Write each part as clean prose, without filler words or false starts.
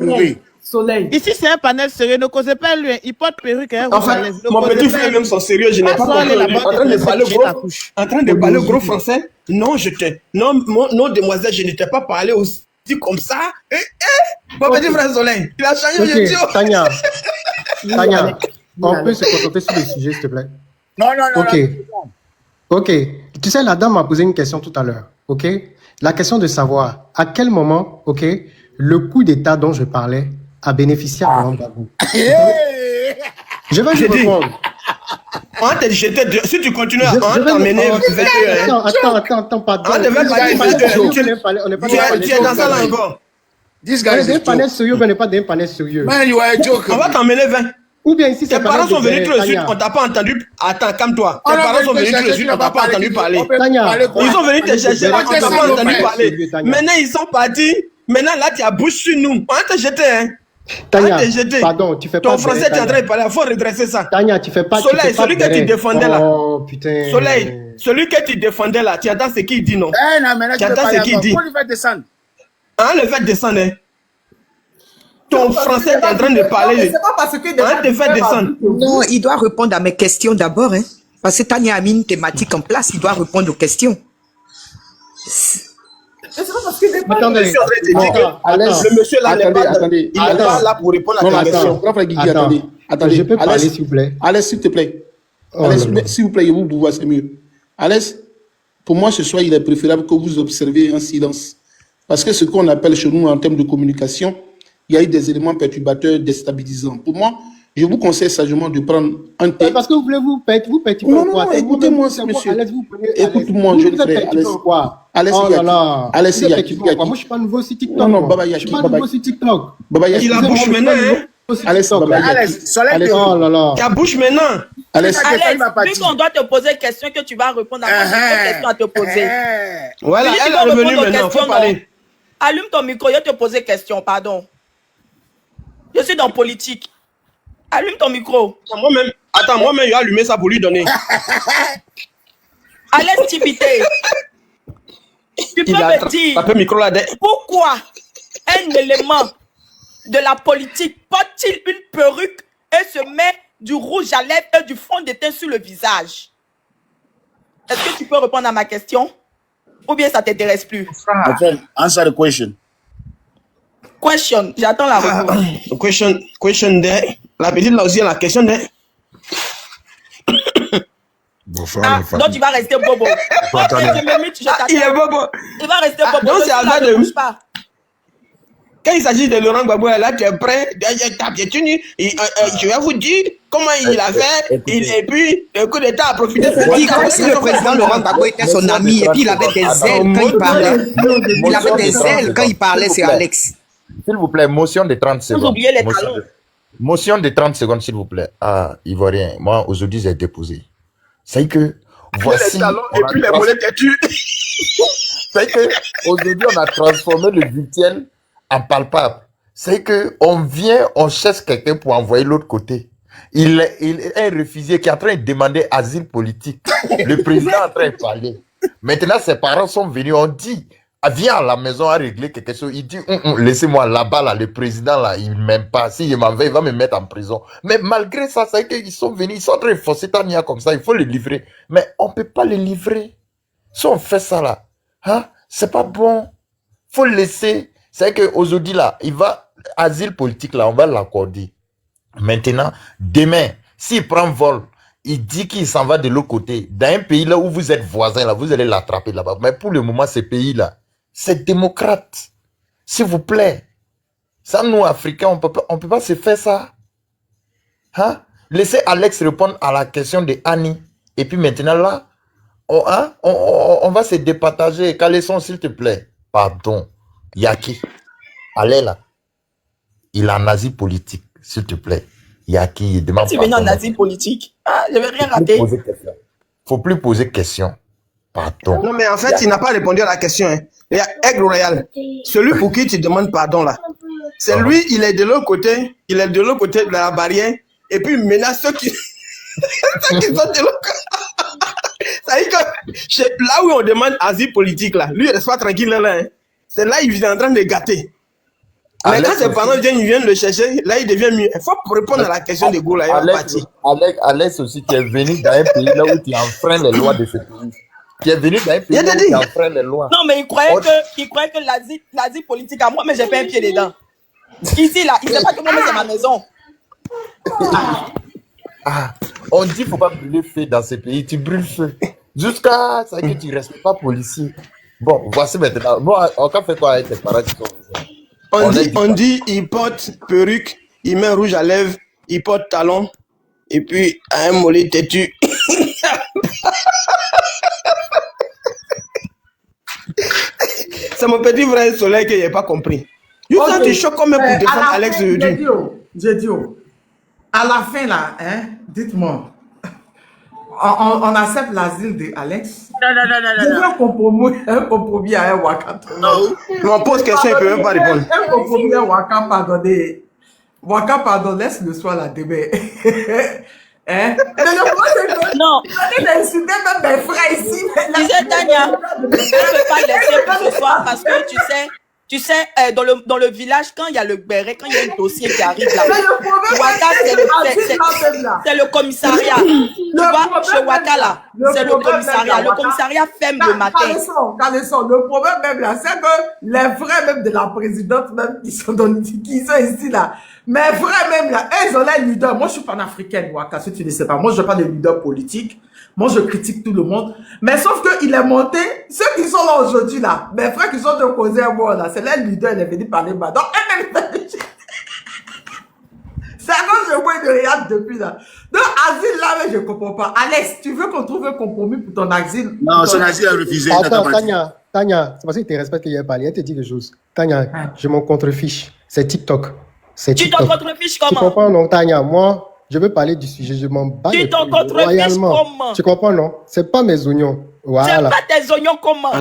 prouver. Soleil. Ici, c'est un panel sérieux. Ne causez pas lui. Il porte perruque. Hein, En fait, mon petit frère même sont sérieux. Je n'ai pas compris. En train de parler gros français. Non, non, demoiselle, je n'étais pas parlé aussi comme ça. Mon petit frère Soleil, il a changé de Dieu. Tania, on peut se concentrer sur le sujet, s'il te plaît. Non. Ok. Tu sais, la dame m'a posé une question tout à l'heure. Ok. La question de savoir à quel moment, ok, le coup d'État dont je parlais a bénéficié à Laurent Gbagbo. Je vais lui répondre. Si tu continues à t'emmener, Attends, pardon. Tu es dans ça là encore. This guy On est is d'un a panel joke. sérieux, mais on n'est pas d'un panel sérieux. Man, you are a joker. On va t'emmener 20. Ou bien ici, Tes c'est parents sont venus tout de suite, Tania. on t'a pas entendu. Attends, calme-toi. Tes parents sont venus tout de suite, on t'a pas entendu parler. Tania. Ils sont venus te chercher, on t'a pas entendu parler. Tania. Maintenant, ils sont partis. Maintenant, là, tu as bouche sur nous. On va te jeter, hein. Tania, On va te jeter. pardon, tu fais pas. Ton français, tu es en train de parler. Il faut redresser ça. Tania, tu fais pas. Soleil, celui que tu défendais là. Oh, putain. Soleil, celui que tu défendais là, tu entends ce qu'il dit, non? Eh, non, maintenant, Tu tu peux entends parler ce qu'il encore. dit? Faut lui faire descendre. Hein, le fait de descendre, hein. Ton français est en train de parler. C'est pas parce que Hein, te fait descendre. Non, il doit répondre à mes questions d'abord, hein. Parce que Tania a mis une thématique en place, il doit répondre aux questions. C'est pas parce que Attendez. Je suis en train de te dire que le monsieur là n'est pas, attendez. il n'est pas là pour répondre à ta question. Grand frère Guigui, attendez. Je peux parler, Alès, s'il vous plaît. Alès, s'il te plaît. Oh Alès, là là. s'il vous plaît, vous pouvez, c'est mieux. Alès, pour moi, ce soir, il est préférable que vous observiez un silence. Parce que ce qu'on appelle chez nous en termes de communication, il y a eu des éléments perturbateurs, déstabilisants. Pour moi, je vous conseille sagement de prendre un thé. Parce que vous voulez vous perdre. Non, écoutez-moi, monsieur. Écoute-moi, jeune frère. Alès, Oh là là. Alès, Moi, je suis pas nouveau sur TikTok. Non, Baba Je suis Yaki, pas Baba nouveau sur TikTok. Baba Yaki. Il a bouche maintenant, hein. Alès, Baba Yaki. Alès, Soleil, Alès, Oh là là. Ta bouche maintenant. Alès, Alex, vu qu'on doit te poser une question que tu vas répondre à une question à te poser. Voilà, Oui, tu elle vas est revenue répondre aux maintenant, questions, faut parler. Allume ton micro, je vais te poser question, pardon. Je suis dans politique. Allume ton micro. Moi-même, il a allumé ça pour lui donner. Alex Tibité, tu peux Il a me dire tapé le micro là. pourquoi un élément de la politique porte-t-il une perruque et se met du rouge à lèvres et du fond de teint sur le visage? Est-ce que tu peux répondre à ma question? Ou bien ça ne t'intéresse plus? My friend, answer the question. Question, j'attends la réponse. Question there. La petite là aussi, la question there. Donc tu vas rester bobo. Ok, je me mute, je t'attends. Il est bobo. Il va rester bobo. donc Je c'est suis là, avant ne de- bouge pas. Quand il s'agit de Laurent Gbagbo, là, tu es prêt. Je vais vous dire comment il a fait. Et puis, le coup d'État a profité de C'est comme si le président Laurent Gbagbo était son ami et puis il avait des ailes quand il parlait. Il avait des ailes quand il parlait, c'est Alex. S'il vous plaît, motion de 30 Vous secondes. oubliez les Motion talons. de- Motion de 30 secondes, s'il vous plaît. Ah, Ivoirien, moi, aujourd'hui, j'ai déposé. C'est que, voici. les talons on et a puis les trans- mollets têtus. C'est que, aujourd'hui, on a transformé le virtuel en palpable. C'est que, on vient, on cherche quelqu'un pour envoyer l'autre côté. Il est un réfugié qui est en train de demander asile politique. Le président est en train de parler. Maintenant, ses parents sont venus, on dit, ah, viens à la maison à régler quelque chose. Il dit, laissez-moi là-bas, là, le président, là, il m'aime pas. S'il m'en veut, il va me mettre en prison. Mais malgré ça, c'est qu'ils sont venus, ils sont en train de forcer Tania comme ça, il faut les livrer. Mais on peut pas les livrer. Si on fait ça, là, hein, c'est pas bon. Faut le laisser. C'est qu'aujourd'hui, là, il va, asile politique, là, on va l'accorder. Maintenant, demain, s'il prend vol, il dit qu'il s'en va de l'autre côté, dans un pays là où vous êtes voisins, là, vous allez l'attraper là-bas. Mais pour le moment, ce pays-là, c'est démocrate. S'il vous plaît. Ça, nous, Africains, on peut pas se faire ça. Hein? Laissez Alex répondre à la question de Annie. Et puis maintenant, là, on va se départager. Calaisson, s'il te plaît. Pardon. Yaki. Allez là. Il est en asile politique, s'il te plaît. Yaki, il demande Tu es venu en pardon. asile politique. Ah, je vais rien Faut plus rater. poser question. Faut plus poser question. Pardon. Non, mais en fait, il n'a pas répondu à la question. Hein. Il y a Aigle Royal. Celui pour qui tu demandes pardon, là. C'est lui, il est de l'autre côté. Il est de l'autre côté de la barrière. Et puis, maintenant, ceux qui, ceux qui sont de l'autre côté. Ça veut dire que là où on demande asile politique, là, lui, il reste pas tranquille, là. Hein. C'est là, il est en train de gâter. Mais quand Alex ses parents aussi, viennent le chercher, là, il devient mieux. Il faut répondre à la question de Go, là, il va partir. Alex aussi, qui est venu dans un pays là où tu enfreins les lois de ce pays. Qui est venu dans un pays Il là a où dit. tu enfreins les lois. Non, mais il croyait que l'Asie politique à moi, mais j'ai pas un pied dedans. Ici, là, il sait pas que moi, c'est ma maison. Ah, on dit qu'il ne faut pas brûler feu dans ces pays. Tu brûles feu. Jusqu'à ça que tu ne respectes pas policier. Bon, voici maintenant. Bon, on fait quoi avec tes parents qui sont ici? On dit, il porte perruque, il met rouge à lèvres, il porte talon, et puis un mollet têtu. C'est mon petit frère Soleil que j'ai pas compris. Ok. Tu choques comme pour À défendre la Alex fin, aujourd'hui. j'ai dit, à la fin là, hein, dites-moi, on accepte l'asile de Alex. Je veux un compromis à un Waka. On pose question, il peut même pas répondre. Un compromis à Waka, pardonnez. Waka, pardon, laisse le soir là demain. Hein? Mais le problème, c'est que Non. il a insulté même mes frères ici. Tu sais, Tania, je ne peux pas laisser pour ce soir parce que tu sais, dans le village, quand il y a le béret, quand il y a un dossier qui arrive là, Mais le problème, Waka, c'est le commissariat. Tu vois, chez Waka là, c'est le commissariat. Le commissariat ferme le matin. Calisson, le problème même là, c'est que les frères même de la présidente, même qui sont ici là, mes frères même là, ils ont les leaders. Moi, je suis panafricaine, Waka, si tu ne sais pas. Moi, je ne suis pas de leader politique. Moi, je critique tout le monde. Mais sauf qu'il est monté, ceux qui sont là aujourd'hui, là, mes frères qui sont opposés à moi, là, c'est leur leader, il est venu parler bas. Donc, c'est à cause de moi de regarde depuis là. Donc, asile là, mais je ne comprends pas. Alex, tu veux qu'on trouve un compromis pour ton asile? Non, son asile a refusé. Attends, Tania, c'est parce qu'il te respecte qu'il y a parlé. Elle te dit quelque chose. Tania, je m'en contrefiche. C'est TikTok. C'est Tu TikTok. t'en contrefiches Tu comment? comprends, non, Tania? Moi, je veux parler du sujet. Je m'en bats. Tu les t'en couilles, contrefiches royalement. comment? Tu comprends, non? C'est pas mes oignons. C'est Voilà. pas tes oignons comment?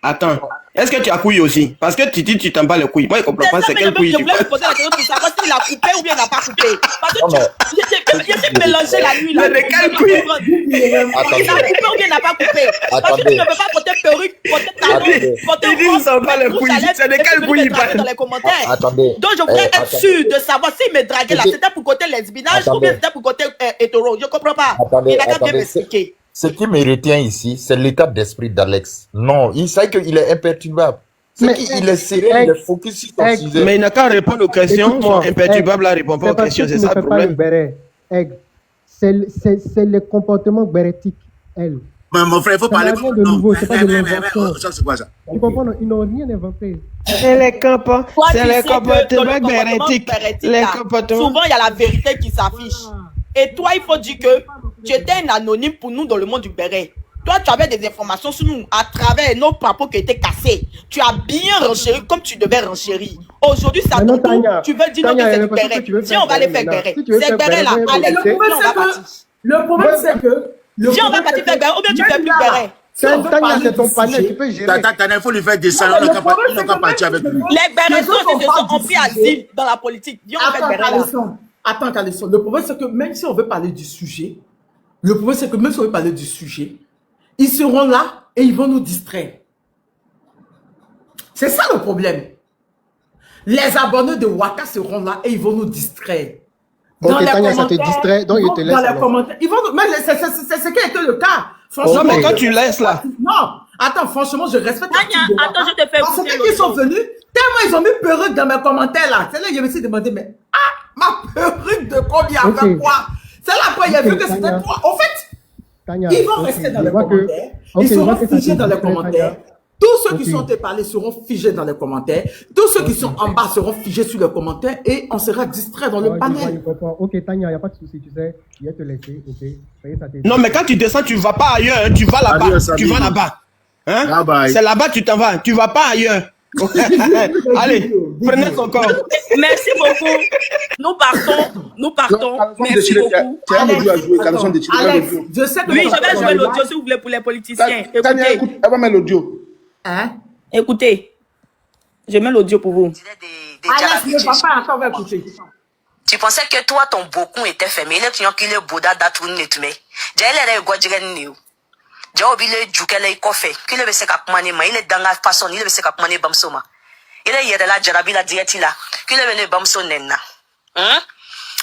Attends. Est-ce que tu as couilles aussi? Parce que tu t'en bats les couilles. Moi, je comprends pas c'est quelle couille Je tu voulais lui parles. poser la question pour savoir s'il a coupé ou bien il n'a pas coupé. Parce Non, mais- que j'étais mélangé la nuit là. Mais de quelle couille? Il a coupé ou bien il n'a pas coupé. Parce que tu Attendez. ne peux pas porter perruque, porter talon, Attendez. porter Il dit qu'il s'en bat les rouge couilles. à lèvres, C'est de et quelle puis couille me il draguer parle? dans les commentaires. Attendez. Donc je voudrais être Attendez. sûr de savoir s'il me draguait là. C'était- C'était pour côté lesbinage ou Attendez. bien c'était pour côté hétéro. Je ne comprends pas. Attendez, Il a qu'à bien attendez. m'expliquer. Ce qui me retient ici, c'est l'état d'esprit d'Alex. Non, il sait qu'il est imperturbable. Mais- Il est serein, il est focus sur son sujet. Mais il n'a qu'à répondre aux questions. Écoute-moi, Son imperturbable là répond pas c'est aux parce questions. que C'est tu ça ne le fais pas le problème. béret. C'est le comportement bérétique, elle. Mais mon frère, il faut Ça n'a parler. rien de nouveau, c'est pas de l'invention. Ça, c'est quoi ça? Tu comprends, non? Ils n'ont rien inventé. C'est les Toi, tu sais que dans le comportement bérétiques. bérétique, Les là, comportements. souvent il y a la vérité qui s'affiche. Et toi, il faut dire que tu étais un anonyme pour nous dans le monde du béret. Toi, tu avais des informations sur nous à travers nos propos qui étaient cassés. Tu as bien renchéri comme tu devais renchérir. Aujourd'hui, c'est à Mais ton non, tour. Tania, Tu veux dire non que Tania, c'est il y a du l'impression béret. que tu veux Viens, faire on va aller faire béret béret. maintenant. Si tu veux Ces faire bérets là, béret, allez, ok. Le problème, viens, on va c'est partir. que, le problème, c'est que, Viens, on va partir faire béret. Ou bien tu fais plus béret. Tania, c'est ton panel, tu peux gérer. Tania, il faut lui faire descendre. Non, mais Il le n'a problème, qu'à c'est partir que avec lui. Les bérets Les autres, sont on parle ont du pris sujet. asile dans la politique. Viens, on fait béret là. Attends, Calisson. Le problème, c'est que même si on veut parler du sujet, ils seront là et ils vont nous distraire. C'est ça le problème. Les abonnés de Waka seront là et ils vont nous distraire. Ok, Tania, ça te distrait, donc je te laisse Dans les alors. commentaires. Ils vont nous... Mais c'est ce qui a été le cas. Non, Franchement, mais quand tu laisses là. non, attends, franchement, je respecte la Tania, team de attends, Waka. je te fais Parce écouter que l'autre ils sont chose. venus, tellement ils ont mis perruque dans mes commentaires là. C'est là que je me suis demandé, mais ma perruque de combien Ok. avec quoi? C'est là après, il a Ok, vu que c'était Tania. toi. En fait, Tania, ils vont ok, rester dans je les vois que- commentaires. ok, Ils je vois seront que ça te figés dans les distrait, commentaires. Tania. Tous ceux qui Ok. sont parlés seront figés dans les commentaires. Tous ceux qui sont en bas seront figés sur les commentaires et on sera distrait dans le Ouais, je vois, panel. je comprends. Ok, Tania, il n'y a pas de souci, tu sais. Je vais te laisser, ok. Ça y est, ça t'est- Non, mais quand tu descends, tu ne vas pas ailleurs. Hein. Tu vas là-bas. Adieu, Samy. Tu vas là-bas. Hein? Bye bye. C'est là-bas que tu t'en vas. Tu ne vas pas ailleurs. Allez, prenez son corps. Merci beaucoup. Nous partons. Merci beaucoup. Tu as un audio à jouer, Calisson de Chili. Alex, je sais que Oui, tu je vais vas jouer l'audio si vous voulez pour les politiciens. Tania, Écoutez, écoute, elle va mettre l'audio. Hein? écoutez. Je mets l'audio pour vous. Alex, ne va pas encore écouter. Tu pensais que toi, ton beaucoup était fermé. Il est qui le Bouddha d'Atoun Netume. J'ai l'air de Godjiren New. J'ai oublié le Djoukele Kofe. Qui le veut se capmaner, il est dans la façon, il veut se capmaner Bamsoma. Il est là, Jarabi, la direct là. Qu'il est venu Bamso Nenna.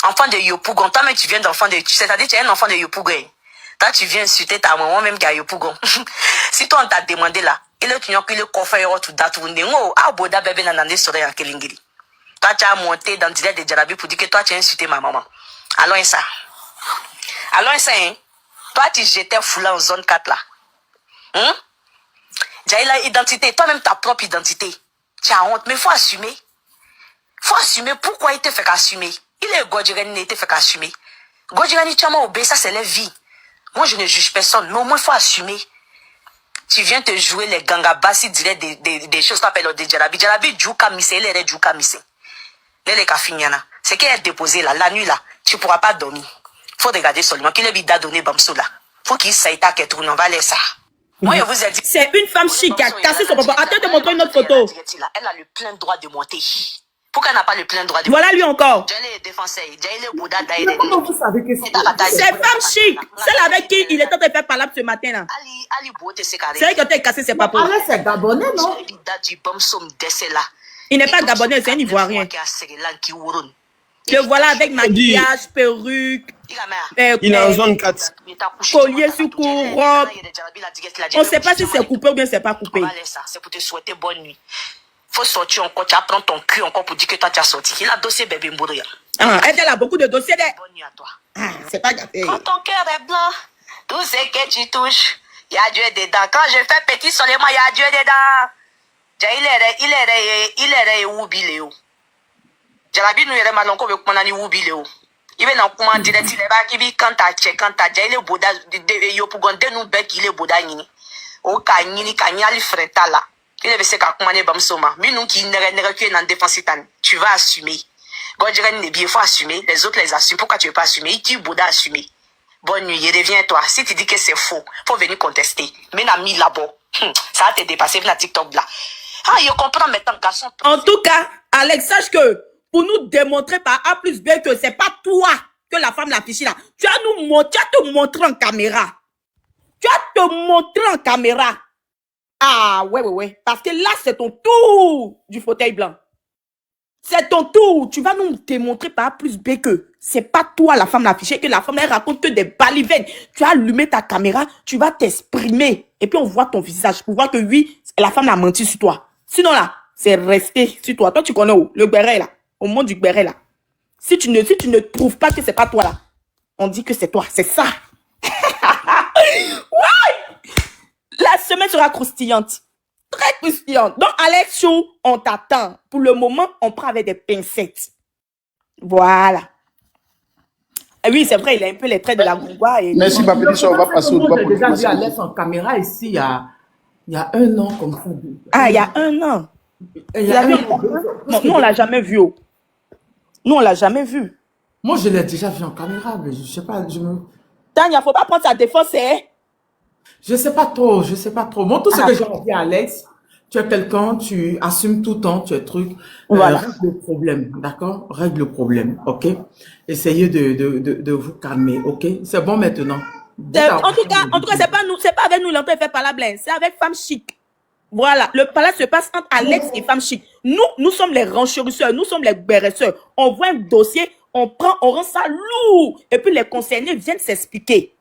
Enfant de Yopougon. Toi, mais tu viens d'enfant de. C'est-à-dire, tu es un enfant de Yopougon. Toi, tu viens insulter ta maman, même qui a Yopougon. Si toi, on t'a demandé là, il est tenu qu'il est coffre tout date ou néo. Ah, Boda bébé nanandé serait en Kelingiri. Toi, tu as monté dans le direct de Jarabi pour dire que toi, tu as insulté ma maman. Allons ça. Allons ça, hein. Toi, tu jetais foulard en zone 4 là. Jaïla, identité, toi-même ta propre identité. Tu as honte, mais il faut assumer. Faut assumer pourquoi il te fait qu'assumer. Il est Godjirani, il te fait qu'assumer. Godjirani, tu as obéi, ça c'est la vie. Moi, je ne juge personne, mais au moins, il faut assumer. Tu viens te jouer les gangabassi direct des choses qu'on appelle des Jarabi. Jarabi, Djouka Mise, il est Djouka Mise. Les Kafinyana. C'est qu'il est déposé là, la nuit là, tu ne pourras pas dormir. Faut regarder seulement qu'il est bida donné Bamso là. Faut qu'il s'aille ta qu'elle tourne, on va laisser ça. Moi, je vous ai dit. C'est une femme chic qui a cassé son papa. Attends de montrer une autre photo. Elle a le plein droit de monter. Pourquoi elle n'a pas le plein droit de monter? Voilà lui encore. Comment vous savez que c'est femme chic. Celle avec qui il est en train de faire parler ce matin là. C'est elle qui a cassé ses papas. Allez, c'est Gabonais, non? Il n'est pas Gabonais, c'est un Ivoirien. Le voilà avec maquillage, perruque, Il est en zone 4. collier sur cou, robe. On ne sait pas si c'est coupé ou bien c'est pas coupé. C'est pour te souhaiter bonne nuit. Faut sortir encore, tu apprends ton cul encore pour dire que toi tu as sorti. Il a dossier bébé Mbouria. Elle a beaucoup de dossiers. Bonne nuit à toi. C'est pas gâté. Quand ton cœur est blanc, tout ce que tu touches, il y a Dieu dedans. Quand je fais petit seulement, il y a Dieu dedans. Il est oublié. Jarabi nous yɛrɛ ma lɔn ko bɛ kumana ni wubi le o i bɛ na kuma direct le b'a k'i bi kan ta cɛ kan ta ja ile boda yopugonde nu bɛɛ k'i le boda ɲini o k'a ɲini ka ɲali fɛrɛ ta la i le bɛ se ka kuma ne bamuso ma minnu k'i nɛgɛ k'i ye na défense ta ni tu vas assumer gɔjɛgɛ ni de bi il faut assumer les autres les assument pourquoi tu veux pas assumer i k'i boda assumer bonne nuit reviens-toi si tu dis que c'est faux faut venir contester mais na mis là-bas ça va te dépasser na TikTok là ah je comprends maintenant garçon. En tout cas Alex sache que pour nous démontrer par A plus B que c'est pas toi que la femme l'a affiché là. Tu vas te montrer en caméra. Tu vas te montrer en caméra. Ah, ouais. Parce que là, c'est ton tour du fauteuil blanc. C'est ton tour. Tu vas nous démontrer par A plus B que c'est pas toi la femme l'a affiché, que la femme elle raconte que des balivernes. Tu vas allumer ta caméra, tu vas t'exprimer. Et puis on voit ton visage pour voir que oui, la femme a menti sur toi. Sinon là, c'est resté sur toi. Toi, tu connais où? Le béret là. Au monde du béret là. Si tu ne trouves pas que c'est pas toi là, on dit que c'est toi. C'est ça. Ouais! La semaine sera croustillante. Très croustillante. Donc, Alex Show, on t'attend. Pour le moment, on prend avec des pincettes. Voilà. Et oui, c'est vrai, il a un peu les traits de la gougoua. Merci, Babélisson. On va passer au droit. J'ai déjà vu Alex en caméra ici il y a 1 an comme ça. Ah, il y a 1 an. Non, nous, on l'a jamais vu. Nous, on l'a jamais vu. Moi, je l'ai déjà vu en caméra, mais je sais pas, Tania, faut pas prendre sa défense, hein? Je sais pas trop. Moi, tout ce que j'ai envie, Alex, tu es quelqu'un, tu assumes tout le temps, tu es truc. Voilà. Règle le problème, d'accord? Règle le problème, ok? Essayez de vous calmer, ok? C'est bon maintenant. En tout cas, c'est pas nous, c'est pas avec nous, l'entrée fait par la blague, c'est avec Femme Chic. Voilà, le palais se passe entre Alex et Femme Chic. Nous sommes les renchérisseurs, nous sommes les béresseurs. On voit un dossier, on rend ça lourd. Et puis les concernés viennent s'expliquer.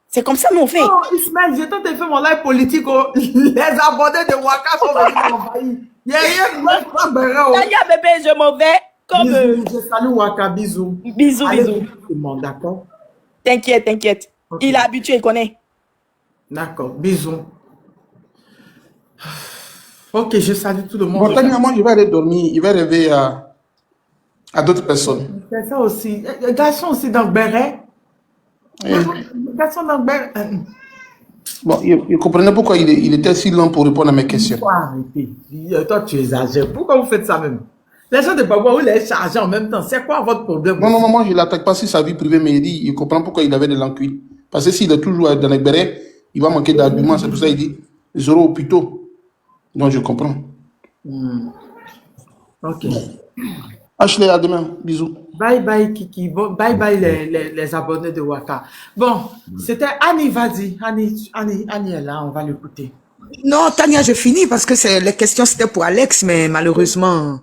C'est comme ça nous on fait. Oh, Ismaël, j'ai tenté de faire mon live politique. Les abonnés de Waka sont venus m'envahir. Il y a rien de mal pour Tania, bébé, je m'en vais. Comme je salue Waka, bisous. Bisous. D'accord. T'inquiète. Okay. Il est habitué, il connaît. D'accord, bisous. Ok, je salue tout le monde. Bon, Tania, moi, je vais aller dormir. Il va rêver à d'autres personnes. C'est ça aussi. Les garçons aussi dans le béret. Les garçons dans le béret. Bon, il comprenait pourquoi il était si lent pour répondre à mes questions. Faut arrêter. Toi, tu exagères. Pourquoi vous faites ça même? Les gens de Bagua, vous les chargez en même temps. C'est quoi votre problème? Non, moi, je ne l'attaque pas sur sa vie privée, mais il comprend pourquoi il avait de l'encuil. Parce que s'il est toujours dans les bérets, il va manquer d'arguments. C'est pour ça qu'il dit zéro hôpitaux. Donc, je comprends. Ok. Ashley, à demain. Bisous. Bye bye, Kiki. Bon, bye bye, les abonnés de Waka. Bon, c'était Annie, vas-y. Annie est là, on va l'écouter. Non, Tania, je finis parce que les questions c'était pour Alex, mais malheureusement,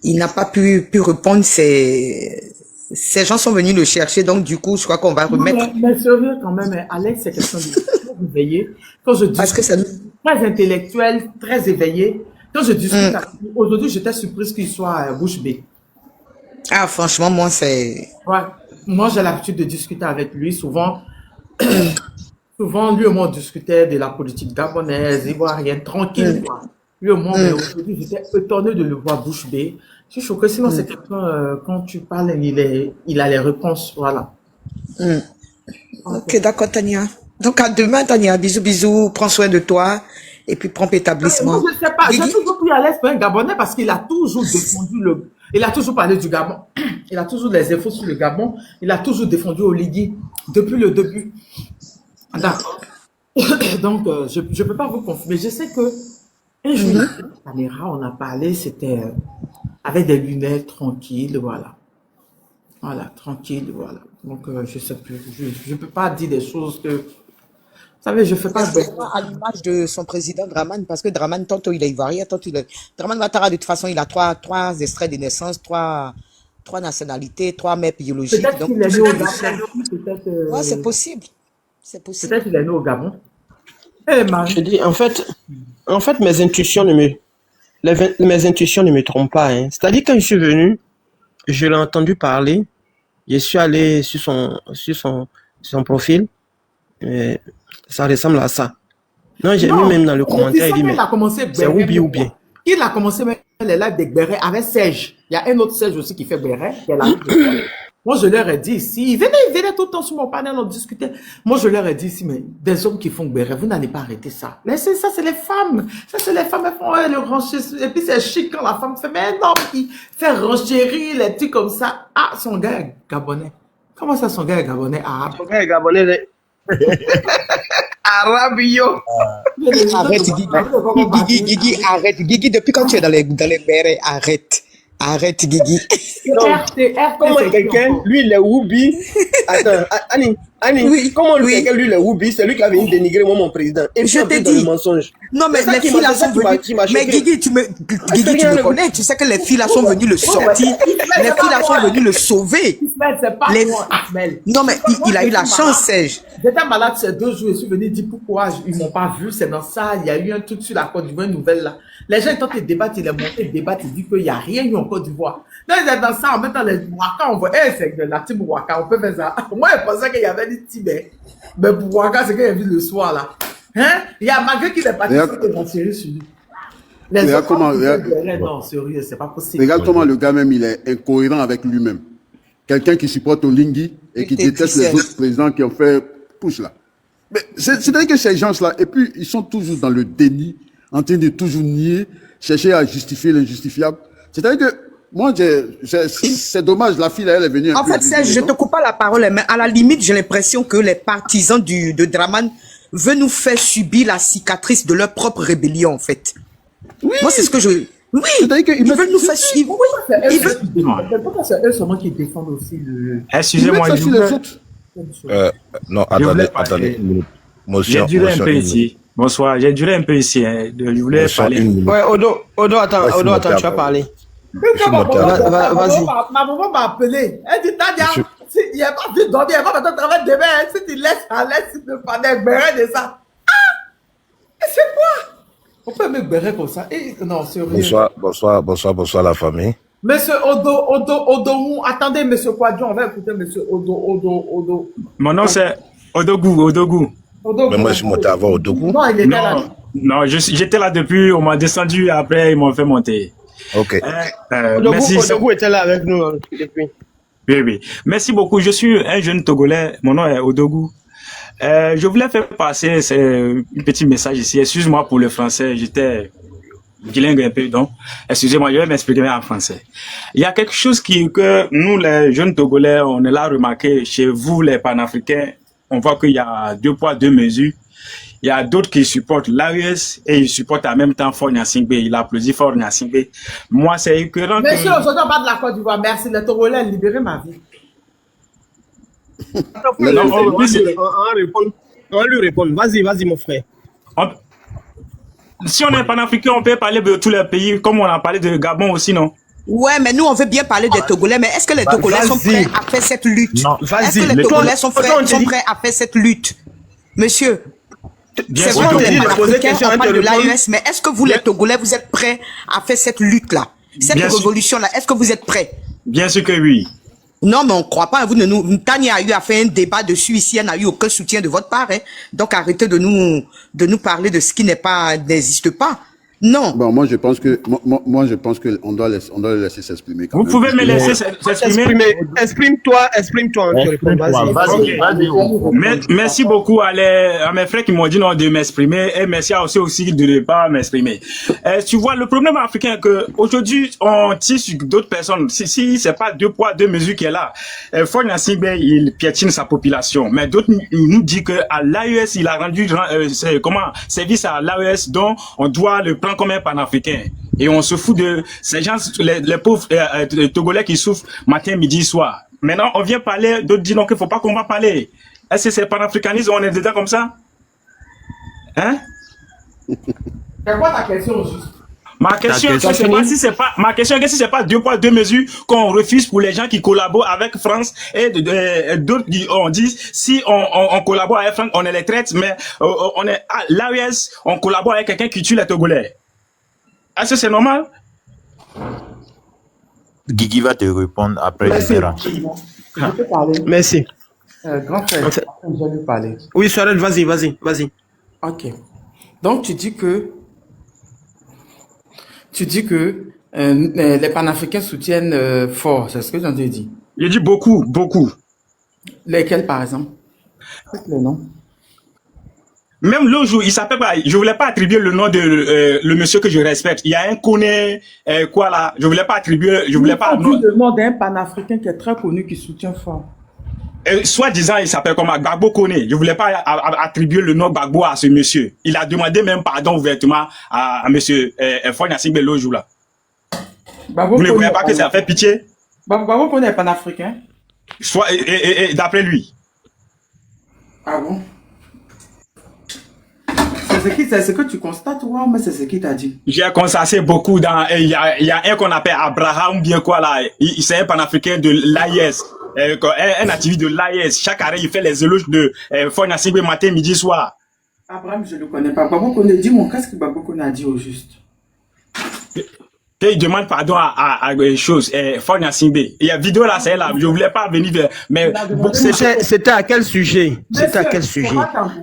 il n'a pas pu répondre. Ces gens sont venus le chercher, donc du coup, je crois qu'on va Non, remettre. mais sérieux quand même, hein, Alex, c'est quelqu'un de très éveillé. Quand je Parce que discute, ça. très intellectuel, très éveillé. Quand je discute avec lui, aujourd'hui, j'étais surprise qu'il soit bouche bée. Ah, franchement, moi, c'est. Ouais. Moi, j'ai l'habitude de discuter avec lui. Souvent, souvent, lui et moi, on discutait de la politique gabonaise, ivoirienne, tranquille, quoi. Lui et moi, mais aujourd'hui, j'étais étonné de le voir bouche bée. Je suis choqué. Sinon, c'est quelqu'un, quand tu parles, il a les réponses. Voilà. Ok, d'accord, Tania. Donc, à demain, Tania. Bisous, bisous. Prends soin de toi. Et puis, prends établissement. Moi, je sais pas. J'ai toujours pris à l'aise pour un Gabonais parce qu'il a toujours défendu il a toujours parlé du Gabon. Il a toujours les infos sur le Gabon. Il a toujours défendu Oligui depuis le début. D'accord. Donc, je ne peux pas vous confirmer. Je sais que un jour, la caméra, on a parlé, c'était avec des lunettes tranquilles, voilà. Voilà, tranquille, voilà. Donc, je sais plus. Je peux pas dire des choses que... Vous savez, je fais pas... À l'image de son président Draman, parce que Draman, tantôt il est ivoirien, tantôt il est... Draman Ouattara, de toute façon, il a trois extraits de naissance, trois nationalités, 3 mères biologiques. Peut-être qu'il est né au Gabon. Peut-être... Ouais, c'est possible. C'est possible. Peut-être qu'il est né au Gabon. Je dis, en fait, mes intuitions ne me trompent pas. Hein. C'est-à-dire, quand je suis venu, je l'ai entendu parler, je suis allé sur son profil, ça ressemble à ça. Non, j'ai vu même dans le commentaire, il dit, mais c'est Woubi ou bien. Il a commencé même les lives de Béret avec Serge. Il y a un autre Serge aussi qui fait Béret. Moi, je leur ai dit ici, ils venaient tout le temps sur mon panel, on discutait. Moi, je leur ai dit ici, mais des hommes qui font Béret, vous n'allez pas arrêter ça. Laissez ça, c'est les femmes. Ça, c'est les femmes, elles font le renchérir. Et puis, c'est chic quand la femme fait, mais un homme qui fait renchérir les trucs comme ça. Ah, son gars est gabonais. Comment ça, son gars est gabonais? Arabe. Son gars est gabonais, Arabio. Arrête, Guigui, arrête. Guigui, depuis quand tu es dans les bérets, arrête. Arrête, Guigui. Comment quelqu'un, lui, il est Woubi. Attends, Annie, oui, comment quelqu'un, lui, il est Woubi, c'est lui qui a venu dénigrer moi, mon président. Et je t'ai dit. Le mensonge. Non, mais les filles là sont venues. Mais Guigui, tu me connais, tu sais que les filles là sont venues le sortir. Les filles là sont venues le sauver. C'est pas moi, Ahmed. Non, mais il a eu la chance, Serge. J'étais malade ces 2 jours, je suis venu dire pourquoi ils m'ont pas vu, c'est dans ça, il y a eu un truc sur la Côte d'Ivoire, une nouvelle là. Les gens, quand ils débattent, ils ils disent qu'il n'y a rien eu en Côte d'Ivoire. Donc, ils étaient dans ça, en mettant les Ouaka, on voit, c'est de la team Ouaka, on peut faire ça. Moi, je pensais qu'il y avait des Tibet. Mais pour Ouaka, c'est qu'il y a vu le soir là. Hein? Il y a malgré qu'il est parti sur la série sur lui. Regarde comment, non, sérieux, c'est pas possible. Regarde comment le gars même, il est incohérent avec lui-même. Quelqu'un qui supporte Oligui et qui déteste les autres présidents qui ont fait push là. Mais c'est-à-dire que ces gens-là, et puis ils sont toujours dans le déni, en train de toujours nier, chercher à justifier l'injustifiable. C'est-à-dire que moi, c'est dommage, la fille, elle est venue. En fait, Serge, je te coupe pas la parole, mais à la limite, j'ai l'impression que les partisans de Draman veulent nous faire subir la cicatrice de leur propre rébellion, en fait. Oui. Moi, c'est ce que je... Oui, ils veulent nous faire suivre. Oui. C'est eux seulement qui défendent aussi le... Excusez-moi, non, attendez. J'ai duré un peu ici. Bonsoir, j'ai duré un peu ici. Je voulais parler. Ouais, Odo, attends, tu vas parler. Vas-y. Ma maman m'a appelé. Elle dit, Tania, il n'y a pas de dormir, il n'y a pas besoin de travailler demain. Si tu laisses à l'aise, tu ne pas de ça. Ah! C'est quoi? On peut me bérer comme ça. Non, c'est rien. Bonsoir la famille. Monsieur Odo, attendez, monsieur Kwadjon, on va écouter monsieur Odo. Mon nom c'est Odogu. Mais moi je suis monté avant Odogu. Non, il était là. Non, j'étais là depuis, on m'a descendu, après ils m'ont fait monter. Ok. Odogu était là avec nous depuis. Oui. Merci beaucoup. Je suis un jeune Togolais. Mon nom est Odogu. Je voulais faire passer un petit message ici. Excuse-moi pour le français, j'étais bilingue un peu, donc excusez-moi, je vais m'exprimer en français. Il y a quelque chose que nous, les jeunes Togolais, on est là remarqué. Chez vous, les panafricains, on voit qu'il y a 2 poids, 2 mesures. Il y a d'autres qui supportent l'AES et ils supportent en même temps Faure Gnassingbé. Il applaudit Faure Gnassingbé. Moi, c'est écœurant. Monsieur, aujourd'hui, on parle de la Côte d'Ivoire. Merci, les Togolais, libérez ma vie. On lui répond. Vas-y, mon frère. Si on est panafricain, on peut parler de tous les pays, comme on a parlé de Gabon aussi, non? Ouais, mais nous, on veut bien parler des Togolais, mais est-ce que les Togolais sont prêts à faire cette lutte? Non, Est-ce que les Togolais sont prêts à faire cette lutte? Monsieur, c'est sûr, bon, on les dit de poser Panafricains, question on à parle de te répondre. l'AES, mais est-ce que vous, les Togolais, vous êtes prêts à faire cette lutte-là? Cette Bien sûr. révolution-là, est-ce que vous êtes prêts? Bien sûr que oui. Non, mais on ne croit pas. Vous ne nous, Tania a eu à faire un débat dessus ici. Elle n'a eu aucun soutien de votre part. Hein. Donc arrêtez de nous parler de ce qui n'existe pas. Non. Bon, moi je pense que on doit le laisser s'exprimer. Vous pouvez me laisser s'exprimer? Exprime-toi, on te répond. Vas-y. Merci beaucoup à mes frères qui m'ont dit non de m'exprimer et merci aussi de ne pas m'exprimer. Tu vois, le problème africain est que aujourd'hui on tire sur d'autres personnes. Si c'est pas deux poids, deux mesures qui est là. Faure Gnassingbé, il piétine sa population. Mais d'autres nous disent que à l'AES, il a rendu service à l'AES dont on doit le prendre comme un panafricain. Et on se fout de ces gens, les pauvres Togolais qui souffrent matin, midi, soir. Maintenant, on vient parler, d'autres disent non qu'il faut pas qu'on va parler. Est-ce que c'est panafricanisme, on est dedans comme ça? Hein? C'est quoi ta question juste? Ma question est que si c'est pas deux poids, deux mesures qu'on refuse pour les gens qui collaborent avec France et d'autres qui on dit si on collabore avec France, on est les traite, mais on est à l'AES, on collabore avec quelqu'un qui tue les Togolais. Est-ce que c'est normal? Guigui va te répondre après. Merci. Je peux parler. Merci. Grand frère, je vais lui parler. Oui, Sorel, vas-y. Ok. Donc tu dis que les panafricains soutiennent fort, c'est ce que j'en ai dit. Il dit beaucoup. Lesquels par exemple? Les noms. Même le jour, il s'appelle pas, je voulais pas attribuer le nom de le monsieur que je respecte. Il y a un connaît quoi là, je voulais pas attribuer, je voulais pas. Le nom d'un panafricain qui est très connu qui soutient fort. Soi-disant, il s'appelle comme Gbagbo Koné. Je voulais pas attribuer le nom Gbagbo à ce monsieur. Il a demandé même pardon ouvertement à monsieur Faure Gnassingbé le jour là. Vous ne voyez pas que ça fait pitié? Gbagbo Koné est panafricain. Et d'après lui. Ah bon? C'est ce que tu constates, ouais, mais c'est ce qu'il t'a dit. J'ai constaté beaucoup dans, il y a un qu'on appelle Abraham, bien quoi là, c'est un panafricain de l'AIS, un activiste de l'AIS. Chaque année, il fait les éloges de Faure Gnassingbé matin, midi, soir. Abraham, je ne le connais pas. Gbagbo Koné, dis-moi, qu'est-ce que Gbagbo Koné a dit au juste? Il demande pardon à une chose, Faure Gnassingbé. Il y a vidéo là, c'est là, je voulais pas venir vers, mais c'était à quel sujet? C'était à quel sujet?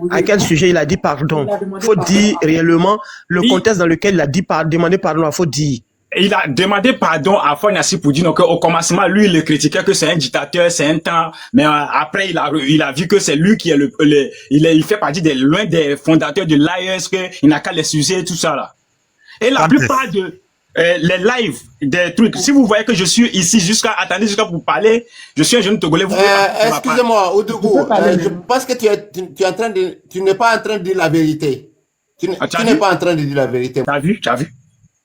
À quel sujet il a dit pardon? Faut dire réellement le contexte dans lequel il a dit demandé pardon, il faut dire. Il a demandé pardon à Faure Gnassingbé pour dire qu'au commencement, lui, il le critiquait que c'est un dictateur, c'est un temps, mais après, il a vu que c'est lui qui est il fait partie l'un des fondateurs de l'AES, qu'il n'a qu'à les sucer, tout ça là. Et la plupart de les lives des trucs, si vous voyez que je suis ici jusqu'à vous parler, je suis un jeune Togolais. Excusez-moi, Oudougou, je pense que tu n'es pas en train de dire la vérité. Tu n'es pas en train de dire la vérité. Tu as vu?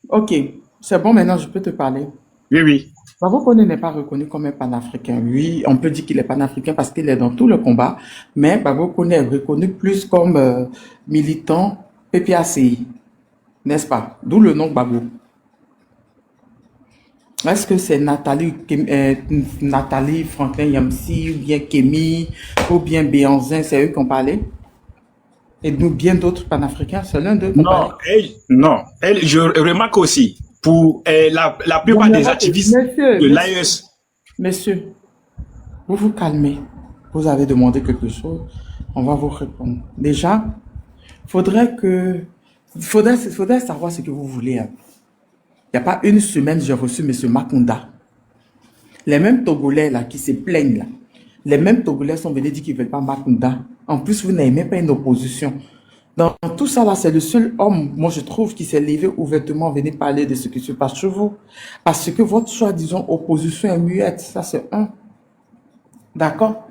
Ok, c'est bon, maintenant je peux te parler. Oui. Gbagbo Koné n'est pas reconnu comme un panafricain. Oui, on peut dire qu'il est panafricain parce qu'il est dans tout le combat, mais Gbagbo Koné est reconnu plus comme militant PPACI, n'est-ce pas? D'où le nom Gbagbo. Est-ce que c'est Nathalie Franklin Yamsi, ou bien Kémy, ou bien Béanzin, c'est eux qui ont parlé? Et nous, bien d'autres panafricains, c'est l'un d'eux qui ont parlé? Non, je remarque aussi, pour la plupart des activistes de l'AES. Messieurs, vous vous calmez. Vous avez demandé quelque chose, on va vous répondre. Déjà, faudrait savoir ce que vous voulez. Hein. Il n'y a pas une semaine, j'ai reçu M. Makunda. Les mêmes Togolais là, qui se plaignent, là, les mêmes Togolais sont venus dire qu'ils ne veulent pas Makunda. En plus, vous n'avez même pas une opposition. Dans tout ça, là, c'est le seul homme, moi je trouve, qui s'est levé ouvertement venir parler de ce qui se passe chez vous. Parce que votre soi-disant opposition est muette. Ça, c'est un. D'accord?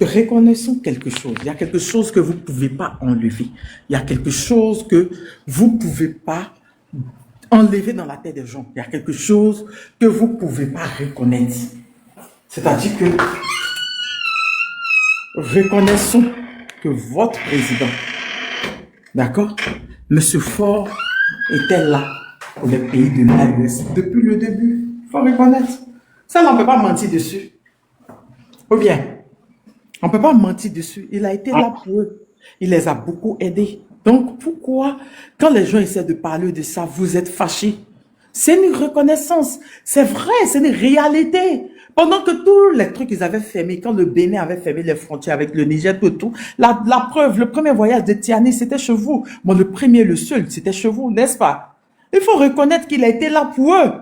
Reconnaissons quelque chose. Il y a quelque chose que vous ne pouvez pas enlever. Il y a quelque chose que vous ne pouvez pas enlever dans la tête des gens. Il y a quelque chose que vous ne pouvez pas reconnaître. C'est-à-dire que reconnaissons que votre président, d'accord, Monsieur Faure était là pour les pays de l'AES depuis le début. Il faut reconnaître. Ça, on ne peut pas mentir dessus. Ou bien, on ne peut pas mentir dessus. Il a été là pour eux. Il les a beaucoup aidés. Donc, pourquoi, quand les gens essaient de parler de ça, vous êtes fâchés? C'est une reconnaissance. C'est vrai, c'est une réalité. Pendant que tous les trucs qu'ils avaient fermés, quand le Bénin avait fermé les frontières avec le Niger, tout, la preuve, le premier voyage de Tiani, c'était chez vous. Bon, le premier, le seul, c'était chez vous, n'est-ce pas? Il faut reconnaître qu'il a été là pour eux.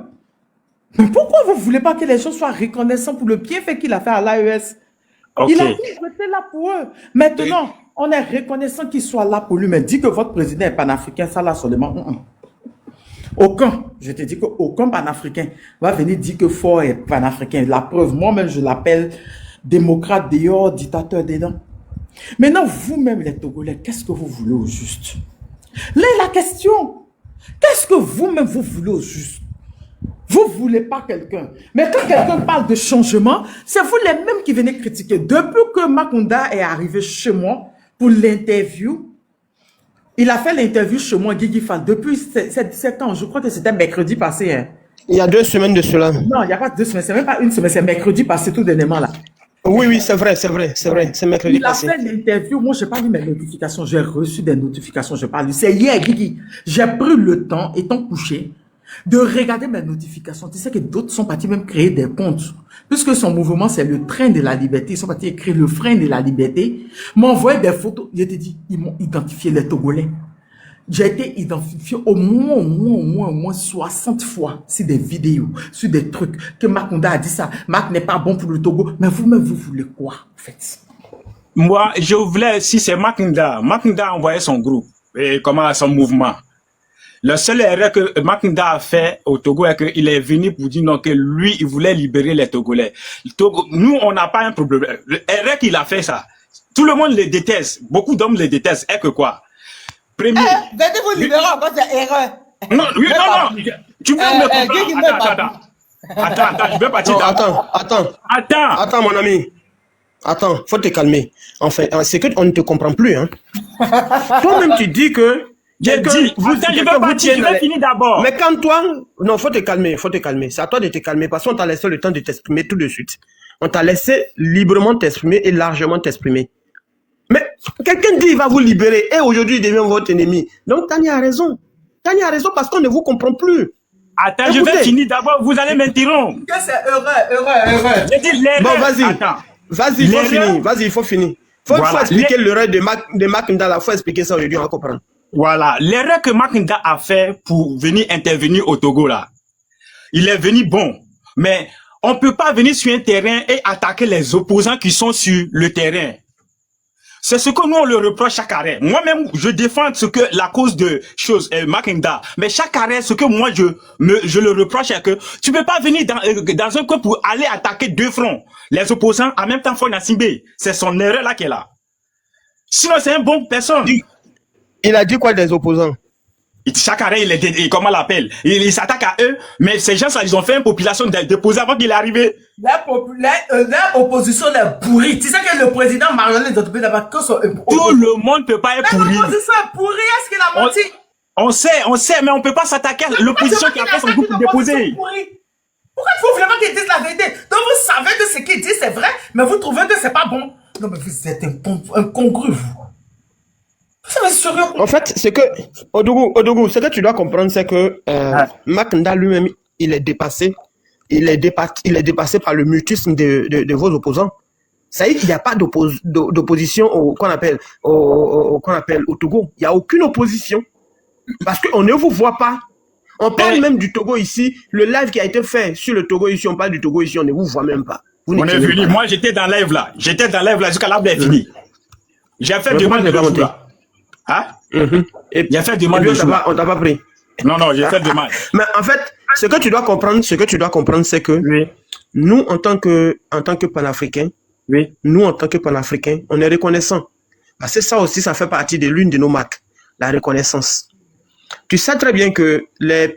Mais pourquoi vous ne voulez pas que les gens soient reconnaissants pour le bienfait qu'il a fait à l'AES? Ok. Il a dit qu'il était là pour eux. Maintenant, on est reconnaissant qu'il soit là pour lui, mais dit que votre président est panafricain, ça là seulement. Aucun, je te dis qu'aucun panafricain va venir dire que Faure est panafricain. La preuve, moi-même, je l'appelle démocrate dehors, dictateur dedans. Maintenant, vous-même, les Togolais, qu'est-ce que vous voulez au juste? Là est la question. Qu'est-ce que vous-même, vous voulez au juste? Vous ne voulez pas quelqu'un. Mais quand quelqu'un parle de changement, c'est vous les mêmes qui venez critiquer. Depuis que Macounda est arrivé chez moi pour l'interview, il a fait l'interview chez moi, Guigui Fall, depuis 7 ans. Je crois que c'était mercredi passé. Hein. Il y a 2 semaines de cela. Non, il n'y a pas 2 semaines. C'est même pas une semaine. C'est mercredi passé tout dernièrement là. Oui, c'est vrai. C'est mercredi passé. Il a fait l'interview. Moi, je n'ai pas lu mes notifications. J'ai reçu des notifications. Je parle. C'est hier, Guigui. J'ai pris le temps, étant couché, de regarder mes notifications. Tu sais que d'autres sont partis même créer des comptes. Puisque son mouvement, c'est le train de la liberté. Ils sont partis écrire le frein de la liberté. M'envoyer des photos. Je te dis, ils m'ont identifié les Togolais. J'ai été identifié au moins 60 fois sur des vidéos, sur des trucs que Macounda a dit ça. Mac n'est pas bon pour le Togo. Mais vous-même, vous voulez quoi, en fait? Moi, je voulais, si c'est Macounda a envoyé son groupe, et comment son mouvement. La seule erreur que Macounda a fait au Togo est qu'il est venu pour dire non, que lui, il voulait libérer les Togolais. Nous, on n'a pas un problème. L'erreur qu'il a fait ça, tout le monde les déteste. Beaucoup d'hommes les détestent. Et que quoi? Premier. Venez vous libérer encore c'est erreur. Non, tu peux me comprendre. Attends, je vais partir. Attends, mon ami. Attends, faut te calmer. Enfin, c'est qu'on ne te comprend plus, hein. Toi-même, tu dis que j'ai dit, je vais partir, je vais finir d'abord. Mais quand toi, non, faut te calmer. C'est à toi de te calmer parce qu'on t'a laissé le temps de t'exprimer tout de suite. On t'a laissé librement t'exprimer et largement t'exprimer. Mais quelqu'un dit il va vous libérer et aujourd'hui il devient votre ennemi. Donc Tani a raison. Tani a raison parce qu'on ne vous comprend plus. Attends, écoutez, je vais finir d'abord, vous allez m'interrompre. Que c'est heureux. J'ai dit l'erreur. Bon, vas-y, il faut finir. Faut expliquer l'erreur de Macounda là, faut expliquer ça aujourd'hui, on va comprendre. Voilà, l'erreur que Macounda a fait pour venir intervenir au Togo là, il est venu bon, mais on peut pas venir sur un terrain et attaquer les opposants qui sont sur le terrain. C'est ce que nous on le reproche chaque arrêt. Moi-même, je défends ce que la cause de choses Macounda, mais chaque arrêt, ce que moi je le reproche, c'est que tu peux pas venir dans un coin pour aller attaquer 2 fronts, les opposants en même temps Faure Gnassingbé. C'est son erreur là qu'elle a. Sinon c'est un bon personne. Il a dit quoi des opposants? Chaque arrêt, comment on l'appelle? Il s'attaque à eux, mais ces gens-là, ils ont fait une population déposée avant qu'il est arrivé. L'opposition est pourrie. Tu sais que le président marionnette des entreprises là-bas, tout le monde peut pas être pourri. L'opposition est pourrie, est-ce qu'il a menti? On sait, mais on peut pas s'attaquer à l'opposition qui a fait son groupe déposé. Pourquoi il faut vraiment qu'ils disent la vérité? Donc vous savez que ce qu'ils disent c'est vrai, mais vous trouvez que c'est pas bon. Non mais vous êtes incongru, vous. En fait, c'est que, Odougou, ce que tu dois comprendre, c'est que Macounda lui-même, il est dépassé. Il est dépassé par le mutisme de vos opposants. Ça y est, il n'y a pas d'opposition qu'on appelle au Togo. Il n'y a aucune opposition. Parce qu'on ne vous voit pas. On parle même du Togo ici. Le live qui a été fait sur le Togo ici, on parle du Togo ici, on ne vous voit même pas. On est venu. Moi, j'étais dans live là. Jusqu'à l'arbre est fini. J'ai fait demande de jour là. Hein? Il a fait demande de jour. On t'a pas pris. Non, j'ai fait demande. Mais en fait, ce que tu dois comprendre, c'est que nous, en tant que panafricains, on est reconnaissants. Parce que ça aussi, ça fait partie de l'une de nos marques, la reconnaissance. Tu sais très bien que les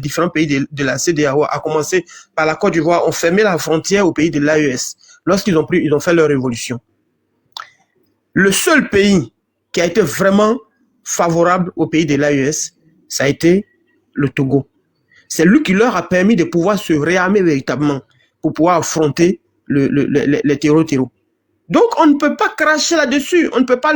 différents pays de la CEDEAO, à commencer par la Côte d'Ivoire, ont fermé la frontière aux pays de l'AES lorsqu'ils ont fait leur révolution. Le seul pays qui a été vraiment favorable au pays de l'AES, ça a été le Togo. C'est lui qui leur a permis de pouvoir se réarmer véritablement pour pouvoir affronter les terreaux. Donc on ne peut pas cracher là-dessus, on peut pas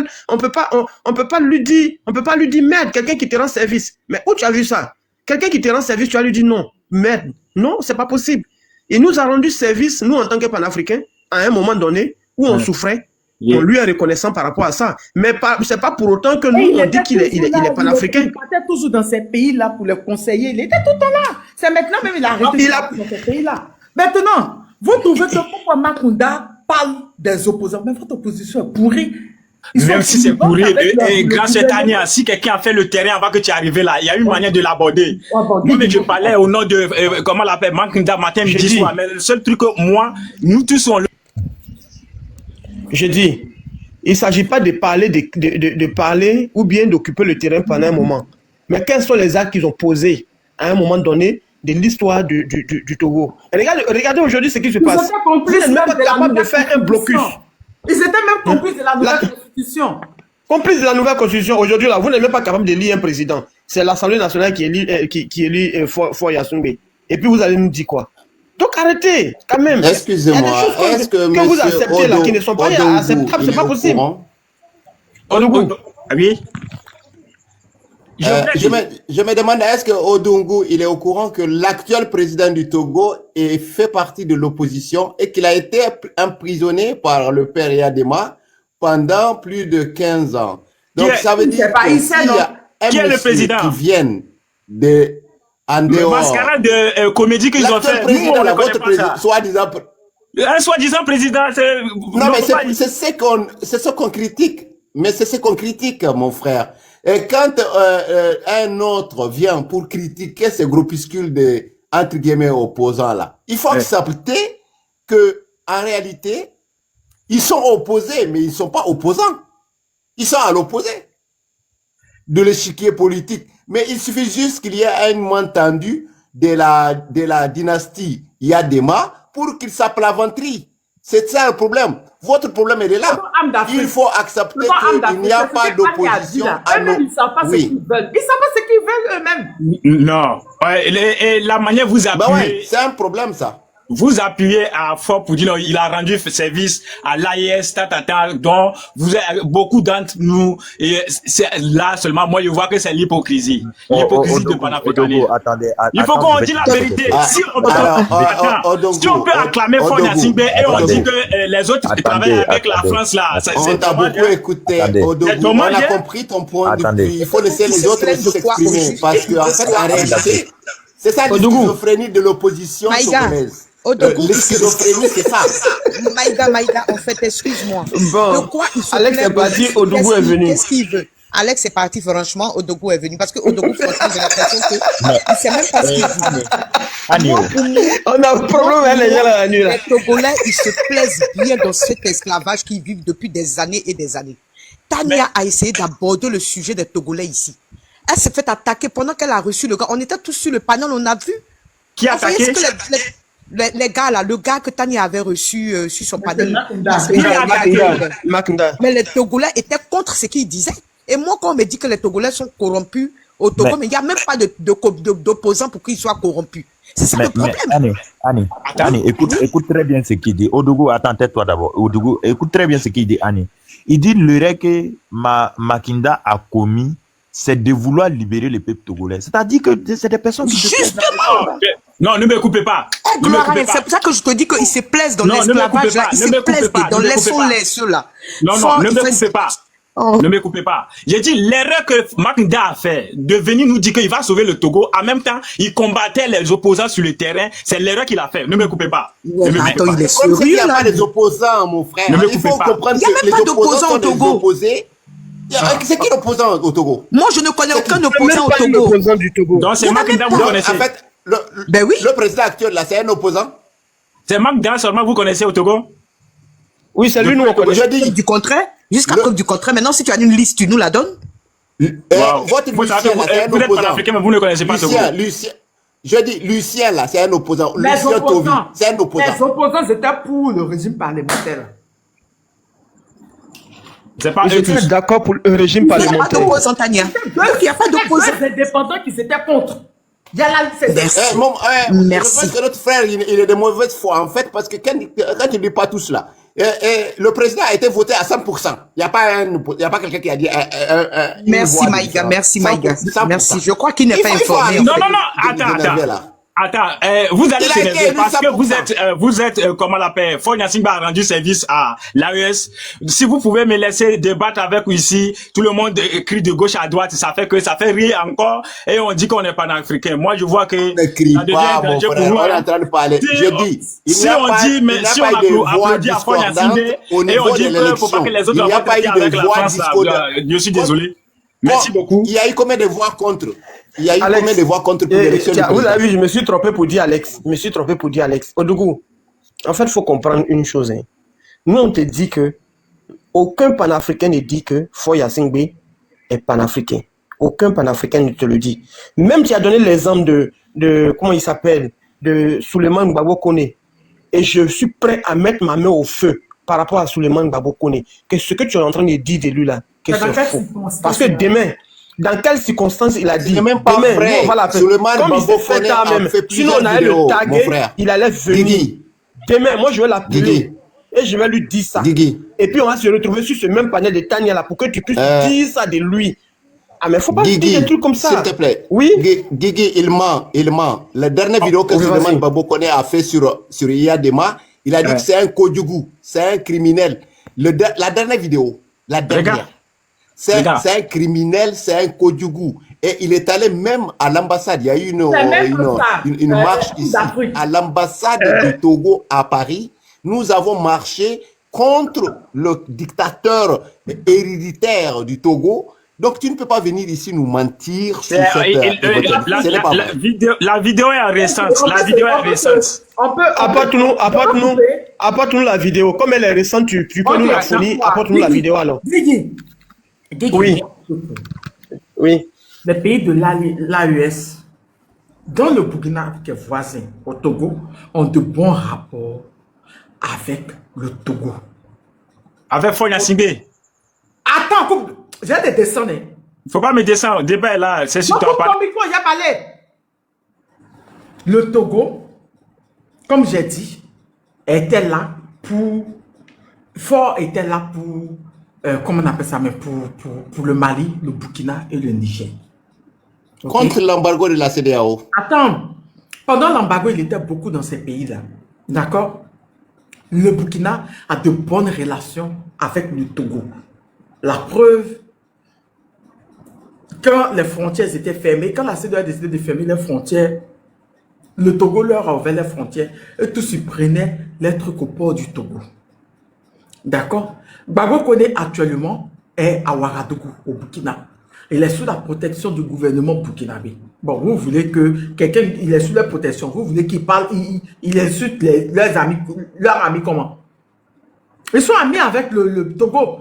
lui dire merde, quelqu'un qui te rend service. Mais où tu as vu ça? Quelqu'un qui te rend service, tu as lui dit non, merde. Non, c'est pas possible. Il nous a rendu service, nous en tant que panafricains, à un moment donné où on souffrait. On lui est reconnaissant par rapport à ça. Mais c'est pas pour autant que nous, on dit qu'il est panafricain. Il partait toujours dans ces pays-là pour les conseiller. Il était tout le temps là. C'est maintenant même il a arrêté dans ces pays-là. Maintenant, vous trouvez que pourquoi Macounda parle des opposants? Mais votre opposition est pourrie. Même si c'est pourri, et grâce à Tania, si quelqu'un a fait le terrain avant que tu es arrivé là, il y a une manière de l'aborder. Moi, mais je parlais au nom de, comment on l'appelle, Macounda, matin, midi, soir. Mais le seul truc que moi, nous tous on le... Je dis, il ne s'agit pas de parler, de parler ou bien d'occuper le terrain pendant un moment. Mais quels sont les actes qu'ils ont posés à un moment donné de l'histoire du Togo? Regardez aujourd'hui ce qui se passe. Vous n'êtes même pas capable de faire un blocus. Ils étaient même complices de la nouvelle constitution. Complices de la nouvelle constitution. Aujourd'hui, là, vous n'êtes même pas capable d'élire un président. C'est l'Assemblée nationale qui élit Faure Yasungbe. Et puis vous allez nous dire quoi? Donc arrêtez, quand même. Excusez-moi, est-ce que vous acceptez là qui ne sont pas acceptables, c'est pas possible. Oui. Je me demande, est-ce que Odongo, il est au courant que l'actuel président du Togo fait partie de l'opposition et qu'il a été emprisonné par le père Yadema pendant plus de 15 ans. Donc ça veut dire que s'il y a un monsieur qui vient en dehors... Le mascarade de comédie qu'ils ont fait, nous on ne connaît pas ça. Soi-disant... Un soi-disant président, c'est... Non, mais c'est ce qu'on critique. Mais c'est ce qu'on critique, mon frère. Et quand un autre vient pour critiquer ces groupuscules de, entre guillemets, opposants là, il faut accepter que, en réalité, ils sont opposés, mais ils ne sont pas opposants. Ils sont à l'opposé de l'échiquier politique. Mais il suffit juste qu'il y ait un malentendu de la dynastie Yadema pour qu'il s'aplaventrient. C'est ça le problème. Votre problème est là. Il faut accepter qu'il n'y a pas d'opposition à nos... Ils ne savent pas ce qu'ils veulent. Ils ne savent pas ce qu'ils veulent eux-mêmes. Non. Et la manière vous appuyez... ouais, c'est un problème, ça. Vous appuyez à fort pour dire non, il a rendu service à l'AIS, dont vous avez beaucoup d'entre nous, et c'est là seulement, moi je vois que c'est l'hypocrisie. L'hypocrisie de panafricanisme. Il faut qu'on dise la vérité. Si on peut acclamer Faure Yasungbe et on dit que les autres travaillent avec la France là. On t'a beaucoup écouté, Odogu. On a compris ton point de vue. Il faut laisser les autres s'exprimer. Parce qu'en fait, en réalité, c'est ça la schizophrénie de l'opposition togonaise. L'eschizophrénie, c'est ça. Maïga, en fait, excuse-moi. Bon, de quoi il se Alex est parti, Odogu est venu. Qu'est-ce qu'il veut? Alex est parti, franchement, Odogu est venu. Parce que Odogu, franchement, j'ai l'impression qu'il ne sait même pas ce qu'il dit. On a un problème avec les gens là, la nuit. Les Togolais, ils se plaisent bien dans cet esclavage qu'ils vivent depuis des années et des années. Tania a essayé d'aborder le sujet des Togolais ici. Elle s'est fait attaquer pendant qu'elle a reçu le gars. On était tous sur le panel, on a vu. Qui a attaqué? Les gars là, le gars que Tania avait reçu sur son panel. Mais les Togolais étaient contre ce qu'il disait. Et moi, quand on me dit que les Togolais sont corrompus au Togo, mais il n'y a même pas d'opposants pour qu'ils soient corrompus. C'est ça le problème. Annie, écoute très bien ce qu'il dit. Odogu, attends, tais-toi d'abord. Odogu, écoute très bien ce qu'il dit, Annie. Il dit l'erreur que Makinda a commis, c'est de vouloir libérer le peuple togolais. C'est-à-dire que c'est des personnes qui... Justement! Non, ne me coupez pas. C'est pour ça que je te dis qu'ils se plaisent dans l'esclavage là. Ils se plaisent dedans. Laissons-les, ceux-là. Non, ne me coupez pas. Ne me coupez pas. J'ai dit l'erreur que Makinda a fait de venir nous dire qu'il va sauver le Togo. En même temps, il combattait les opposants sur le terrain. C'est l'erreur qu'il a fait. Ne me coupez pas. Ouais, attends, il est sérieux, il n'y a pas des opposants, mon frère. Il faut comprendre que les opposants sont des opposés. C'est qui l'opposant au Togo? Moi, je ne connais aucun opposant au Togo. Donc, c'est Makinda, vous connaissez. En fait, ben oui. Le président actuel, là, c'est un opposant. C'est Makinda seulement vous connaissez au Togo? Oui, c'est lui, nous, on connaît. Je dis du contraire. Jusqu'à preuve du contraire. Maintenant, si tu as une liste, tu nous la donnes. Votre Lucien, là, c'est un vous êtes opposant. panafricain, mais vous ne connaissez pas Togo. Lucien. Je dis, Lucien, là, c'est un opposant. Lucien Tovi, c'est un opposant. Les opposants, c'était pour le régime parlementaire. C'est pas Je eux suis tous. d'accord pour un régime Il n'y a pas parlementaire. d'opposant, Tania. Il n'y a pas d'opposant. Deux indépendants qui s'étaient contre. Il y a là, c'est Merci. Je Merci. pense que notre frère, il est de mauvaise foi, en fait, parce que quand il ne dit pas tout cela, le président a été voté à 100%. Il n'y a pas quelqu'un qui a dit une Merci, voix Maïga. différente. Merci, Maïga. 100%. Merci. Je crois qu'il n'est pas Il faut informé. arrêter Non, non, non, de attends, l'énerver, attends. là. Attends, vous allez Il a été s'énerver élu parce que 100%. vous êtes, comment on l'appelle, Fonia Simba a rendu service à l'AES. Si vous pouvez me laisser débattre avec vous ici, tout le monde crie de gauche à droite, ça fait rire encore et on dit qu'on n'est pas africain. Moi, je vois que Ne crie ça devient pas, un mon danger frère. pour nous. On est en train de parler. Si Je on- dis, si on dit, mais si on applaudit à Fonia Simba et on dit que faut pas que les autres il n'y a pas eu votent avec de la voix France, là, discordante. je suis désolé. Merci beaucoup. Il y a eu combien de voix contre? Il y a eu Alex, combien de voix contre pour l'élection du tiens, vous président? avez vu, je me suis trompé pour dire Alex. Je me suis trompé pour dire Alex. Odougou, en fait, il faut comprendre une chose. Hein. Nous, on te dit que aucun panafricain ne dit que Foya Singbe est panafricain. Aucun panafricain ne te le dit. Même tu as donné l'exemple de comment il s'appelle, de Souleymane Gbagbo Kone. Et je suis prêt à mettre ma main au feu par rapport à Souleymane Gbagbo Kone. Que ce que tu es en train de dire de lui là, que Mais dans c'est quelles faux. circonstances? Parce que demain, dans quelles circonstances il a dit, C'est même pas demain, vrai. nous, on va la faire. Souleymane Comme il s'est Gbagbo fait Kone ça a même, fait sinon on plusieurs allait vidéos, le mon taguer, frère. il allait venir. Guigui. Demain, moi je vais l'appeler Guigui. et je vais lui dire ça. Guigui. Et puis on va se retrouver sur ce même panel de Tania là pour que tu puisses dire ça de lui. Ah mais faut pas dire Guigui, des trucs comme ça. s'il te plaît. Oui. Guigui, il ment. La dernière vidéo que oui, Souleymane vas-y. Gbagbo Kone a fait sur Iyadema, il a dit que c'est un Kodjougou, c'est un criminel. La dernière vidéo, la dernière, Regarde. c'est un criminel, c'est un Kodjougou. Et il est allé même à l'ambassade. Il y a eu une marche ici, à l'ambassade du Togo à Paris. Nous avons marché contre le dictateur héréditaire du Togo. Donc, tu ne peux pas venir ici nous mentir sur cette la vidéo est récente. La vidéo est récente. Apporte-nous la vidéo. Comme elle est récente, tu peux nous la fournir. Apporte-nous la vidéo alors. Guigui. Oui. Oui. Les pays de l'AES, dont le Burkina qui est voisin au Togo, ont de bons rapports avec le Togo. Avec Fonia Singbe. Attends, je vais te descendre. Faut pas me descendre. Le débat est là. C'est sur Non, toi. coupe ton micro, il y a parlé. Le Togo, comme j'ai dit, était là pour... Fort était là pour... comment on appelle ça, mais pour le Mali, le Burkina et le Niger. Ok? Contre l'embargo de la CEDEAO. Attends, pendant l'embargo, il était beaucoup dans ces pays-là. D'accord? Le Burkina a de bonnes relations avec le Togo. La preuve, quand les frontières étaient fermées, quand la CEDEAO a décidé de fermer les frontières, le Togo leur a ouvert les frontières et tous ils prenaient les trucs au port du Togo. D'accord? Gbagbo Kone actuellement est à Ouagadougou, au Burkina. Il est sous la protection du gouvernement burkinabé. Bon, vous voulez que quelqu'un, il est sous la protection, vous voulez qu'il parle, il insulte leurs amis comment? Ils sont amis avec le Togo.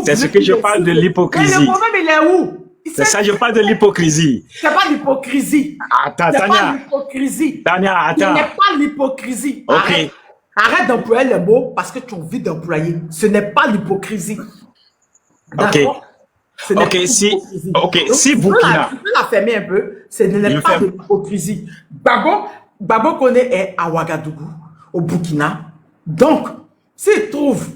C'est ce que je parle de l'hypocrisie. Mais le problème, il est où? C'est ça, je parle de l'hypocrisie. C'est pas l'hypocrisie. Attends, C'est pas Tania. l'hypocrisie. Tania, attends. Ce n'est pas l'hypocrisie. Ok. Arrête d'employer les mots parce que tu as envie d'employer. Ce n'est pas l'hypocrisie. D'accord? Ce n'est Ok, pas si, l'hypocrisie. ok, Donc, si tu peux Burkina. Tu peux la fermer un peu. Ce n'est Je pas ferme. de l'hypocrisie. Gbagbo Kone est à Ouagadougou, au Burkina. Donc, s'il trouve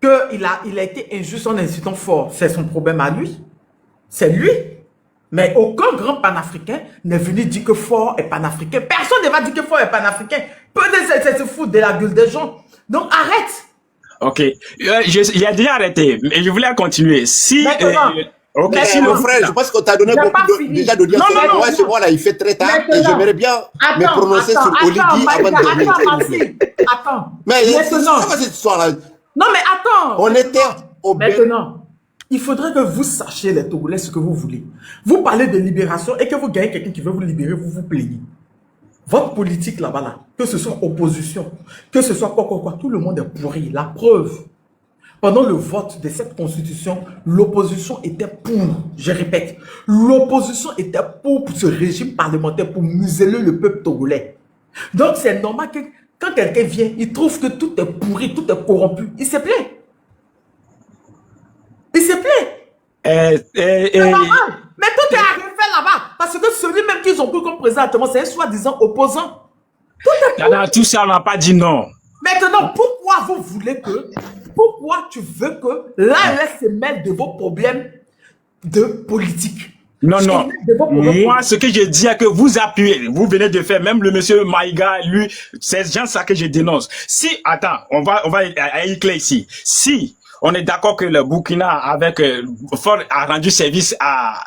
qu'il a été injuste en incitant Fort, c'est son problème à lui. C'est lui. Mais aucun grand panafricain n'est venu dire que Fort est panafricain. Personne ne va dire que Fort est panafricain. Peut-être se foutre de la gueule des gens. Donc arrête. Ok. J'ai déjà arrêté, mais je voulais continuer. Si. Maintenant. Ok, Mais si mon le frère, je pense qu'on t'a donné J'ai beaucoup pas fini. déjà de dire Non, ça. non, Moi, non. ce mois-là, il fait très tard et Maintenant. j'aimerais bien me prononcer sur Oligui avant de terminer. Attends. Mais c'est Maintenant. quoi cette histoire-là? Non, mais attends. On était au Maintenant, il faudrait que vous sachiez, les Togolais, ce que vous voulez. Vous parlez de libération et que vous gagnez quelqu'un qui veut vous libérer, vous vous plaignez. Votre politique là-bas, là, que ce soit opposition, que ce soit quoi, tout le monde est pourri. La preuve, pendant le vote de cette constitution, l'opposition était pour, je répète, l'opposition était pour ce régime parlementaire, pour museler le peuple togolais. Donc c'est normal que quand quelqu'un vient, il trouve que tout est pourri, tout est corrompu, il se plaint. Il C'est normal. Mais tout est à refaire là-bas. Parce que celui-même qu'ils ont pris comme présentement, c'est un soi-disant opposant. Tout ça, on n'a pas dit non. Maintenant, pourquoi vous voulez que... Pourquoi tu veux que l'AES se mêle de vos problèmes de politique? Non. Moi, ce que je dis, c'est que vous appuyez. Vous venez de faire, même le monsieur Maïga, lui, c'est gens ça que je dénonce. Si, attends, on va aller clair ici. Si on est d'accord que le Burkina avec Ford a rendu service à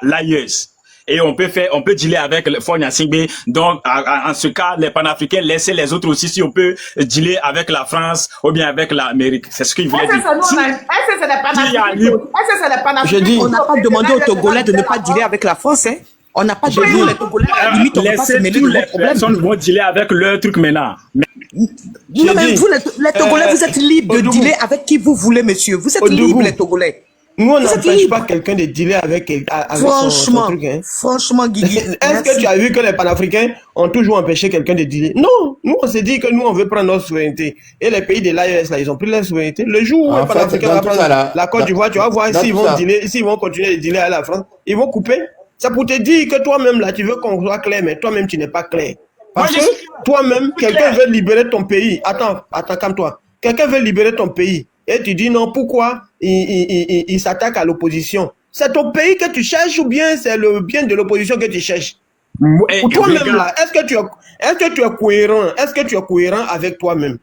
l'AES. Et on peut dealer avec le Ford Gnassingbé. Donc, en ce cas, les panafricains, laisser les autres aussi si on peut dealer avec la France ou bien avec l'Amérique. C'est ce qu'il voulait dire. Est-ce que c'est les panafricains? On n'a pas demandé aux Togolais de ne pas dealer avec la France, hein. On n'a pas demandé les Togolais. Limite, on ne peut pas se mêler de vos problèmes. Les personnes vont dealer avec leur truc maintenant. Non, mais vous, les Togolais, vous êtes libres de dealer avec qui vous voulez, monsieur. Vous êtes libres, les Togolais. Nous, on n'empêche pas quelqu'un de dealer avec franchement, son truc. Hein. Franchement, Guigui. Est-ce que tu as vu que les panafricains ont toujours empêché quelqu'un de dealer? Non, nous, on s'est dit que nous, on veut prendre notre souveraineté. Et les pays de l'AES, là, ils ont pris leur souveraineté. Le jour où les panafricains vont prendre la Côte d'Ivoire, tu vas voir s'ils vont dealer, s'ils vont continuer de dealer à la France, ils vont couper. C'est pour te dire que toi-même, là, tu veux qu'on soit clair, mais toi-même, tu n'es pas clair. Parce que toi-même, quelqu'un veut libérer ton pays. Attends, calme-toi. Quelqu'un veut libérer ton pays. Et tu dis non, pourquoi il s'attaque à l'opposition? C'est ton pays que tu cherches ou bien c'est le bien de l'opposition que tu cherches? Pour toi-même là, est-ce que tu es cohérent? Est-ce que tu es cohérent avec toi-même?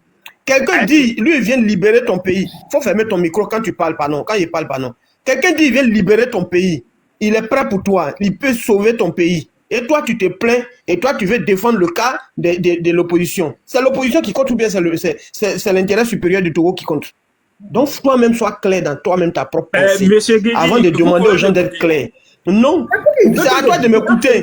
Quelqu'un dit, lui il vient libérer ton pays. Il faut fermer ton micro quand tu parles pas non. Quand il parle pas non. Quelqu'un dit, il vient libérer ton pays. Il est prêt pour toi. Il peut sauver ton pays. Et toi, tu te plains et toi, tu veux défendre le cas de l'opposition. C'est l'opposition qui compte ou bien c'est l'intérêt supérieur du Togo qui compte? Donc, toi-même, sois clair dans toi-même ta propre pensée avant de demander aux gens d'être clairs. Non, c'est à toi de m'écouter.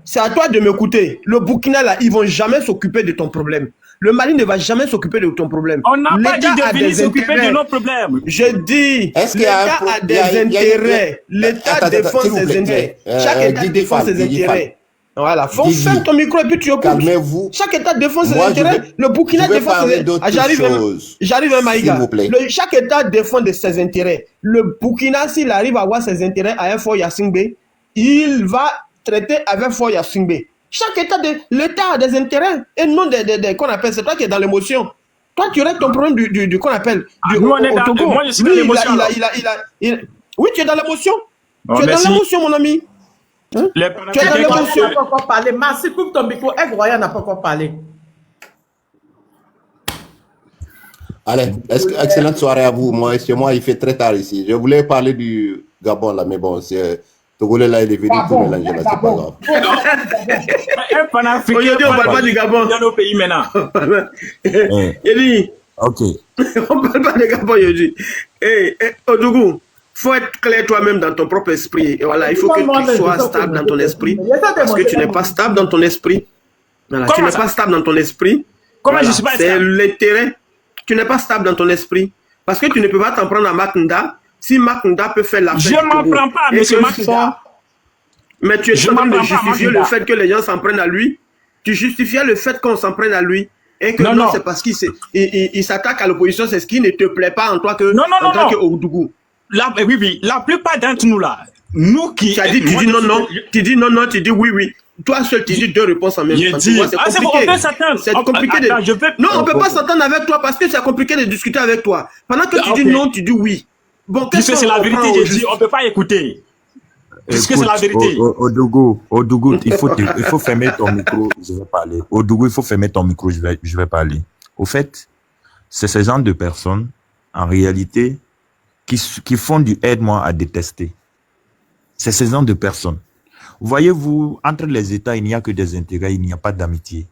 C'est à toi de m'écouter. Le Burkina, là, ils vont jamais s'occuper de ton problème. Le Mali ne va jamais s'occuper de ton problème. On n'a pas dit de venir s'occuper de nos problèmes. Je dis, l'État a des intérêts. L'État défend ses intérêts. Chaque État défend ses intérêts. Voilà, ferme ton micro et puis tu écoutes. Calmez-vous. Chaque État défend ses intérêts. Le Burkina défend ses intérêts. J'arrive à Maïga. Chaque État défend ses intérêts. Le Burkina, s'il arrive à avoir ses intérêts à Fort Gnassingbé, il va traiter avec Fort Gnassingbé. Chaque État, l'État a des intérêts et non qu'on appelle. C'est toi qui es dans l'émotion. Toi, tu règles ton problème du qu'on appelle. Moi, je suis dans l'émotion. Oui, tu es dans l'émotion. Tu es dans l'émotion, mon ami. Tu es dans l'émotion. Tu n'as pas encore parlé. Merci, coupe ton micro. Egg Royal n'a pas encore parlé. Allez, excellente soirée à vous. Moi, chez moi, il fait très tard ici. Je voulais parler du Gabon, là, mais bon, c'est... Togolais, là, il est venu tout mélanger, là, c'est pas grave. Un panafricain, aujourd'hui, on parle pas du Gabon. Dans nos pays maintenant. Il dit... Ok. On parle pas du Gabon aujourd'hui. Odougou, faut être clair toi-même dans ton propre esprit. Et voilà, il faut que tu sois stable dans ton esprit. Parce que tu n'es pas stable dans ton esprit. Voilà, tu n'es pas stable dans ton esprit. Comment je suis pas stable? C'est l'intérêt. Tu n'es pas stable dans ton esprit. Parce que tu ne peux pas t'en prendre à Makunda. Si Makunda peut faire la fête. Je m'en prends pas, monsieur Makunda. Mais tu es en train de justifier le fait que les gens s'en prennent à lui. Tu justifiais le fait qu'on s'en prenne à lui. Et que non, c'est parce qu'il s'attaque à l'opposition. C'est ce qui ne te plaît pas en toi que tant que Oudougou. Oui, la plupart d'entre nous là, nous qui... Tu dis non, tu dis non, tu dis oui. Toi seul, tu dis deux réponses en même temps. C'est compliqué. C'est compliqué. Non, on ne peut pas s'entendre avec toi parce que c'est compliqué de discuter avec toi. Pendant que tu dis non, tu dis oui. Bon, puisque c'est la vérité, je dis, on ne peut pas écouter. Puisque c'est la vérité. Odougou, il faut fermer ton micro, je vais parler. Odougou, il faut fermer ton micro, je vais parler. Au fait, c'est ce genre de personnes, en réalité, qui font du aide-moi à détester. C'est ce genre de personnes. Voyez-vous, entre les États, il n'y a que des intérêts, il n'y a pas d'amitié.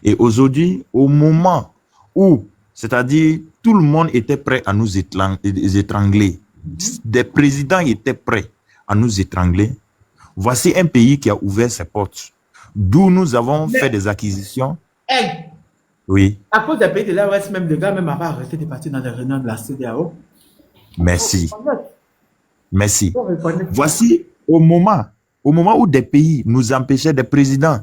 Et aujourd'hui, au moment où, c'est-à-dire, tout le monde était prêt à nous étrangler, des présidents étaient prêts à nous étrangler, voici un pays qui a ouvert ses portes, d'où nous avons fait des acquisitions. Oui. À cause des pays de l'Ouest, même les gars, même avaient arrêté de partir dans les réunions de la CEDEAO. Merci. Voici au moment où des pays nous empêchaient, des présidents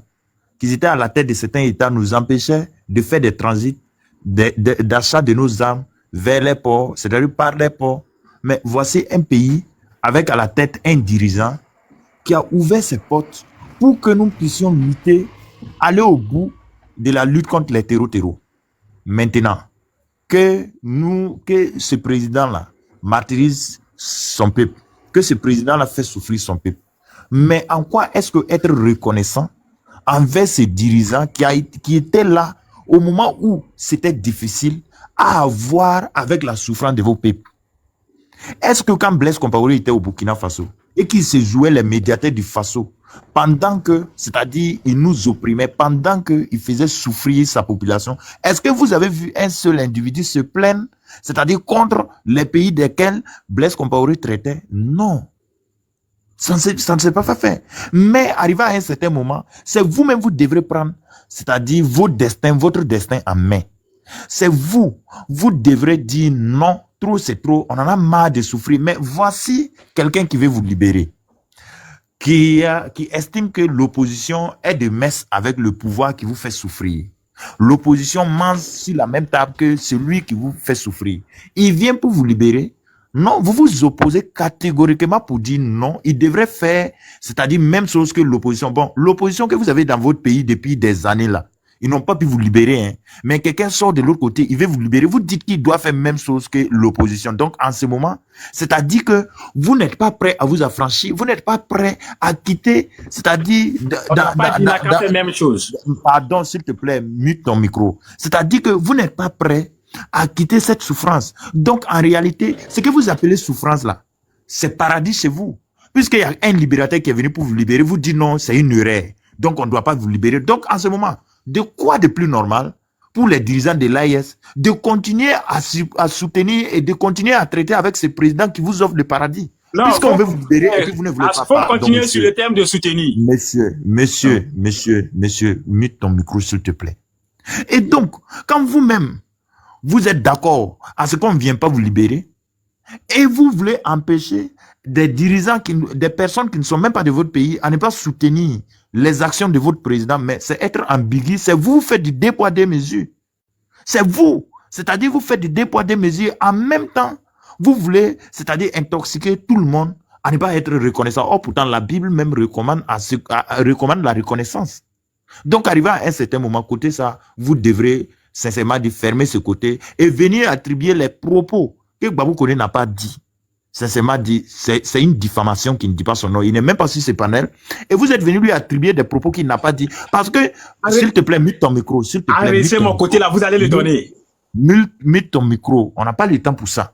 qui étaient à la tête de certains États nous empêchaient de faire des transits, d'achat de nos armes vers les ports, c'est-à-dire par les ports. Mais voici un pays avec à la tête un dirigeant qui a ouvert ses portes pour que nous puissions lutter, aller au bout de la lutte contre les terreaux. Maintenant, que ce président-là martyrise son peuple, que ce président-là fait souffrir son peuple. Mais en quoi est-ce que être reconnaissant envers ces dirigeants qui étaient là au moment où c'était difficile à avoir avec la souffrance de vos peuples? Est-ce que quand Blaise Compaoré était au Burkina Faso et qu'il se jouait les médiateurs du Faso, pendant que, c'est-à-dire, il nous opprimait, pendant qu'il faisait souffrir sa population, est-ce que vous avez vu un seul individu se plaindre, c'est-à-dire contre les pays desquels Blaise Compaoré traitait? Non. Ça ne s'est pas fait. Mais arrivé à un certain moment, c'est vous-même, vous devrez prendre, c'est-à-dire votre destin en main. C'est vous devrez dire non, trop c'est trop, on en a marre de souffrir. Mais voici quelqu'un qui veut vous libérer, qui estime que l'opposition est de messe avec le pouvoir qui vous fait souffrir. L'opposition mange sur la même table que celui qui vous fait souffrir. Il vient pour vous libérer. Non, vous vous opposez catégoriquement pour dire non. Il devrait faire, c'est-à-dire même chose que l'opposition. Bon, l'opposition que vous avez dans votre pays depuis des années là, ils n'ont pas pu vous libérer, hein. Mais quelqu'un sort de l'autre côté, il veut vous libérer. Vous dites qu'il doit faire même chose que l'opposition. Donc, en ce moment, c'est-à-dire que vous n'êtes pas prêt à vous affranchir, vous n'êtes pas prêt à quitter, c'est-à-dire... On n'a pas dit qu'à faire même chose. Pardon, s'il te plaît, mute ton micro. C'est-à-dire que vous n'êtes pas prêt à quitter cette souffrance. Donc, en réalité, ce que vous appelez souffrance là, c'est paradis chez vous. Puisqu'il y a un libérateur qui est venu pour vous libérer, vous dites non, c'est une erreur. Donc, on ne doit pas vous libérer. Donc, en ce moment, de quoi de plus normal pour les dirigeants de l'AIS de continuer à soutenir et de continuer à traiter avec ce président qui vous offre le paradis? Puisqu'on veut vous libérer et puis vous ne voulez pas. Il faut continuer sur le thème de soutenir. Monsieur, mute ton micro s'il te plaît. Et donc, quand vous-même, vous êtes d'accord à ce qu'on ne vient pas vous libérer et vous voulez empêcher des dirigeants, des personnes qui ne sont même pas de votre pays à ne pas soutenir les actions de votre président, mais c'est être ambigu, c'est vous faites du dépoids des mesures. C'est vous, c'est-à-dire vous faites du dépoids des mesures en même temps, vous voulez, c'est-à-dire intoxiquer tout le monde à ne pas être reconnaissant. Or, pourtant, la Bible même recommande la reconnaissance. Donc, arrivé à un certain moment, côté ça, vous devrez sincèrement fermer ce côté et venir attribuer les propos que Babou Koné n'a pas dit. Sincèrement dit, c'est une diffamation qui ne dit pas son nom. Il n'est même pas sur ce panel. Et vous êtes venu lui attribuer des propos qu'il n'a pas dit. Parce que, s'il te plaît, mute ton micro. S'il te plaît. Allez, c'est mon côté là, vous allez le donner. Mute ton micro. On n'a pas le temps pour ça.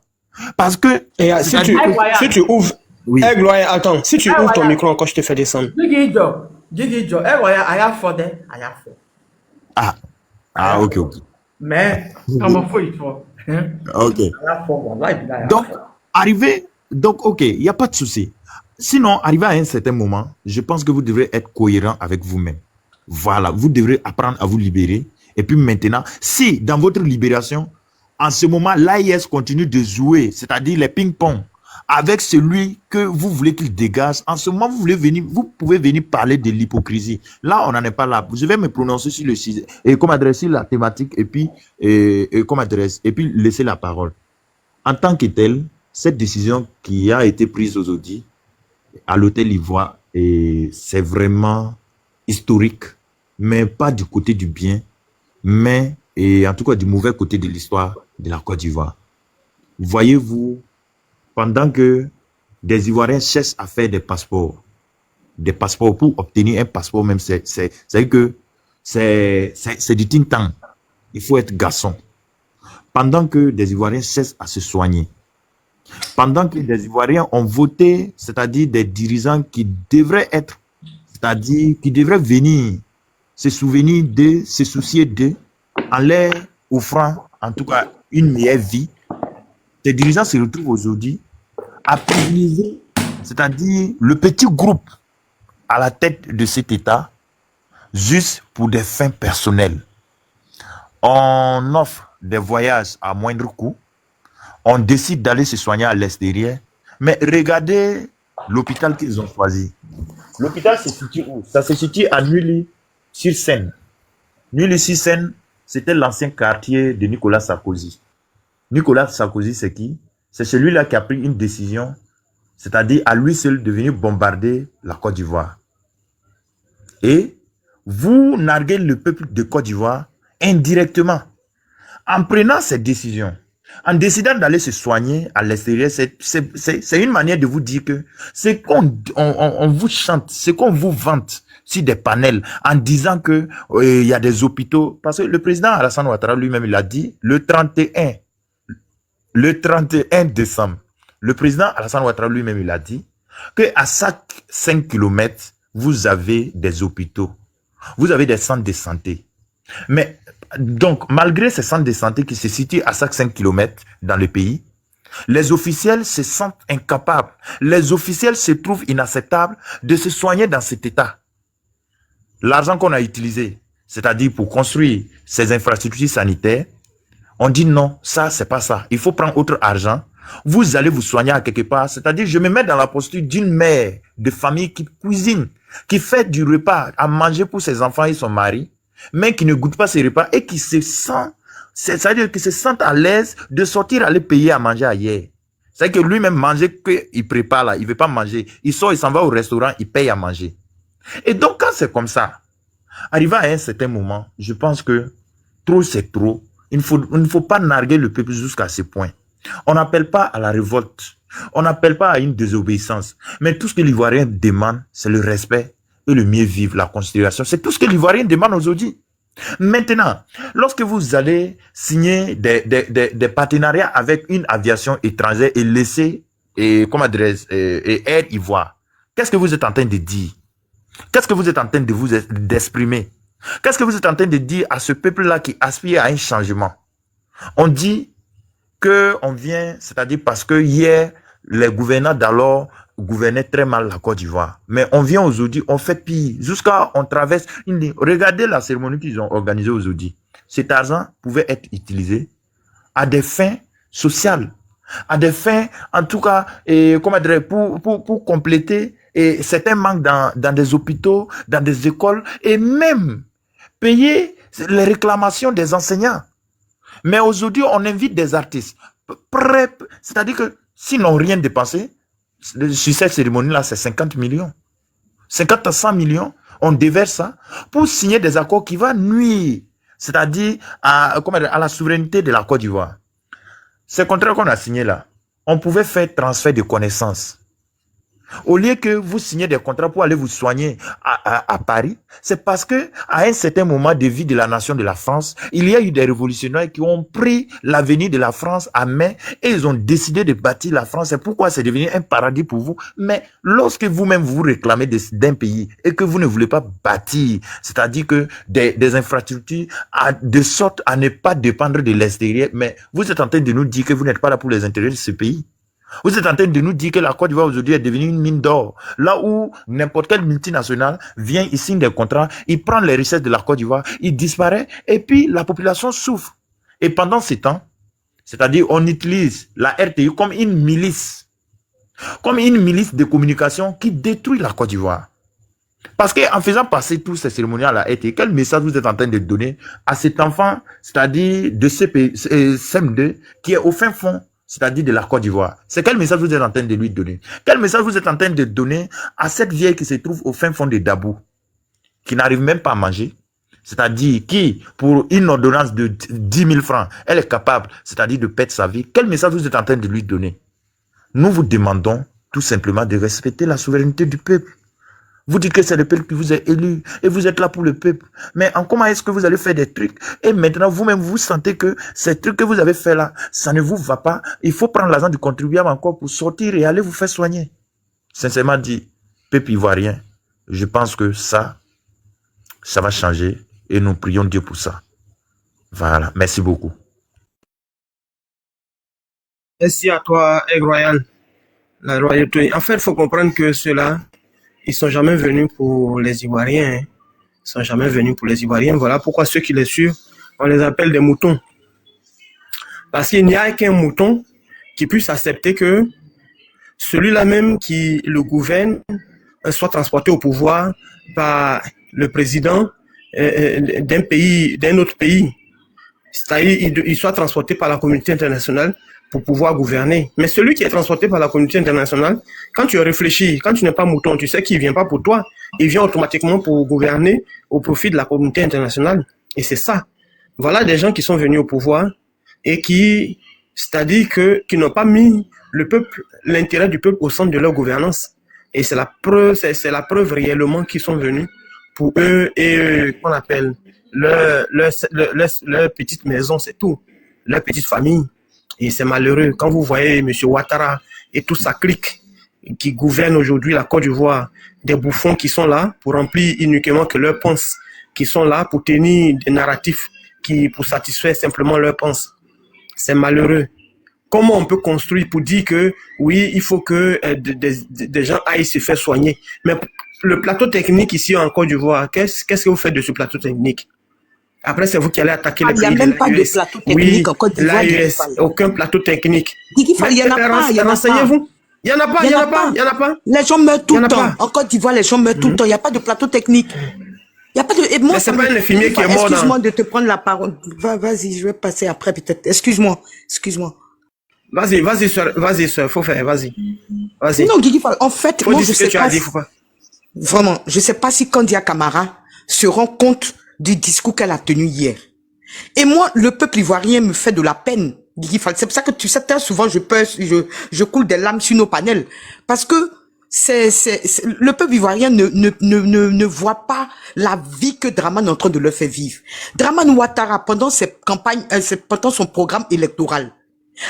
Parce que... Et, si tu ouvres... Oui. Attends, si tu ouvres ton micro encore, je te fais descendre. Ah, ok. Mais, comment faut-il faut? Ok. Donc, ok, il n'y a pas de souci. Sinon, arrivé à un certain moment, je pense que vous devrez être cohérent avec vous-même. Voilà, vous devrez apprendre à vous libérer. Et puis maintenant, si dans votre libération, en ce moment, l'AIS continue de jouer, c'est-à-dire les ping-pong, avec celui que vous voulez qu'il dégage, en ce moment, vous pouvez venir parler de l'hypocrisie. Là, on n'en est pas là. Je vais me prononcer sur le sujet, et comme adresser la thématique, et puis laisser la parole. En tant que tel, cette décision qui a été prise aujourd'hui à l'hôtel Ivoire, c'est vraiment historique, mais pas du côté du bien, mais en tout cas du mauvais côté de l'histoire de la Côte d'Ivoire. Voyez-vous, pendant que des Ivoiriens cherchent à faire des passeports pour obtenir un passeport même, c'est du ting-tang. Il faut être garçon. Pendant que des Ivoiriens cessent à se soigner, pendant que des Ivoiriens ont voté, c'est-à-dire des dirigeants qui devraient être, c'est-à-dire qui devraient venir se souvenir d'eux, se soucier d'eux, en leur offrant, en tout cas, une meilleure vie, ces dirigeants se retrouvent aujourd'hui à privilégier, c'est-à-dire le petit groupe à la tête de cet État, juste pour des fins personnelles. On offre des voyages à moindre coût, on décide d'aller se soigner à l'extérieur, mais regardez l'hôpital qu'ils ont choisi. L'hôpital se situe où? Ça se situe à Neuilly-sur-Seine. Neuilly-sur-Seine, c'était l'ancien quartier de Nicolas Sarkozy. Nicolas Sarkozy, c'est qui? c'est celui-là qui a pris une décision, c'est-à-dire à lui seul de venir bombarder la Côte d'Ivoire. Et vous narguez le peuple de Côte d'Ivoire indirectement. En prenant cette décision, en décidant d'aller se soigner à l'extérieur, c'est une manière de vous dire que ce qu'on on vous chante, ce qu'on vous vante sur des panels en disant que il y a des hôpitaux. Parce que le président Alassane Ouattara lui-même, il a dit le 31 décembre, le président Alassane Ouattara lui-même, il a dit qu'à chaque 5 km, vous avez des hôpitaux, vous avez des centres de santé. Mais donc, malgré ces centres de santé qui se situent à chaque 5 km dans le pays, les officiels se sentent incapables. Les officiels se trouvent inacceptables de se soigner dans cet état. L'argent qu'on a utilisé, c'est-à-dire pour construire ces infrastructures sanitaires, on dit non, ça, c'est pas ça. Il faut prendre autre argent. Vous allez vous soigner à quelque part. C'est-à-dire, je me mets dans la posture d'une mère de famille qui cuisine, qui fait du repas à manger pour ses enfants et son mari, mais qui ne goûte pas ses repas et qui se sent, c'est-à-dire qui se sent à l'aise de sortir aller payer à manger ailleurs. C'est-à-dire que lui-même manger qu'il prépare là, il ne veut pas manger. Il sort, il s'en va au restaurant, il paye à manger. Et donc quand c'est comme ça, arrivé à un certain moment, je pense que trop c'est trop. Il ne faut pas narguer le peuple jusqu'à ce point. On n'appelle pas à la révolte. On n'appelle pas à une désobéissance. Mais tout ce que l'Ivoirien demande, c'est le respect et le mieux vivre, la considération. C'est tout ce que l'Ivoirien demande aujourd'hui. Maintenant, lorsque vous allez signer des partenariats avec une aviation étrangère et laisser Air Ivoire, qu'est-ce que vous êtes en train de dire? Qu'est-ce que vous êtes en train de vous d'exprimer? Qu'est-ce que vous êtes en train de dire à ce peuple-là qui aspire à un changement? On dit que on vient, c'est-à-dire parce que hier, les gouvernants d'alors gouvernaient très mal la Côte d'Ivoire. Mais on vient aujourd'hui, on fait pire. Jusqu'à on traverse une ligne. Regardez la cérémonie qu'ils ont organisée aujourd'hui. Cet argent pouvait être utilisé à des fins sociales, à des fins, en tout cas, pour compléter certains manques dans des hôpitaux, dans des écoles, et même payer les réclamations des enseignants. Mais aujourd'hui, on invite des artistes. C'est-à-dire que s'ils n'ont rien dépensé, sur cette cérémonie-là, c'est 50 millions. 50 à 100 millions, on déverse ça pour signer des accords qui vont nuire, c'est-à-dire à la souveraineté de la Côte d'Ivoire. Ces contrats qu'on a signés là, on pouvait faire transfert de connaissances. Au lieu que vous signez des contrats pour aller vous soigner à Paris, c'est parce que à un certain moment de vie de la nation de la France, il y a eu des révolutionnaires qui ont pris l'avenir de la France à main et ils ont décidé de bâtir la France. C'est pourquoi c'est devenu un paradis pour vous. Mais lorsque vous-même vous réclamez d'un pays et que vous ne voulez pas bâtir, c'est-à-dire que des infrastructures de sorte à ne pas dépendre de l'extérieur, mais vous êtes en train de nous dire que vous n'êtes pas là pour les intérêts de ce pays. Vous êtes en train de nous dire que la Côte d'Ivoire aujourd'hui est devenue une mine d'or. Là où n'importe quelle multinationale vient, il signe des contrats, il prend les richesses de la Côte d'Ivoire, il disparaît et puis la population souffre. Et pendant ce temps, c'est-à-dire on utilise la RTI comme une milice de communication qui détruit la Côte d'Ivoire. Parce qu'en faisant passer tous ces cérémonies à la RTI, quel message vous êtes en train de donner à cet enfant, c'est-à-dire de CM2 qui est au fin fond, c'est-à-dire de la Côte d'Ivoire? C'est quel message vous êtes en train de lui donner? Quel message vous êtes en train de donner à cette vieille qui se trouve au fin fond de Dabou, qui n'arrive même pas à manger, c'est-à-dire qui, pour une ordonnance de 10 000 francs, elle est capable, c'est-à-dire de perdre sa vie? Quel message vous êtes en train de lui donner? Nous vous demandons tout simplement de respecter la souveraineté du peuple. Vous dites que c'est le peuple qui vous a élu et vous êtes là pour le peuple. Mais comment est-ce que vous allez faire des trucs et maintenant vous-même vous sentez que ces trucs que vous avez fait là, ça ne vous va pas. Il faut prendre l'argent du contribuable encore pour sortir et aller vous faire soigner. Sincèrement dit, peuple ivoirien, je pense que ça va changer et nous prions Dieu pour ça. Voilà, merci beaucoup. Merci à toi, Aigle Royal, la royauté. En fait, il faut comprendre que ceux-là, ils sont jamais venus pour les Ivoiriens. Hein. Ils sont jamais venus pour les Ivoiriens. Voilà pourquoi ceux qui les suivent, on les appelle des moutons. Parce qu'il n'y a qu'un mouton qui puisse accepter que celui-là même qui le gouverne soit transporté au pouvoir par le président d'un autre pays. C'est-à-dire qu'il soit transporté par la communauté internationale pour pouvoir gouverner. Mais celui qui est transporté par la communauté internationale, quand tu réfléchis, quand tu n'es pas mouton, tu sais qu'il ne vient pas pour toi. Il vient automatiquement pour gouverner au profit de la communauté internationale. Et c'est ça. Voilà des gens qui sont venus au pouvoir et qui, c'est-à-dire qui n'ont pas mis le peuple, l'intérêt du peuple au centre de leur gouvernance. Et c'est la preuve réellement qu'ils sont venus pour eux et qu'on appelle leur petite maison, c'est tout. Leur petite famille. Et c'est malheureux. Quand vous voyez M. Ouattara et toute sa clique qui gouverne aujourd'hui la Côte d'Ivoire, des bouffons qui sont là pour remplir uniquement que leurs pensées, qui sont là pour tenir des narratifs pour satisfaire simplement leurs pensées. C'est malheureux. Comment on peut construire pour dire que oui, il faut que des gens aillent se faire soigner. Mais le plateau technique ici en Côte d'Ivoire, qu'est-ce que vous faites de ce plateau technique? Après, c'est vous qui allez attaquer les pays. Il n'y a même pas de plateau technique en Côte d'Ivoire. Aucun plateau technique. Il n'y en a pas. Renseignez-vous. Il n'y en a pas, il n'y en a pas, il n'y en a pas. Les gens meurent tout le temps. En Côte d'Ivoire, les gens meurent tout le temps. Il n'y a pas de plateau technique. Il n'y a pas de. Et moi, mais c'est pas un infirmier qui est mort. Excuse-moi de te prendre la parole. Vas-y, je vais passer après peut-être. Excuse-moi. Vas-y, sœur, faut faire, vas-y. Non, Guigui, en fait, faut moi, dire je ce que sais tu pas. as dit, faut pas. Vraiment, je sais pas si Kandia Camara se rend compte du discours qu'elle a tenu hier. Et moi, le peuple ivoirien me fait de la peine. C'est pour ça que tu sais, très souvent, je coule des larmes sur nos panels. Parce que le peuple ivoirien ne voit pas la vie que Dramane est en train de leur faire vivre. Dramane Ouattara, pendant ses campagnes, pendant son programme électoral,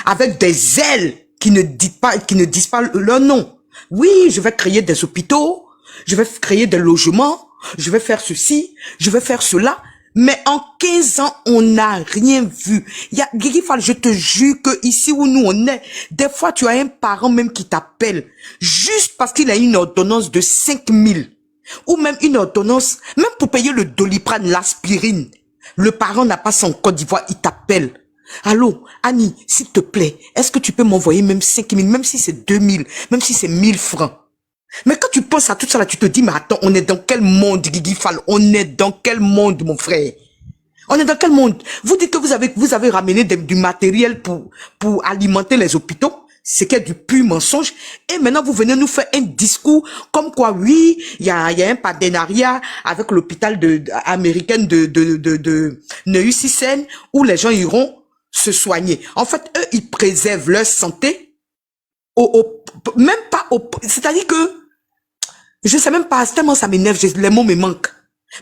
avec des ailes qui ne disent pas leur nom. Oui, je vais créer des hôpitaux, je vais créer des logements, je vais faire ceci, je vais faire cela. Mais en 15 ans, on n'a rien vu. Guigui Fall, je te jure que ici où nous on est, des fois tu as un parent même qui t'appelle juste parce qu'il a une ordonnance de 5 000 ou même une ordonnance, même pour payer le Doliprane, l'aspirine. Le parent n'a pas son Côte d'Ivoire, il t'appelle. Allô, Annie, s'il te plaît, est-ce que tu peux m'envoyer même 5 000, même si c'est 2 000, même si c'est 1 000 francs? Mais quand tu penses à tout ça là, tu te dis, mais attends, on est dans quel monde, Guigui Fall? On est dans quel monde, mon frère? On est dans quel monde? Vous dites que vous avez ramené du matériel pour alimenter les hôpitaux, c'est qu'il y a du pur mensonge. Et maintenant, vous venez nous faire un discours comme quoi, oui, il y a un partenariat avec l'hôpital américain de Neuilly-sur-Seine où les gens iront se soigner. En fait, eux, ils préservent leur santé même pas c'est-à-dire que je sais même pas, tellement ça m'énerve, les mots me manquent.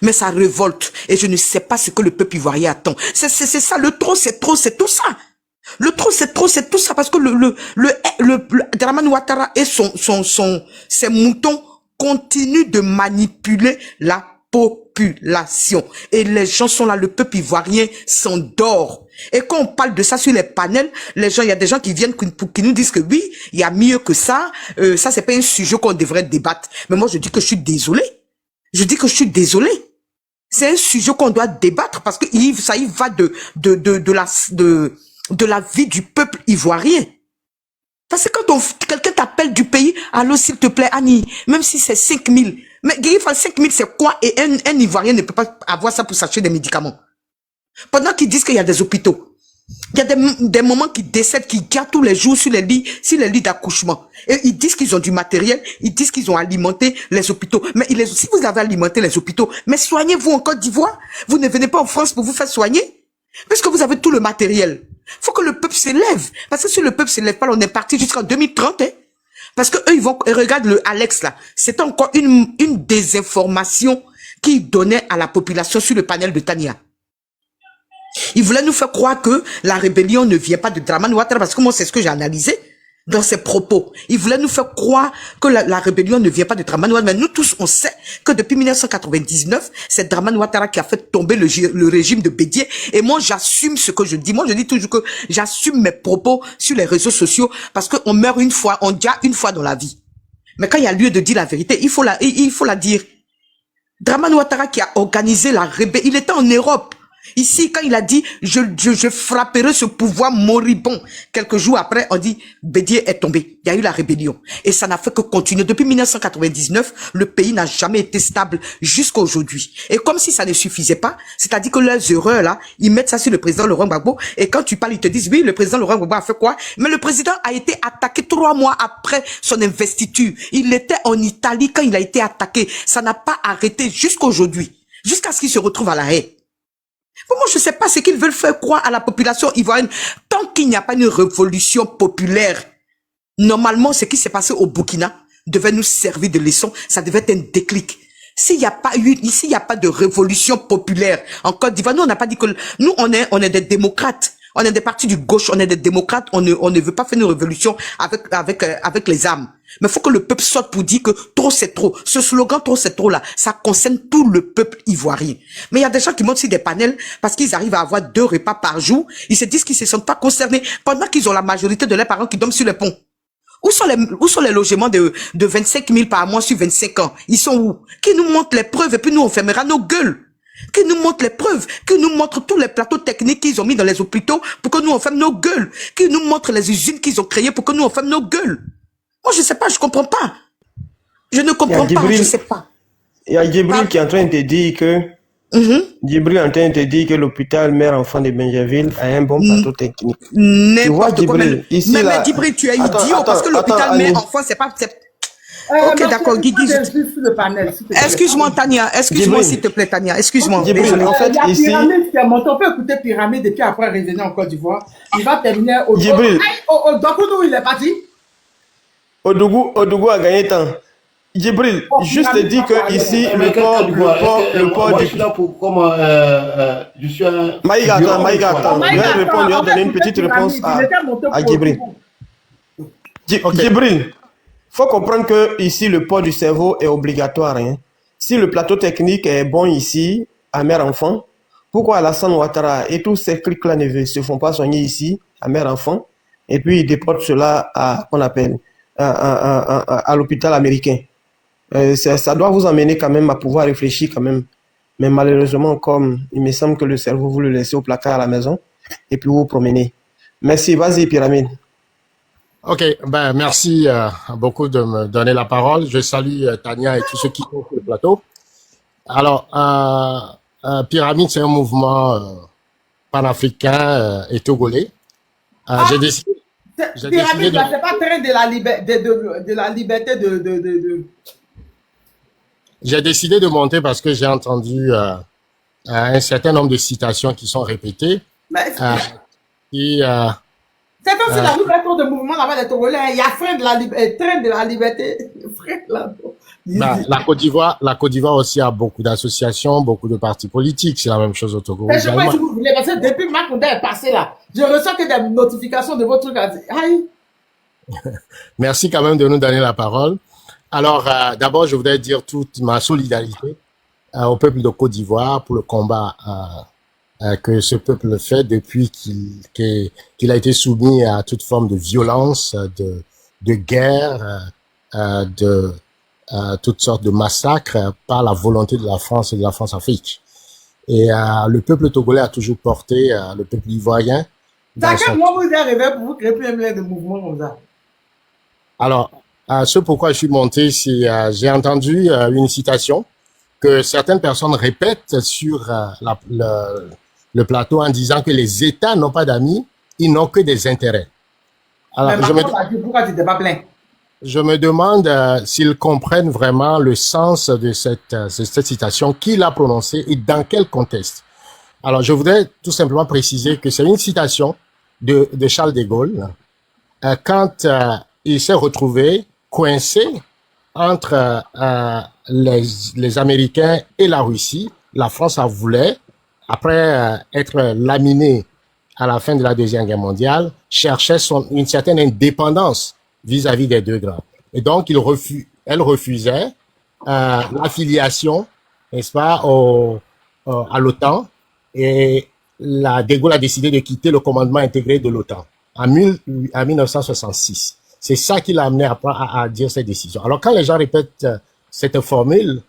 Mais ça révolte. Et je ne sais pas ce que le peuple ivoirien attend. C'est ça, le trop, c'est tout ça. Le trop, c'est tout ça. Parce que le Dramane Ouattara et ses moutons continuent de manipuler la population. Et les gens sont là, le peuple ivoirien s'endort. Et quand on parle de ça sur les panels, il y a des gens qui viennent qui nous disent que oui, il y a mieux que ça. Ça, c'est pas un sujet qu'on devrait débattre. Mais moi, je dis que je suis désolé. C'est un sujet qu'on doit débattre parce que ça y va de la vie du peuple ivoirien. Parce que quand quelqu'un t'appelle du pays, allô, s'il te plaît, Annie, même si c'est 5 000. Mais Guigui Fall, 5 000, c'est quoi? Et un Ivoirien ne peut pas avoir ça pour s'acheter des médicaments. Pendant qu'ils disent qu'il y a des hôpitaux. Il y a des moments qui décèdent, qui gardent tous les jours sur les lits d'accouchement. Et ils disent qu'ils ont du matériel, ils disent qu'ils ont alimenté les hôpitaux. Mais si vous avez alimenté les hôpitaux, mais soignez-vous en Côte d'Ivoire. Vous ne venez pas en France pour vous faire soigner. Puisque vous avez tout le matériel. Faut que le peuple s'élève. Parce que si le peuple s'élève pas, on est parti jusqu'en 2030, hein. Parce que eux, regarde le Alex là. C'était encore une désinformation qu'ils donnaient à la population sur le panel de Tania. Il voulait nous faire croire que la rébellion ne vient pas de Dramane Ouattara, parce que moi, c'est ce que j'ai analysé dans ses propos. Il voulait nous faire croire que la rébellion ne vient pas de Dramane Ouattara. Mais nous tous, on sait que depuis 1999, c'est Dramane Ouattara qui a fait tomber le régime de Bédié. Et moi, j'assume ce que je dis. Moi, je dis toujours que j'assume mes propos sur les réseaux sociaux, parce qu'on meurt une fois, on dit une fois dans la vie. Mais quand il y a lieu de dire la vérité, il faut la dire. Dramane Ouattara qui a organisé la rébellion, il était en Europe. Ici, quand il a dit, je frapperai ce pouvoir moribond, quelques jours après, on dit, Bédier est tombé. Il y a eu la rébellion. Et ça n'a fait que continuer. Depuis 1999, le pays n'a jamais été stable jusqu'à aujourd'hui. Et comme si ça ne suffisait pas, c'est-à-dire que leurs erreurs, là, ils mettent ça sur le président Laurent Gbagbo. Et quand tu parles, ils te disent, oui, le président Laurent Gbagbo a fait quoi? Mais le président a été attaqué 3 mois après son investiture. Il était en Italie quand il a été attaqué. Ça n'a pas arrêté jusqu'à aujourd'hui. Jusqu'à ce qu'il se retrouve à la haie. Moi, je ne sais pas ce qu'ils veulent faire croire à la population ivoirienne. Tant qu'il n'y a pas une révolution populaire, normalement, ce qui s'est passé au Burkina devait nous servir de leçon. Ça devait être un déclic. S'il n'y a pas eu, ici, il n'y a pas de révolution populaire en Côte d'Ivoire, nous, on n'a pas dit que, nous, on est des démocrates. On est des partis du gauche, on est des démocrates, on ne veut pas faire une révolution avec les armes. Mais il faut que le peuple sorte pour dire que trop c'est trop. Ce slogan trop c'est trop là, ça concerne tout le peuple ivoirien. Mais il y a des gens qui montent sur des panels parce qu'ils arrivent à avoir 2 repas par jour. Ils se disent qu'ils ne se sentent pas concernés pendant qu'ils ont la majorité de leurs parents qui dorment sur les ponts. Où sont les logements de 25 000 par mois sur 25 ans? Ils sont où? Qui nous montrent les preuves et puis nous on fermera nos gueules. Qui nous montre les preuves, qui nous montre tous les plateaux techniques qu'ils ont mis dans les hôpitaux pour que nous on ferme nos gueules, qui nous montre les usines qu'ils ont créées pour que nous on ferme nos gueules. Moi je sais pas, je comprends pas. Je ne comprends pas, je sais pas. Il y a Djibril qui est en train de te dire que Djibril est en train de te dire que l'hôpital mère-enfant de Benjerville a un bon plateau technique. Tu vois Djibril, ici mais là... Djibril, tu es idiot parce que l'hôpital mère-enfant c'est pas... Ok, d'accord, Guigui. Excuse-moi, Tania. Excuse-moi, s'il te plaît, Tania. Excuse-moi. Désolé. En fait, il y a ici... Pyramide qui est monté. On peut écouter Pyramide et puis après revenir en Côte d'Ivoire. Il va terminer au Djibril. Dokoudou, il est parti. Odougou a gagné temps. Djibril, juste te dire que ici, le port du... Je suis un... Maïga, attends. Je vais répondre, je vais donner une petite réponse à Djibril. Djibril. Faut comprendre que ici le port du cerveau est obligatoire. Hein. Si le plateau technique est bon ici, à mère-enfant, pourquoi Alassane Ouattara et tous ces clics-là ne se font pas soigner ici, à mère-enfant, et puis ils déportent cela à, qu'on appelle, à l'hôpital américain. Ça doit vous amener quand même à pouvoir réfléchir quand même. Mais malheureusement, comme il me semble que le cerveau, vous le laissez au placard à la maison, et puis vous vous promenez. Merci, vas-y Pyramide. Ok, ben merci beaucoup de me donner la parole. Je salue Tania et tous ceux qui sont sur le plateau. Alors, Pyramide, c'est un mouvement panafricain et togolais. J'ai décidé. Pyramide, là, c'est pas train de la liberté de... J'ai décidé de monter parce que j'ai entendu un certain nombre de citations qui sont répétées. C'est comme si la nouvelle tour de mouvement là-bas des Togolais, il y a train de la liberté. La Côte d'Ivoire aussi a beaucoup d'associations, beaucoup de partis politiques. C'est la même chose au Togo. Mais je sais pas si vous voulez, parce que depuis Marc Koundé est passé là, je reçois que des notifications de votre truc. Aïe. Merci quand même de nous donner la parole. Alors, d'abord, je voudrais dire toute ma solidarité au peuple de Côte d'Ivoire pour le combat que ce peuple fait depuis qu'il a été soumis à toute forme de violence, de guerre, de toutes sortes de massacres par la volonté de la France et de la France-Afrique. Et le peuple togolais a toujours porté le peuple ivoirien. À quel moment vous êtes arrivé pour vous créer plein de mouvements comme ça? Alors, ce pourquoi je suis monté, c'est j'ai entendu une citation que certaines personnes répètent sur le plateau en disant que les États n'ont pas d'amis, ils n'ont que des intérêts. Alors, pourquoi tu n'étais pas plein? Je me demande s'ils comprennent vraiment le sens de cette citation, qui l'a prononcée et dans quel contexte. Alors, je voudrais tout simplement préciser que c'est une citation de Charles de Gaulle quand il s'est retrouvé coincé entre les Américains et la Russie. La France en voulait, après être laminée à la fin de la Deuxième Guerre mondiale, cherchait une certaine indépendance vis-à-vis des deux grands. Et donc, elle refusait l'affiliation, n'est-ce pas, à l'OTAN. Et de Gaulle a décidé de quitter le commandement intégré de l'OTAN en 1966. C'est ça qui l'a amené à dire cette décision. Alors, quand les gens répètent cette formule,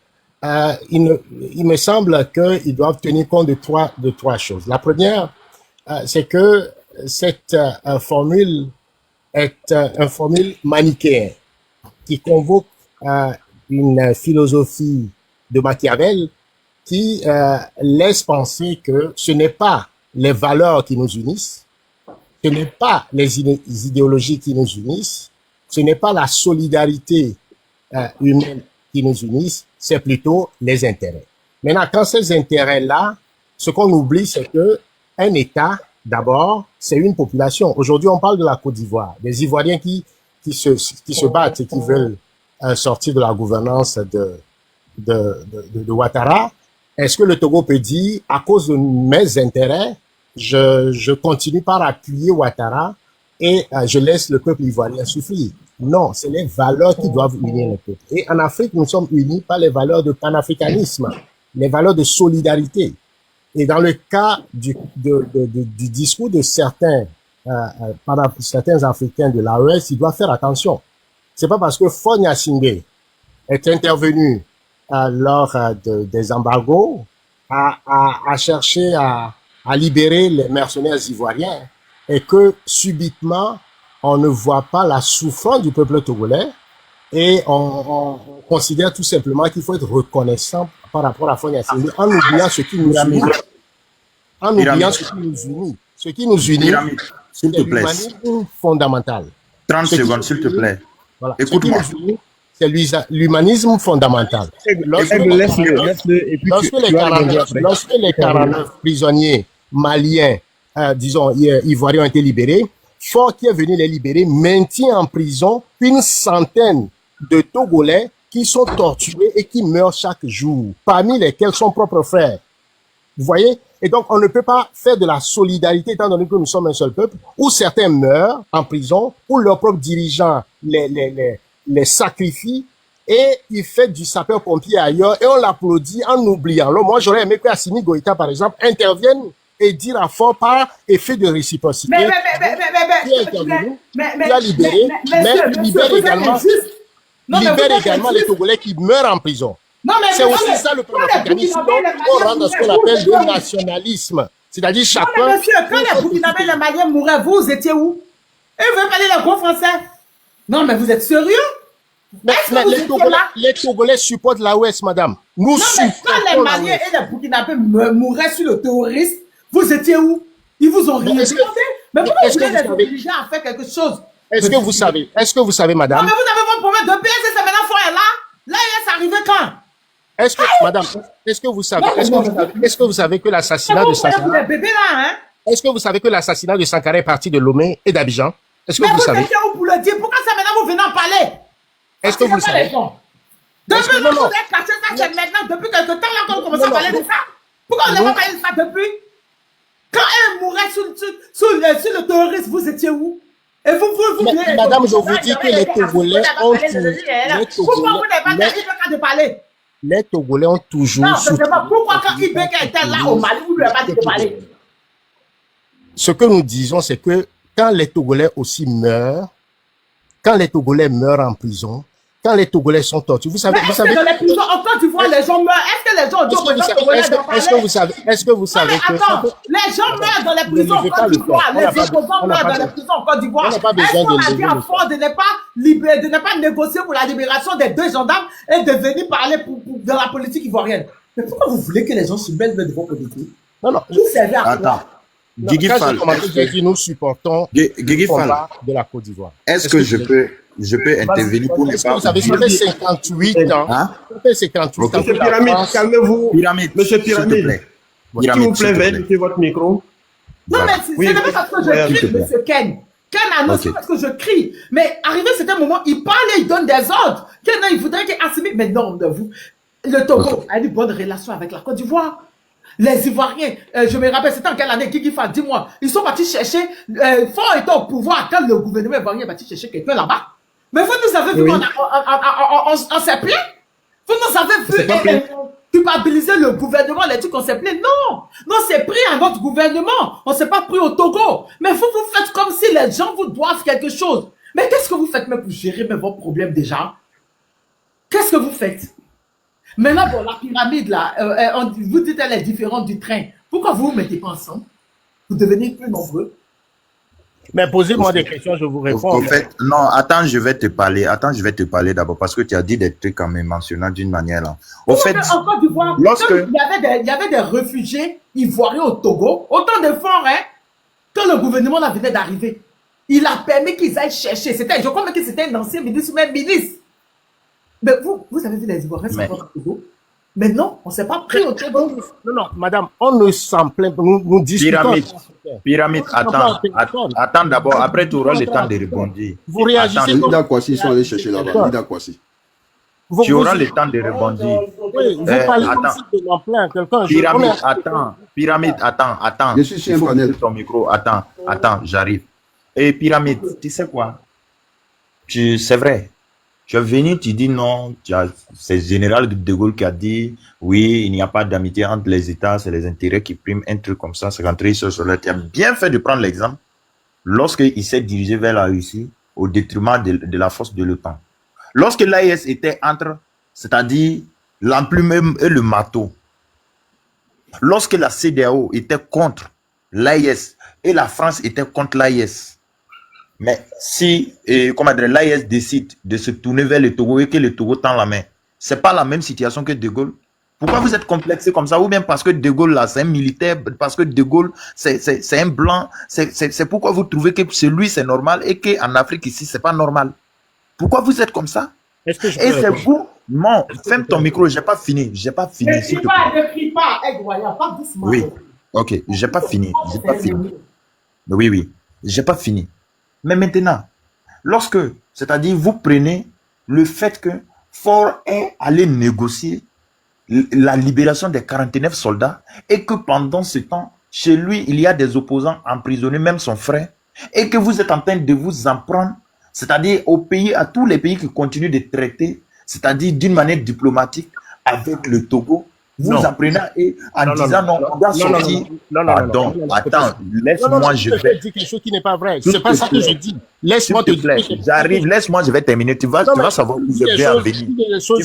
il me semble qu'ils doivent tenir compte de trois choses. La première, c'est que cette formule est une formule manichéenne qui convoque une philosophie de Machiavel qui laisse penser que ce n'est pas les valeurs qui nous unissent, ce n'est pas les idéologies qui nous unissent, ce n'est pas la solidarité humaine qui nous unissent, c'est plutôt les intérêts. Maintenant, quand ces intérêts-là, ce qu'on oublie, c'est que un État, d'abord, c'est une population. Aujourd'hui, on parle de la Côte d'Ivoire, des Ivoiriens qui se battent et qui veulent sortir de la gouvernance de Ouattara. Est-ce que le Togo peut dire, à cause de mes intérêts, je continue par appuyer Ouattara et je laisse le peuple ivoirien souffrir? Non, c'est les valeurs qui doivent unir le peuple. Et en Afrique, nous sommes unis par les valeurs de panafricanisme, les valeurs de solidarité. Et dans le cas du discours de certains Africains de l'AES, ils doivent faire attention. C'est pas parce que Faure Gnassingbé est intervenu lors des embargos à chercher à libérer les mercenaires ivoiriens et que subitement on ne voit pas la souffrance du peuple togolais et on considère tout simplement qu'il faut être reconnaissant par rapport à Faure Gnassingbé en oubliant ce qui nous unit. En oubliant ce qui nous unit. Ce qui nous unit, s'il te c'est plaît. l'humanisme fondamental. 30 secondes, s'il te plaît. Voilà. Écoute-moi. C'est l'humanisme fondamental. Lorsque les 49 prisonniers maliens, disons, ivoiriens ont été libérés, Faure qui est venu les libérer maintient en prison une centaine de Togolais qui sont torturés et qui meurent chaque jour, parmi lesquels son propre frère. Vous voyez? Et donc, on ne peut pas faire de la solidarité étant donné que nous sommes un seul peuple, où certains meurent en prison, où leurs propres dirigeants les sacrifient, et ils font du sapeur-pompier ailleurs, et on l'applaudit en oubliant. Alors, moi, j'aurais aimé que Assimi Goïta, par exemple, intervienne et dire à Faure par effet de réciprocité. Tu as libéré, mais libère également les Togolais qui meurent en prison. C'est aussi ça le panafricanisme. On rentre dans ce qu'on appelle le nationalisme. C'est-à-dire chacun... Non, mais monsieur, quand les Burkinabés et les Maliens mouraient, vous étiez où? Et vous veulez parler le gros français? Non, mais vous êtes sérieux? Mais les Togolais supportent l'AOS, madame. Non, mais quand les Maliens et les Burkinabés mouraient sur le terrorisme, vous étiez où? Ils vous ont rien demandé. Mais pourquoi vous voulez les obliger à faire quelque chose? Est-ce que vous savez, madame? Non, mais vous avez votre problème de PS, c'est maintenant Faure est là. Là, il est arrivé quand? Madame, est-ce que vous savez que l'assassinat de Sankara... Est-ce que vous savez que l'assassinat de Sankara est parti de Lomé et d'Abidjan? Est-ce que vous savez? Mais vous étiez où pour le dire? Pourquoi ça maintenant vous venez en parler? Est-ce que vous le savez? Depuis que vous avez caché ça, c'est maintenant, depuis quelque temps, là, qu'on commence à parler de ça. Pourquoi on n'a pas parlé de ça depuis? Quand elle mourait sur le terrorisme, vous étiez où? Et vous madame, je vous dis que les Togolais ont pourquoi vous n'avez pas dit de parler? Les Togolais ont toujours... Non, je ne sais pas pourquoi quand Ibeka était là au Mali, vous ne lui avez pas dit de parler. Ce que nous disons, c'est que quand les Togolais aussi meurent, quand les Togolais meurent en prison, quand les Togolais sont torturés, vous savez... Est-ce que dans les prisons, en Côte d'Ivoire, les gens meurent? Est-ce que les gens ont dit aux Togolais de parler? Est-ce que vous savez que... Attends, les gens meurent dans les prisons en Côte d'Ivoire, les opposants meurent dans les prisons en Côte d'Ivoire. Est-ce qu'on a dit à Faure de ne pas négocier pour la libération des 2 gendarmes et de venir parler dans la politique ivoirienne? Mais pourquoi vous voulez que les gens se mêlent de vos politiques? Non. Vous savez à quoi? Guigui Fall, nous supportons le combat de la Côte d'Ivoire. Est-ce que je peux intervenir pour ne pas... Vous savez, ça fait 58 ans. Ça fait 58 ans. Monsieur Pyramide, calmez-vous. Monsieur Pyramide, s'il vous plaît, veuillez quitter votre micro. Non, mais c'est même parce que je crie, monsieur Ken. Ken annonce parce que je crie. Mais arrivé à un moment, il parle et il donne des ordres. Ken, il voudrait qu'il assimile. Mais non, de vous. Le Togo a une bonne relation avec la Côte d'Ivoire. Les Ivoiriens, je me rappelle, c'était en quelle année, Guigui Fall, dis-moi, ils sont partis chercher, Faure était au pouvoir quand le gouvernement ivoirien est parti chercher quelqu'un là-bas. Mais vous nous avez vu, on s'est plaint. Vous nous avez vu culpabiliser le gouvernement, on a dit qu'on s'est plaint. Non, c'est pris à notre gouvernement. On s'est pas pris au Togo. Mais vous faites comme si les gens vous doivent quelque chose. Mais qu'est-ce que vous faites même pour gérer vos problèmes déjà? Qu'est-ce que vous faites? Maintenant, bon, la pyramide, là, vous dites qu'elle est différente du train. Pourquoi vous ne vous mettez pas ensemble? Vous devenez plus nombreux. Mais posez-moi des questions, je vous réponds. Au fait, non, attends, je vais te parler. Attends, je vais te parler d'abord parce que tu as dit des trucs en me mentionnant d'une manière là. Au fait, En Côte d'Ivoire, il y avait des réfugiés ivoiriens au Togo, autant de fonds, hein, quand le gouvernement là venait d'arriver. Il a permis qu'ils aillent chercher. Je crois même que c'était un ancien ministre ou même ministre. Mais vous avez vu les Ivoiriens sont au Togo. Mais non, on ne s'est pas pris au Togo. Non, madame, on ne s'en plaint pas. Nous discutons. Pyramide, attends d'abord. Après, tu auras le temps de répondre. Vous réagissez. Lida Kwasi, ils sont allés chercher là-bas. Lida Kwasi. Tu auras le temps de répondre. Oui, vous parlez comme si de m'en plaindre. Quelqu'un. Pyramide, attends. Je suis sur un panel. Ton micro, attends, j'arrive. Et Pyramide, tu sais quoi? C'est vrai. Tu es venu, tu dis non, c'est le général de Gaulle qui a dit oui, il n'y a pas d'amitié entre les États, c'est les intérêts qui priment, un truc comme ça, c'est rentré sur le. Tu as bien fait de prendre l'exemple lorsqu'il s'est dirigé vers la Russie au détriment de la force de l'OTAN. Lorsque l'AIS était entre, c'est-à-dire l'emplume et le marteau, lorsque la CEDEAO était contre l'AIS et la France était contre l'AIS, mais si l'AIS décide de se tourner vers le Togo et que le Togo tend la main, c'est pas la même situation que De Gaulle. Pourquoi vous êtes complexé comme ça? Ou bien parce que De Gaulle là, c'est un militaire, parce que De Gaulle c'est un blanc, c'est pourquoi vous trouvez que chez lui c'est normal et qu'en Afrique ici c'est pas normal? Pourquoi vous êtes comme ça? Et c'est vous? Non, ferme ton micro, j'ai pas fini. Ne crie pas, incroyable, pas doucement. Oui, ok, j'ai pas fini. Oui, j'ai pas fini. Mais maintenant, c'est-à-dire vous prenez le fait que Faure est allé négocier la libération des 49 soldats et que pendant ce temps, chez lui, il y a des opposants emprisonnés, même son frère, et que vous êtes en train de vous en prendre, c'est-à-dire à tous les pays qui continuent de traiter, c'est-à-dire d'une manière diplomatique avec le Togo. Vous apprenez en disant non, on doit sortir. Pardon, attends, laisse-moi, je vais. dire quelque chose qui n'est pas vrai. C'est pas ça que je dis. Laisse-moi te dire. J'arrive, laisse-moi, je vais terminer. Tu vas savoir où je vais en venir.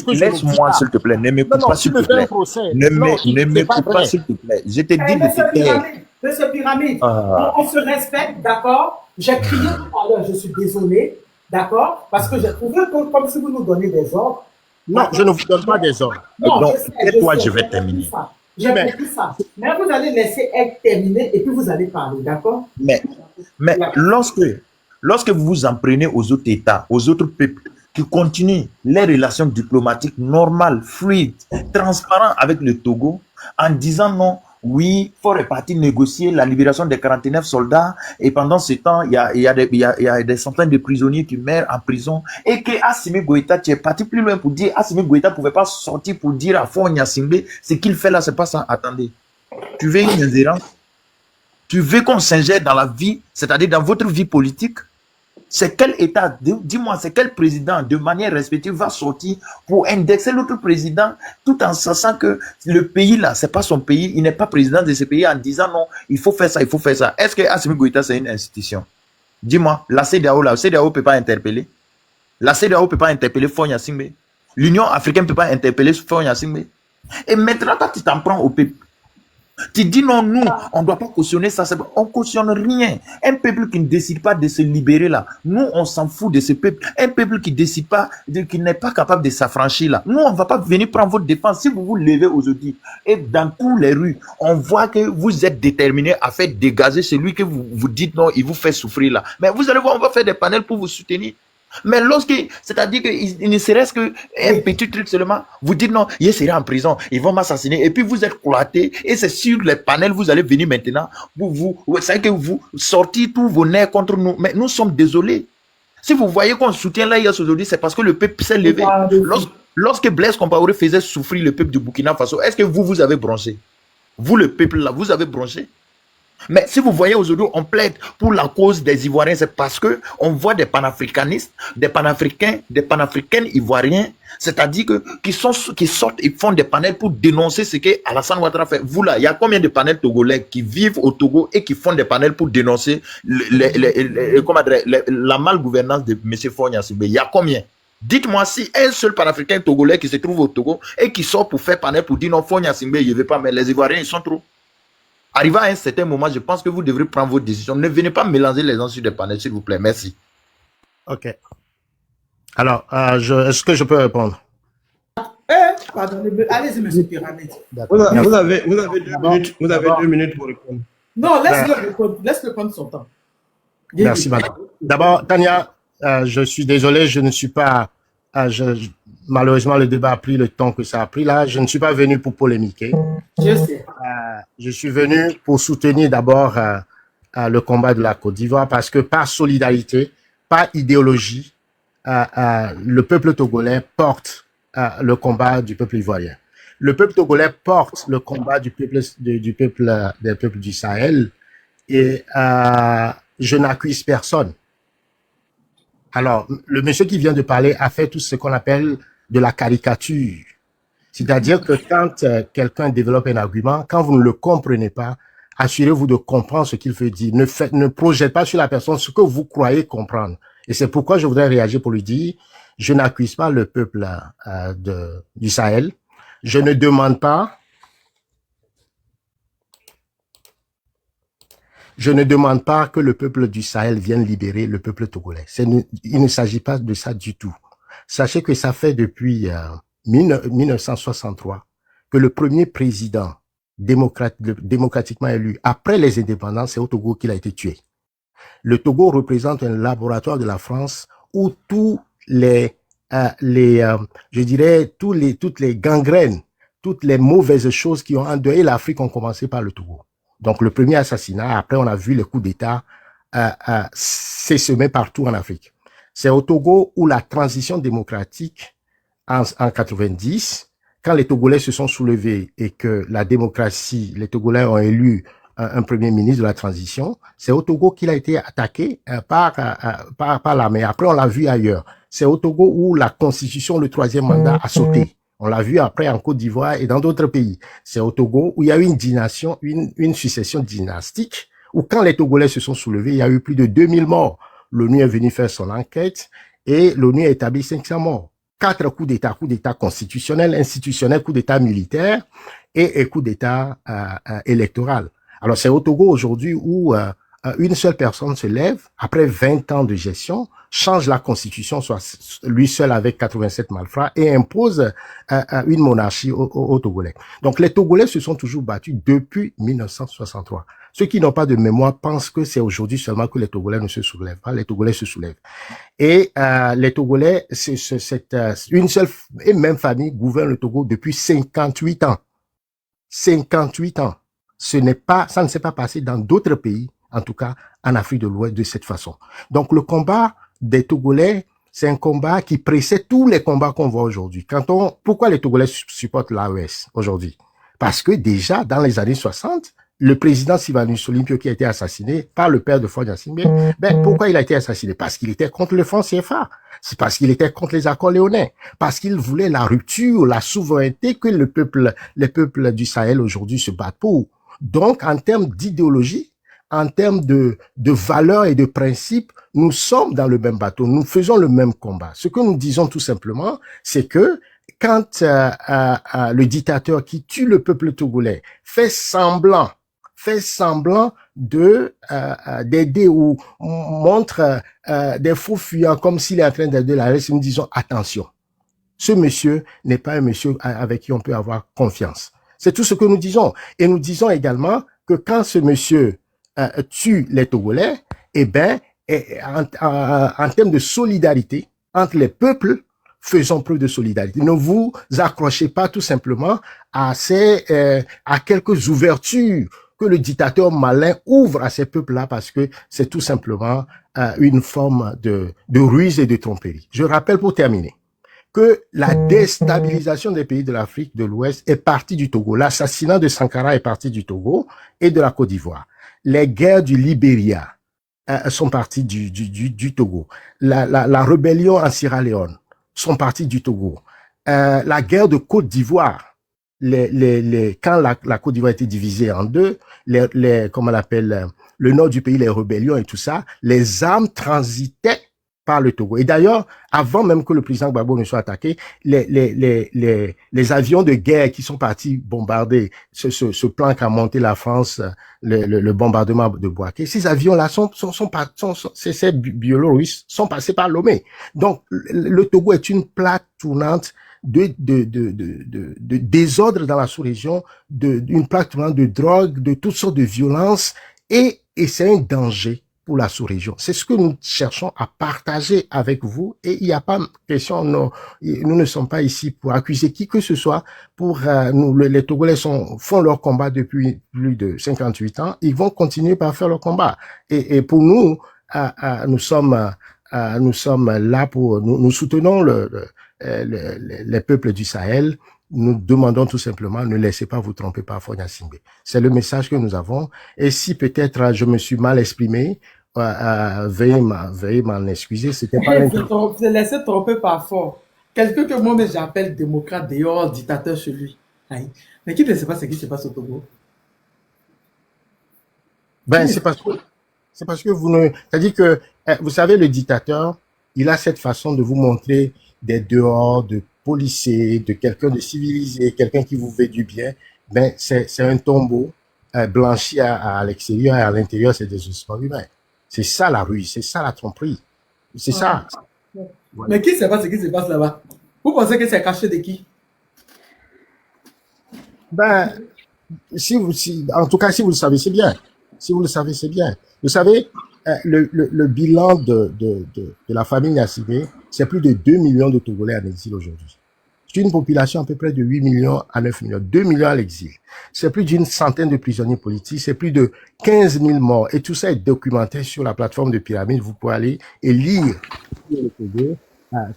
Laisse-moi, s'il te plaît. Ne m'écoute pas, s'il te plaît. Ne m'écoute pas, s'il te plaît. Je te dis de te taire. Monsieur Pyramide, on se respecte, d'accord? J'ai crié tout à l'heure, je suis désolé, d'accord? Parce que j'ai trouvé comme si vous nous donnez des ordres. Non, je ne vous donne pas des ordres. Donc, tais-toi, je vais terminer. J'ai compris ça. Mais vous allez laisser elle terminer et puis vous allez parler, d'accord? Mais lorsque vous vous en prenez aux autres États, aux autres peuples qui continuent les relations diplomatiques normales, fluides, transparentes avec le Togo, en disant non, oui, il faut repartir négocier la libération des 49 soldats et pendant ce temps, il y a des centaines de prisonniers qui meurent en prison et que Assimi Goïta, tu es parti plus loin pour dire Assimi Goïta ne pouvait pas sortir pour dire à Faure Gnassingbé, ce qu'il fait là, c'est pas ça. Attendez, tu veux une ingérence? Tu veux qu'on s'ingère dans la vie, c'est-à-dire dans votre vie politique? C'est quel État, dis-moi, c'est quel président de manière respective va sortir pour indexer l'autre président tout en sachant que le pays là, c'est pas son pays, il n'est pas président de ce pays en disant non, il faut faire ça, il faut faire ça. Est-ce que Assimi Goïta c'est une institution? Dis-moi, la CEDEAO là, la CEDEAO peut pas interpeller. La CEDEAO peut pas interpeller Faure Gnassingbé. L'Union africaine peut pas interpeller Faure Gnassingbé. Et maintenant, quand tu t'en prends au peuple, tu dis non, nous, on ne doit pas cautionner ça, on ne cautionne rien. Un peuple qui ne décide pas de se libérer là, nous, on s'en fout de ce peuple. Un peuple qui décide pas, qui n'est pas capable de s'affranchir là, nous, on ne va pas venir prendre votre défense. Si vous vous levez aujourd'hui et dans toutes les rues, on voit que vous êtes déterminé à faire dégager celui que vous dites non, il vous fait souffrir là. Mais vous allez voir, on va faire des panels pour vous soutenir. Mais c'est-à-dire qu'il ne serait-ce qu'un petit truc seulement, vous dites non, il sera en prison, ils vont m'assassiner, et puis vous êtes cloîté, et c'est sur les panels, vous allez venir maintenant, c'est que vous sortez tous vos nerfs contre nous, mais nous sommes désolés. Si vous voyez qu'on soutient l'AIS aujourd'hui, c'est parce que le peuple s'est levé. Lorsque Blaise Compaoré faisait souffrir le peuple du Burkina Faso, est-ce que vous avez bronché? Vous, le peuple là, vous avez bronché? Mais si vous voyez aujourd'hui, on plaide pour la cause des Ivoiriens, c'est parce que on voit des panafricanistes, des panafricains, des panafricaines ivoiriens, c'est-à-dire qui sortent et font des panels pour dénoncer ce que Alassane Ouattara fait. Vous là, il y a combien de panels togolais qui vivent au Togo et qui font des panels pour dénoncer la malgouvernance de M. Faure Gnassingbé? Il y a combien? Dites-moi si un seul panafricain togolais qui se trouve au Togo et qui sort pour faire panel pour dire non, Fogna Simbe, je ne veux pas, mais les Ivoiriens, ils sont trop. Arrivé à un certain moment, je pense que vous devrez prendre vos décisions. Ne venez pas mélanger les gens sur des panels, s'il vous plaît. Merci. Ok. Alors, est-ce que je peux répondre? Pardon, allez-y, monsieur Pyramide. Vous avez 2 minutes. Vous avez 2 minutes pour répondre. Non, laisse-le répondre. Laisse-le prendre son temps. Merci, madame. D'abord, Tania, je suis désolé, je ne suis pas... malheureusement, le débat a pris le temps que ça a pris là. Je ne suis pas venu pour polémiquer. Je sais. Je suis venu pour soutenir d'abord le combat de la Côte d'Ivoire parce que par solidarité, par idéologie, le peuple togolais porte le combat du peuple ivoirien. Le peuple togolais porte le combat des peuples du Sahel et je n'accuse personne. Alors, le monsieur qui vient de parler a fait tout ce qu'on appelle de la caricature. C'est-à-dire que quand quelqu'un développe un argument, quand vous ne le comprenez pas, assurez-vous de comprendre ce qu'il veut dire. Ne projetez pas sur la personne ce que vous croyez comprendre. Et c'est pourquoi je voudrais réagir pour lui dire, je n'accuse pas le peuple du Sahel. Je ne demande pas que le peuple du Sahel vienne libérer le peuple togolais. Il ne s'agit pas de ça du tout. Sachez que ça fait depuis 1963 que le premier président démocratiquement élu après les indépendances, c'est au Togo qu'il a été tué. Le Togo représente un laboratoire de la France où tous je dirais, toutes les gangrènes, toutes les mauvaises choses qui ont endeuillé l'Afrique ont commencé par le Togo. Donc, le premier assassinat, après, on a vu le coup d'État s'essaimer partout en Afrique. C'est au Togo où la transition démocratique, en 90, quand les Togolais se sont soulevés et que la démocratie, les Togolais ont élu un premier ministre de la transition, c'est au Togo qu'il a été attaqué par l'armée. Après, on l'a vu ailleurs. C'est au Togo où la constitution, le 3e mandat, a sauté. On l'a vu après en Côte d'Ivoire et dans d'autres pays. C'est au Togo où il y a eu une succession dynastique, où quand les Togolais se sont soulevés, il y a eu plus de 2000 morts. L'ONU est venue faire son enquête et l'ONU a établi 500 morts. 4 coups d'État constitutionnel, institutionnel, coup d'État militaire et coup d'État électoral. Alors c'est au Togo aujourd'hui où une seule personne se lève, après 20 ans de gestion, change la constitution, soit lui seul avec 87 malfrats, et impose une monarchie aux Togolais. Donc les Togolais se sont toujours battus depuis 1963. Ceux qui n'ont pas de mémoire pensent que c'est aujourd'hui seulement que les Togolais ne se soulèvent pas. Les Togolais se soulèvent. Et les Togolais, une seule et même famille gouverne le Togo depuis 58 ans. 58 ans. Ça ne s'est pas passé dans d'autres pays, en tout cas en Afrique de l'Ouest, de cette façon. Donc le combat des Togolais, c'est un combat qui précède tous les combats qu'on voit aujourd'hui. Pourquoi les Togolais supportent l'AES aujourd'hui? Parce que déjà, dans les années 60, le président Sylvanus Olympio qui a été assassiné par le père de Fogna Simbe, pourquoi il a été assassiné? Parce qu'il était contre le franc CFA. C'est parce qu'il était contre les accords léonais. Parce qu'il voulait la rupture, la souveraineté que les peuples du Sahel aujourd'hui se battent pour. Donc, en termes d'idéologie, en termes de valeurs et de principes, nous sommes dans le même bateau, nous faisons le même combat. Ce que nous disons tout simplement, c'est que quand le dictateur qui tue le peuple togolais fait semblant d'aider ou montre des faux fuyants comme s'il est en train d'aider la reste, nous disons attention. Ce monsieur n'est pas un monsieur avec qui on peut avoir confiance. C'est tout ce que nous disons. Et nous disons également que quand ce monsieur tue les Togolais, en termes de solidarité entre les peuples, faisons preuve de solidarité. Ne vous accrochez pas tout simplement à quelques ouvertures que le dictateur malin ouvre à ces peuples-là parce que c'est tout simplement une forme de ruse et de tromperie. Je rappelle pour terminer que la déstabilisation des pays de l'Afrique de l'Ouest est partie du Togo. L'assassinat de Sankara est parti du Togo et de la Côte d'Ivoire. Les guerres du Libéria sont parties du Togo. La rébellion en Sierra Leone sont parties du Togo. La guerre de Côte d'Ivoire, quand la Côte d'Ivoire était divisée en deux, comment on l'appelle, le nord du pays, les rébellions et tout ça, les armes transitaient par le Togo. Et d'ailleurs, avant même que le président Gbagbo ne soit attaqué, les avions de guerre qui sont partis bombarder ce plan qu'a monté la France, le bombardement de Bouaké, ces avions-là ces Biélorusses sont passés par Lomé. Donc, le Togo est une plaque tournante de désordre dans la sous-région, une plaque tournante de drogue, de toutes sortes de violences, et c'est un danger pour la sous-région. C'est ce que nous cherchons à partager avec vous, et il n'y a pas question, nous ne sommes pas ici pour accuser qui que ce soit, les Togolais font leur combat depuis plus de 58 ans, ils vont continuer par faire leur combat. Et pour nous, nous sommes là nous soutenons les peuples du Sahel. Nous demandons tout simplement, ne laissez pas vous tromper par Fonia Singbe. C'est le message que nous avons. Et si peut-être je me suis mal exprimé, veuillez m'en excuser. C'était pas Se laisser tromper par fort. Quelqu'un que moi j'appelle démocrate dehors, dictateur chez lui. Aïe. Mais qui ne sait pas ce qui se passe au Togo? Ben, c'est parce que c'est-à-dire que, vous savez, le dictateur, il a cette façon de vous montrer des dehors, de policier, de quelqu'un de civilisé, quelqu'un qui vous fait du bien. Ben, c'est un tombeau blanchi à l'extérieur, et à l'intérieur, c'est des ossements humains. C'est ça la ruse, c'est ça la tromperie. C'est ça. Mais qui ne sait pas ce qui se passe là-bas? Vous pensez que c'est caché de qui? Ben, en tout cas, si vous le savez, c'est bien. Si vous le savez, c'est bien. Vous savez, le bilan de la famille Gnassingbé, c'est plus de 2 millions de Togolais en exil aujourd'hui. C'est une population à peu près de 8 millions à 9 millions. 2 millions à l'exil. C'est plus d'une centaine de prisonniers politiques. C'est plus de 15 000 morts. Et tout ça est documenté sur la plateforme de Pyramide. Vous pouvez aller et lire sur le Togo,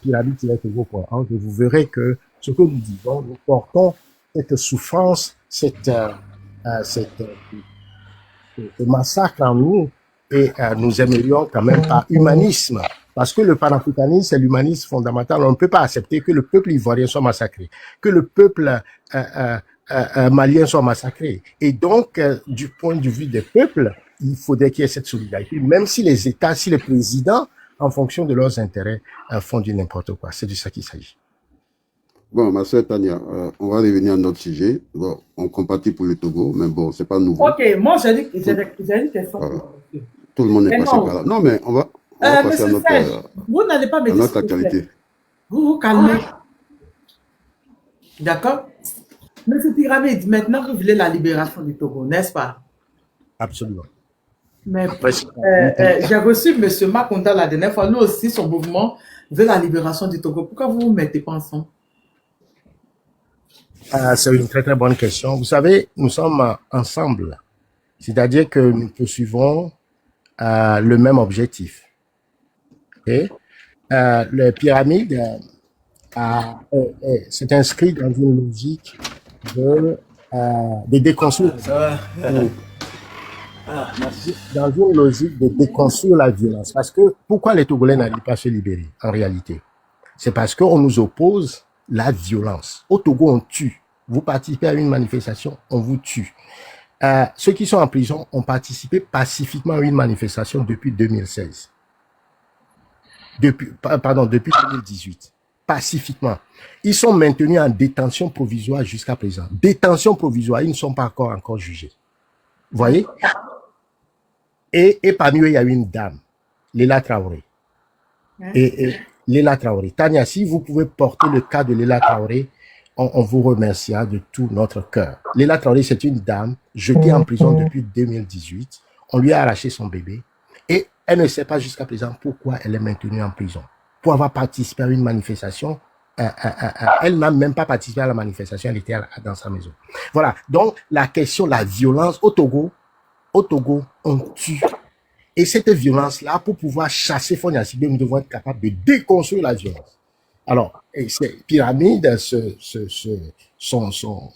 pyramide-togo.org, et vous verrez que ce que nous disons, nous portons cette souffrance, ce massacre en nous, et nous aimerions quand même par humanisme, parce que le panafricanisme, c'est l'humanisme fondamental. On ne peut pas accepter que le peuple ivoirien soit massacré, que le peuple malien soit massacré. Et donc, du point de vue des peuples, il faudrait qu'il y ait cette solidarité, même si les États, si les présidents, en fonction de leurs intérêts, font du n'importe quoi. C'est de ça qu'il s'agit. Bon, ma sœur Tania, on va revenir à notre sujet. Bon, on compatit pour le Togo, mais bon, c'est pas nouveau. Ok, moi j'ai une question. Tout le monde est passé par là. Non, mais on va passer à notre, vous n'allez pas me dire notre actualité. Vous vous calmez. D'accord? Monsieur Pyramide, maintenant que vous voulez la libération du Togo, n'est-ce pas? Absolument. Mais j'ai reçu M. Makonda la dernière fois. Lui aussi, son mouvement veut la libération du Togo. Pourquoi vous ne vous mettez pas ensemble? C'est une très très bonne question. Vous savez, nous sommes ensemble. C'est-à-dire que nous poursuivons le même objectif. Okay? Le pyramide s'est inscrit dans une logique de déconstruire. Dans une logique de déconstruire la violence. Parce que pourquoi les Togolais n'arrivent pas à se libérer en réalité? C'est parce qu'on nous oppose la violence. Au Togo, on tue. Vous participez à une manifestation, on vous tue. Ceux qui sont en prison ont participé pacifiquement à une manifestation depuis 2016. Depuis 2018. Pacifiquement. Ils sont maintenus en détention provisoire jusqu'à présent. Détention provisoire, ils ne sont pas encore jugés. Vous voyez? Et parmi eux, il y a une dame, Léla Traoré. Et Léla Traoré. Tania, si vous pouvez porter le cas de Léla Traoré, on vous remerciera de tout notre cœur. Léla Traoré, c'est une dame jetée en prison depuis 2018. On lui a arraché son bébé et elle ne sait pas jusqu'à présent pourquoi elle est maintenue en prison. Pour avoir participé à une manifestation, elle n'a même pas participé à la manifestation, elle était dans sa maison. Voilà. Donc, la question, la violence au Togo, on tue. Et cette violence-là, pour pouvoir chasser Fonia Singbe, nous devons être capables de déconstruire la violence. Alors, Pyramide,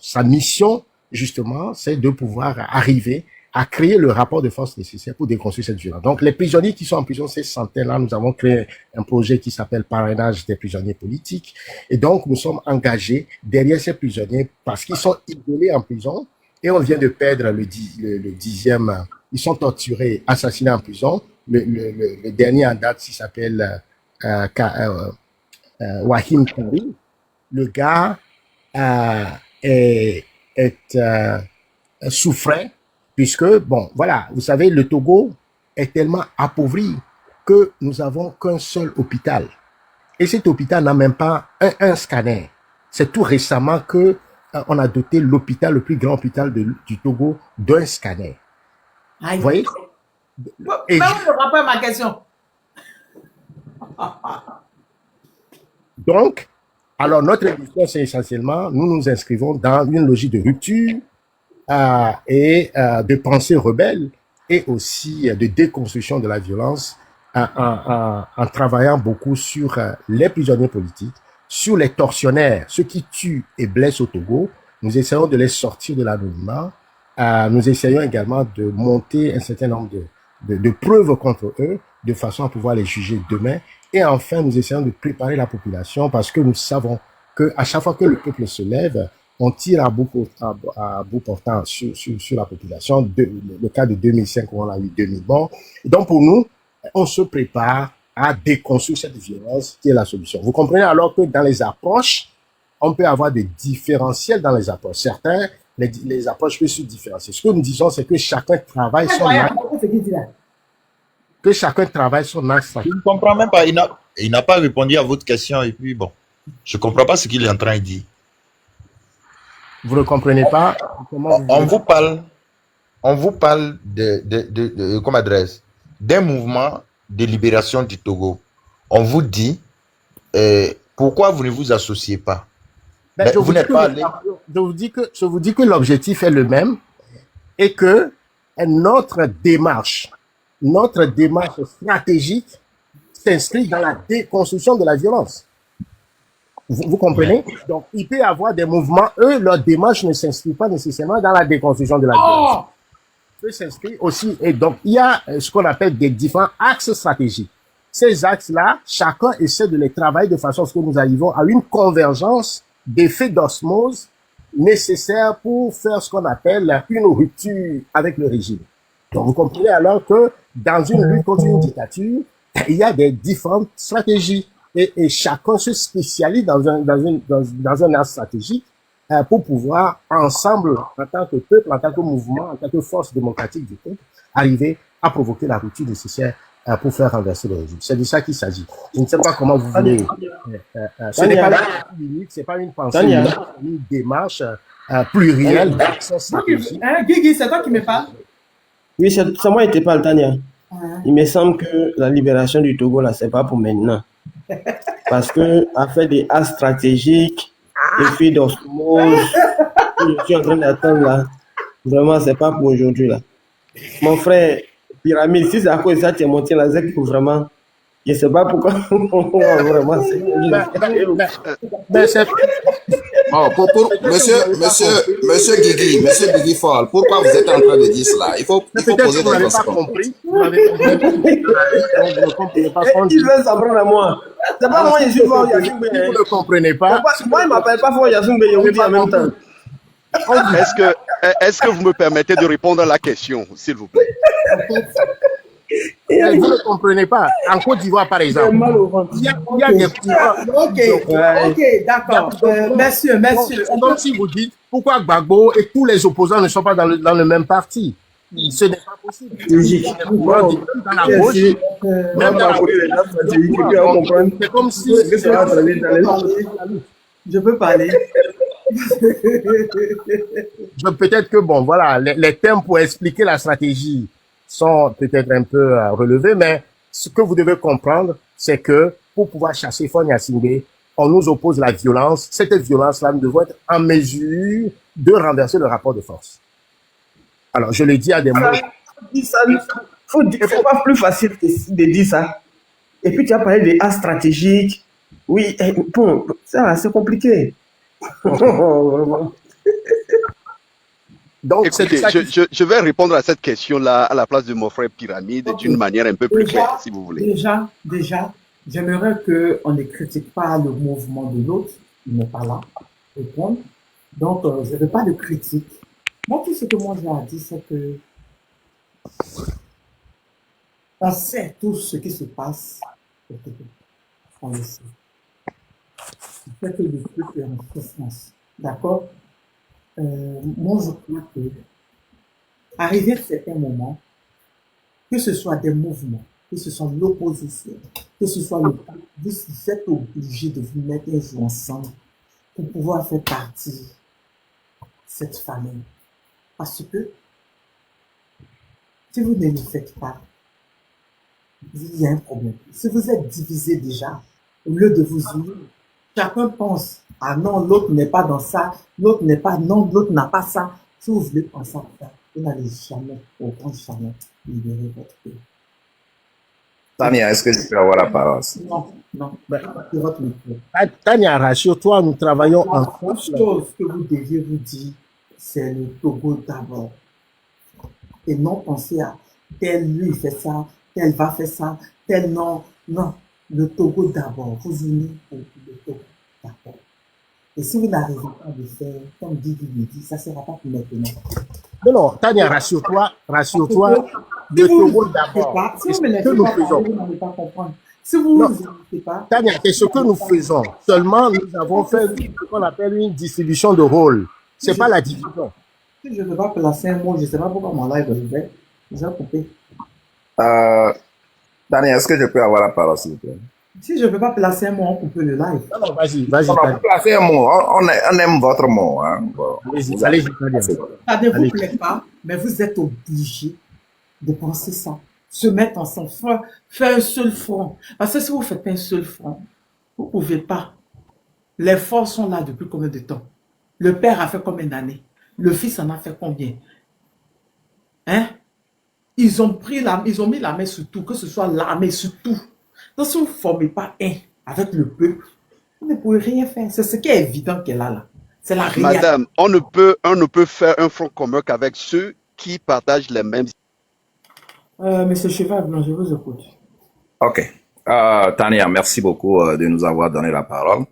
sa mission, justement, c'est de pouvoir arriver à créer le rapport de force nécessaire pour déconstruire cette violence. Donc, les prisonniers qui sont en prison, ces centaines-là, nous avons créé un projet qui s'appelle Parrainage des prisonniers politiques. Et donc, nous sommes engagés derrière ces prisonniers parce qu'ils sont isolés en prison et on vient de perdre le 10e. Ils sont torturés, assassinés en prison. Le dernier en date, il s'appelle Wahim Kari, le gars souffrait, puisque, bon, voilà, vous savez, le Togo est tellement appauvri que nous avons qu'un seul hôpital. Et cet hôpital n'a même pas un scanner. C'est tout récemment que on a doté l'hôpital, le plus grand hôpital du Togo, d'un scanner. Aïe. Vous voyez? Mais on ne voit pas ma question. Donc, alors notre émission, c'est essentiellement, nous nous inscrivons dans une logique de rupture et de pensée rebelle et aussi de déconstruction de la violence en travaillant beaucoup sur les prisonniers politiques, sur les tortionnaires, ceux qui tuent et blessent au Togo. Nous essayons de les sortir de l'anonymat. Nous essayons également de monter un certain nombre de preuves contre eux, de façon à pouvoir les juger demain. Et enfin, nous essayons de préparer la population parce que nous savons que à chaque fois que le peuple se lève, on tire à bout portant sur la population. Le cas de 2005 où on a eu 2000 morts. Donc pour nous, on se prépare à déconstruire cette violence qui est la solution. Vous comprenez alors que dans les approches, on peut avoir des différentiels dans les approches. Certains, les approches peuvent se différencier. Ce que nous disons, c'est que chacun travaille son axe. Que chacun travaille son axe. Je ne comprends même pas. Il n'a pas répondu à votre question et puis bon, je ne comprends pas ce qu'il est en train de dire. Vous ne comprenez pas comment on vous parle de comment adresse d'un mouvement de libération du Togo. On vous dit pourquoi vous ne vous associez pas. Je vous dis que l'objectif est le même et que notre démarche stratégique s'inscrit dans la déconstruction de la violence. Vous comprenez? Donc, il peut y avoir des mouvements, leur démarche ne s'inscrit pas nécessairement dans la déconstruction de la violence. Il peut s'inscrire aussi, et donc, il y a ce qu'on appelle des différents axes stratégiques. Ces axes-là, chacun essaie de les travailler de façon à ce que nous arrivons à une convergence d'effets d'osmose nécessaires pour faire ce qu'on appelle une rupture avec le régime. Donc, vous comprenez alors que dans une lutte contre une dictature, il y a des différentes stratégies et chacun se spécialise dans un axe stratégique pour pouvoir ensemble, en tant que peuple, en tant que mouvement, en tant que force démocratique du peuple, arriver à provoquer la rupture nécessaire pour faire renverser le régime. C'est de ça qu'il s'agit. Je ne sais pas comment vous voulez. Ce n'est pas une minute, c'est pas une pensée, une démarche plurielle d'action stratégique. Guigui, c'est toi qui me parles? Oui, c'est moi qui te parle, Tania. Il me semble que la libération du Togo, là, c'est pas pour maintenant. Parce que, à faire des actes stratégiques, effets d'osmose, je suis en train d'attendre là. Vraiment, c'est pas pour aujourd'hui là. Mon frère, Pyramide, si c'est à cause de ça, tu es monté la ZEC pour vraiment. Je sais pas pourquoi. Vraiment, c'est. Monsieur Guigui Fall, pourquoi vous êtes en train de dire cela? Il faut poser des questions. Il veut s'en prendre à moi. C'est pas moi, je suis fort Yassine Beye. Vous ne comprenez pas. Moi, il ne m'appelle pas fort Yassine Beye, on dit en même temps. Est-ce que vous me permettez de répondre à la question, s'il vous plaît? Vous ne comprenez pas. En Côte d'Ivoire, par exemple, il y a des pouvoirs. Ok, d'accord. Merci. C'est comme si vous dites pourquoi Gbagbo et tous les opposants ne sont pas dans le même parti. Ce n'est pas possible. Dans la gauche, même dans la gauche, c'est comme si. Je peux parler. Peut-être que, bon, voilà, les thèmes pour expliquer la stratégie sont peut-être un peu relevés, mais ce que vous devez comprendre, c'est que pour pouvoir chasser Faure Gnassingbé, on nous oppose la violence. Cette violence-là, nous devons être en mesure de renverser le rapport de force. Alors, je le dis à des mots. C'est pas plus facile de dire ça. Et puis, tu as parlé des actes stratégiques. Oui, bon, ça, c'est compliqué. Donc, écoutez, je vais répondre à cette question-là à la place de mon frère Pyramide d'une manière un peu plus claire, si vous voulez. Déjà, j'aimerais qu'on ne critique pas le mouvement de l'autre. Il n'est pas là. Répondre. Donc, je ne veux pas de critique. Moi, tout ce que moi j'ai à dire, c'est que on sait tout ce qui se passe. on le sait. Le fait que le peuple est en souffrance. D'accord? Moi, je crois que, arrivé à certains moments, que ce soit des mouvements, que ce soit l'opposition, que ce soit le peuple, vous êtes obligé de vous mettre un jour ensemble pour pouvoir faire partie de cette famille. Parce que, si vous ne le faites pas, il y a un problème. Si vous êtes divisé déjà, au lieu de vous unir, chacun pense, ah non, l'autre n'est pas dans ça, l'autre n'est pas, non, l'autre n'a pas ça. Si vous voulez penser à ça, vous n'allez jamais, au grand jamais, libérer votre pays. Tania, est-ce que je peux avoir la parole? Non, non, c'est votre micro. Tania, rassure-toi, nous travaillons La ensemble. seule chose que vous deviez vous dire, c'est le Togo d'abord. Et non penser à tel lui fait ça, tel va faire ça, tel non. Non, le Togo d'abord. Vous unissez pour le Togo d'abord. Et si vous n'arrivez pas à le faire, comme Didi le dit, ça ne sera pas pour maintenant. Non, Tania, rassure-toi, Si le vous Togo ne d'abord. pas, si C'est vous ce ne me que laissez nous pas faisons. parler, vous n'allez pas comprendre. Si vous Non, ne laissez pas, Tania, c'est ce que nous faisons. Seulement, nous avons fait ce qu'on appelle une distribution de rôle. C'est pas la division. si je ne veux pas placer un mot, je ne sais pas pourquoi mon live est ouvert, j'ai coupé. Tania, est-ce que je peux avoir la parole, s'il vous plaît? Si je ne peux pas placer un mot, on coupe le live. Non, vas-y, Non, non, Tania. vous placez un mot. On aime votre mot. Hein. Bon, vous Allez-y, Tania. Ça ne vous Allez. plaît pas, mais vous êtes obligé de penser ça. Se mettre ensemble, faire un seul front. Parce que si vous faites un seul front, vous ne pouvez pas. Les forces sont là depuis combien de temps? Le père a fait combien d'années? Le fils en a fait combien? Hein? Ils ont mis la main sur tout, que ce soit l'armée sur tout. Donc si vous ne formez pas un avec le peuple, vous ne pouvez rien faire. C'est ce qui est évident qu'elle a là. C'est la réalité. Madame, on ne peut faire un front commun qu'avec ceux qui partagent les mêmes. Monsieur Cheval, non, je vous écoute. OK. Tania, merci beaucoup de nous avoir donné la parole.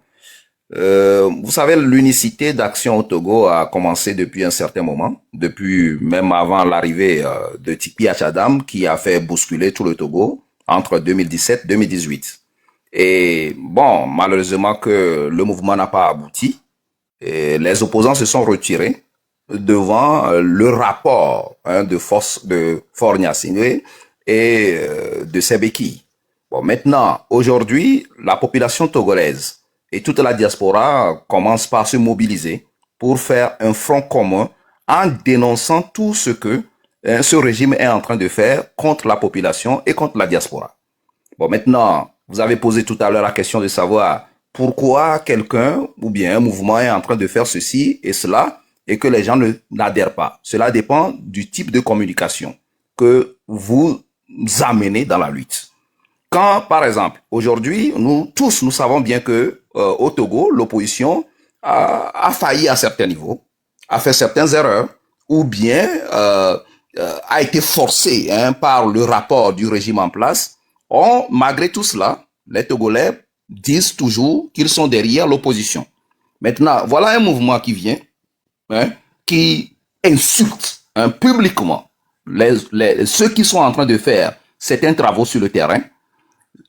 Vous savez, l'unicité d'action au Togo a commencé depuis un certain moment, depuis même avant l'arrivée de Tipi Achadam, qui a fait bousculer tout le Togo entre 2017 et 2018. Et bon, malheureusement que le mouvement n'a pas abouti, et les opposants se sont retirés devant le rapport de force de Fornia-Singwe et de Sebeki. Bon, maintenant, aujourd'hui, la population togolaise et toute la diaspora commence par se mobiliser pour faire un front commun en dénonçant tout ce que ce régime est en train de faire contre la population et contre la diaspora. Bon, maintenant, vous avez posé tout à l'heure la question de savoir pourquoi quelqu'un ou bien un mouvement est en train de faire ceci et cela et que les gens n'adhèrent pas. Cela dépend du type de communication que vous amenez dans la lutte. Quand, par exemple, aujourd'hui, nous savons bien que au Togo, l'opposition a failli à certains niveaux, a fait certaines erreurs, ou bien a été forcée par le rapport du régime en place. Malgré tout cela, les Togolais disent toujours qu'ils sont derrière l'opposition. Maintenant, voilà un mouvement qui vient, qui insulte publiquement ceux qui sont en train de faire certains travaux sur le terrain.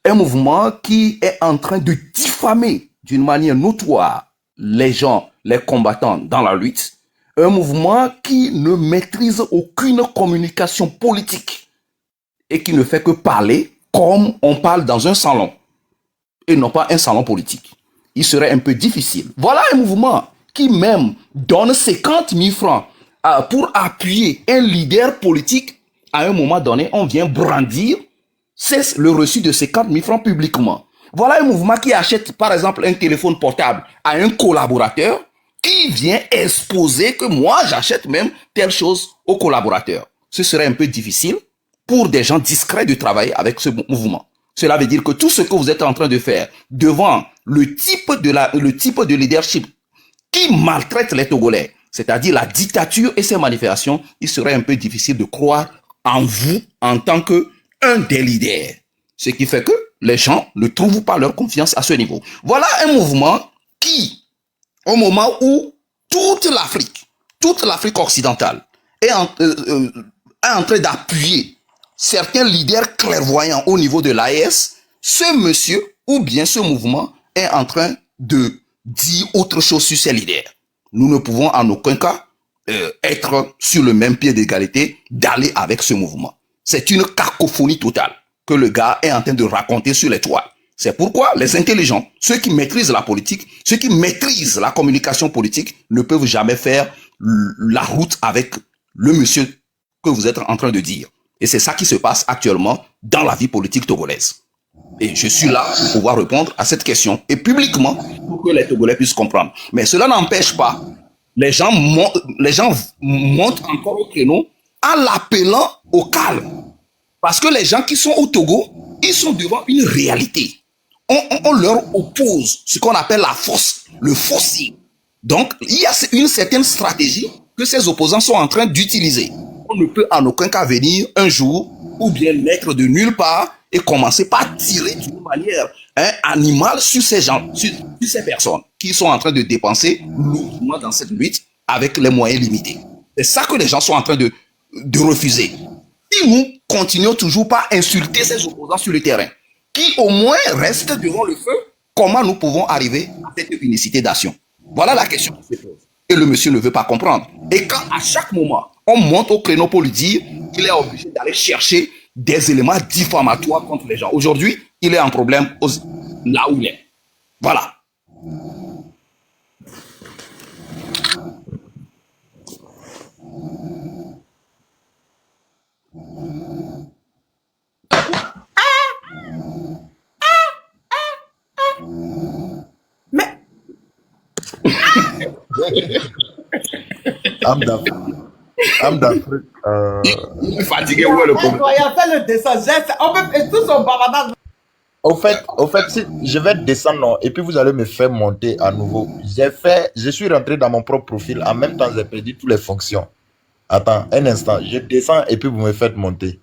Un mouvement qui est en train de diffamer d'une manière notoire les gens, les combattants dans la lutte. Un mouvement qui ne maîtrise aucune communication politique et qui ne fait que parler comme on parle dans un salon et non pas un salon politique. Il serait un peu difficile. Voilà un mouvement qui même donne 50 000 francs pour appuyer un leader politique. À un moment donné, on vient brandir c'est le reçu de 50 000 francs publiquement. Voilà un mouvement qui achète, par exemple, un téléphone portable à un collaborateur qui vient exposer que moi, j'achète même telle chose au collaborateur. Ce serait un peu difficile pour des gens discrets de travailler avec ce mouvement. Cela veut dire que tout ce que vous êtes en train de faire devant le type de leadership qui maltraite les Togolais, c'est-à-dire la dictature et ses manifestations, il serait un peu difficile de croire en vous en tant que un des leaders. Ce qui fait que les gens ne trouvent pas leur confiance à ce niveau. Voilà un mouvement qui, au moment où toute l'Afrique occidentale est en train d'appuyer certains leaders clairvoyants au niveau de l'AES, ce monsieur ou bien ce mouvement est en train de dire autre chose sur ses leaders. Nous ne pouvons en aucun cas être sur le même pied d'égalité d'aller avec ce mouvement. C'est une cacophonie totale que le gars est en train de raconter sur les toiles. C'est pourquoi les intelligents, ceux qui maîtrisent la politique, ceux qui maîtrisent la communication politique, ne peuvent jamais faire la route avec le monsieur que vous êtes en train de dire. Et c'est ça qui se passe actuellement dans la vie politique togolaise. Et je suis là pour pouvoir répondre à cette question et publiquement pour que les Togolais puissent comprendre. Mais cela n'empêche pas les gens montent encore au créneau en l'appelant au calme. Parce que les gens qui sont au Togo, ils sont devant une réalité. On leur oppose ce qu'on appelle la force, le fossile. Donc, il y a une certaine stratégie que ces opposants sont en train d'utiliser. On ne peut en aucun cas venir un jour ou bien naître de nulle part et commencer par tirer d'une manière animale sur ces gens, sur ces personnes qui sont en train de dépenser lourdement dans cette lutte avec les moyens limités. C'est ça que les gens sont en train de refuser. Si nous continuons toujours par insulter ces opposants sur le terrain, qui au moins restent devant le feu, comment nous pouvons arriver à cette unicité d'action? Voilà la question qui se pose. Et le monsieur ne veut pas comprendre. Et quand à chaque moment, on monte au créneau pour lui dire, il est obligé d'aller chercher des éléments diffamatoires contre les gens. Aujourd'hui, il est en problème là où il est. Voilà. Âme d'Afrique. Il est fatigué, où est le problème? Il a fait le dessin. On peut tout son bavardage. Au fait, si je vais descendre non, et puis vous allez me faire monter à nouveau. Je suis rentré dans mon propre profil. En même temps, j'ai perdu toutes les fonctions. Attends, un instant. Je descends et puis vous me faites monter.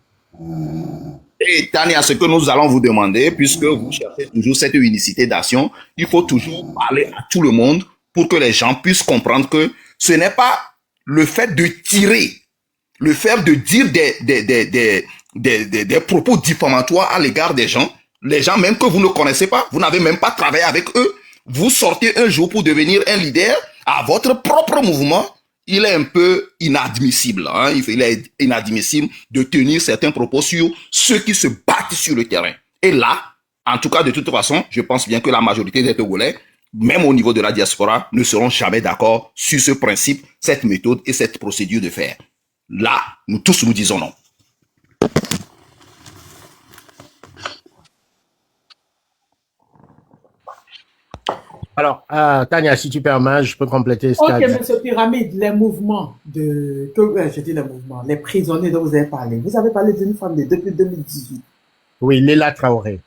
Et Tania, ce que nous allons vous demander, puisque vous cherchez toujours cette unicité d'action, il faut toujours parler à tout le monde pour que les gens puissent comprendre que ce n'est pas le fait de tirer, le fait de dire des propos diffamatoires à l'égard des gens, les gens même que vous ne connaissez pas, vous n'avez même pas travaillé avec eux, vous sortez un jour pour devenir un leader à votre propre mouvement, il est un peu inadmissible. Hein? Il est inadmissible de tenir certains propos sur ceux qui se battent sur le terrain. Et là, en tout cas, de toute façon, je pense bien que la majorité des Togolais, même au niveau de la diaspora, ne seront jamais d'accord sur ce principe, cette méthode et cette procédure de faire. Là, nous tous nous disons non. Alors, Tania, si tu permets, je peux compléter ce Ok, qu'a dit. monsieur Pyramide, les mouvements je dis les mouvements, les prisonniers dont vous avez parlé. Vous avez parlé d'une femme depuis 2018. Oui, Léla Traoré.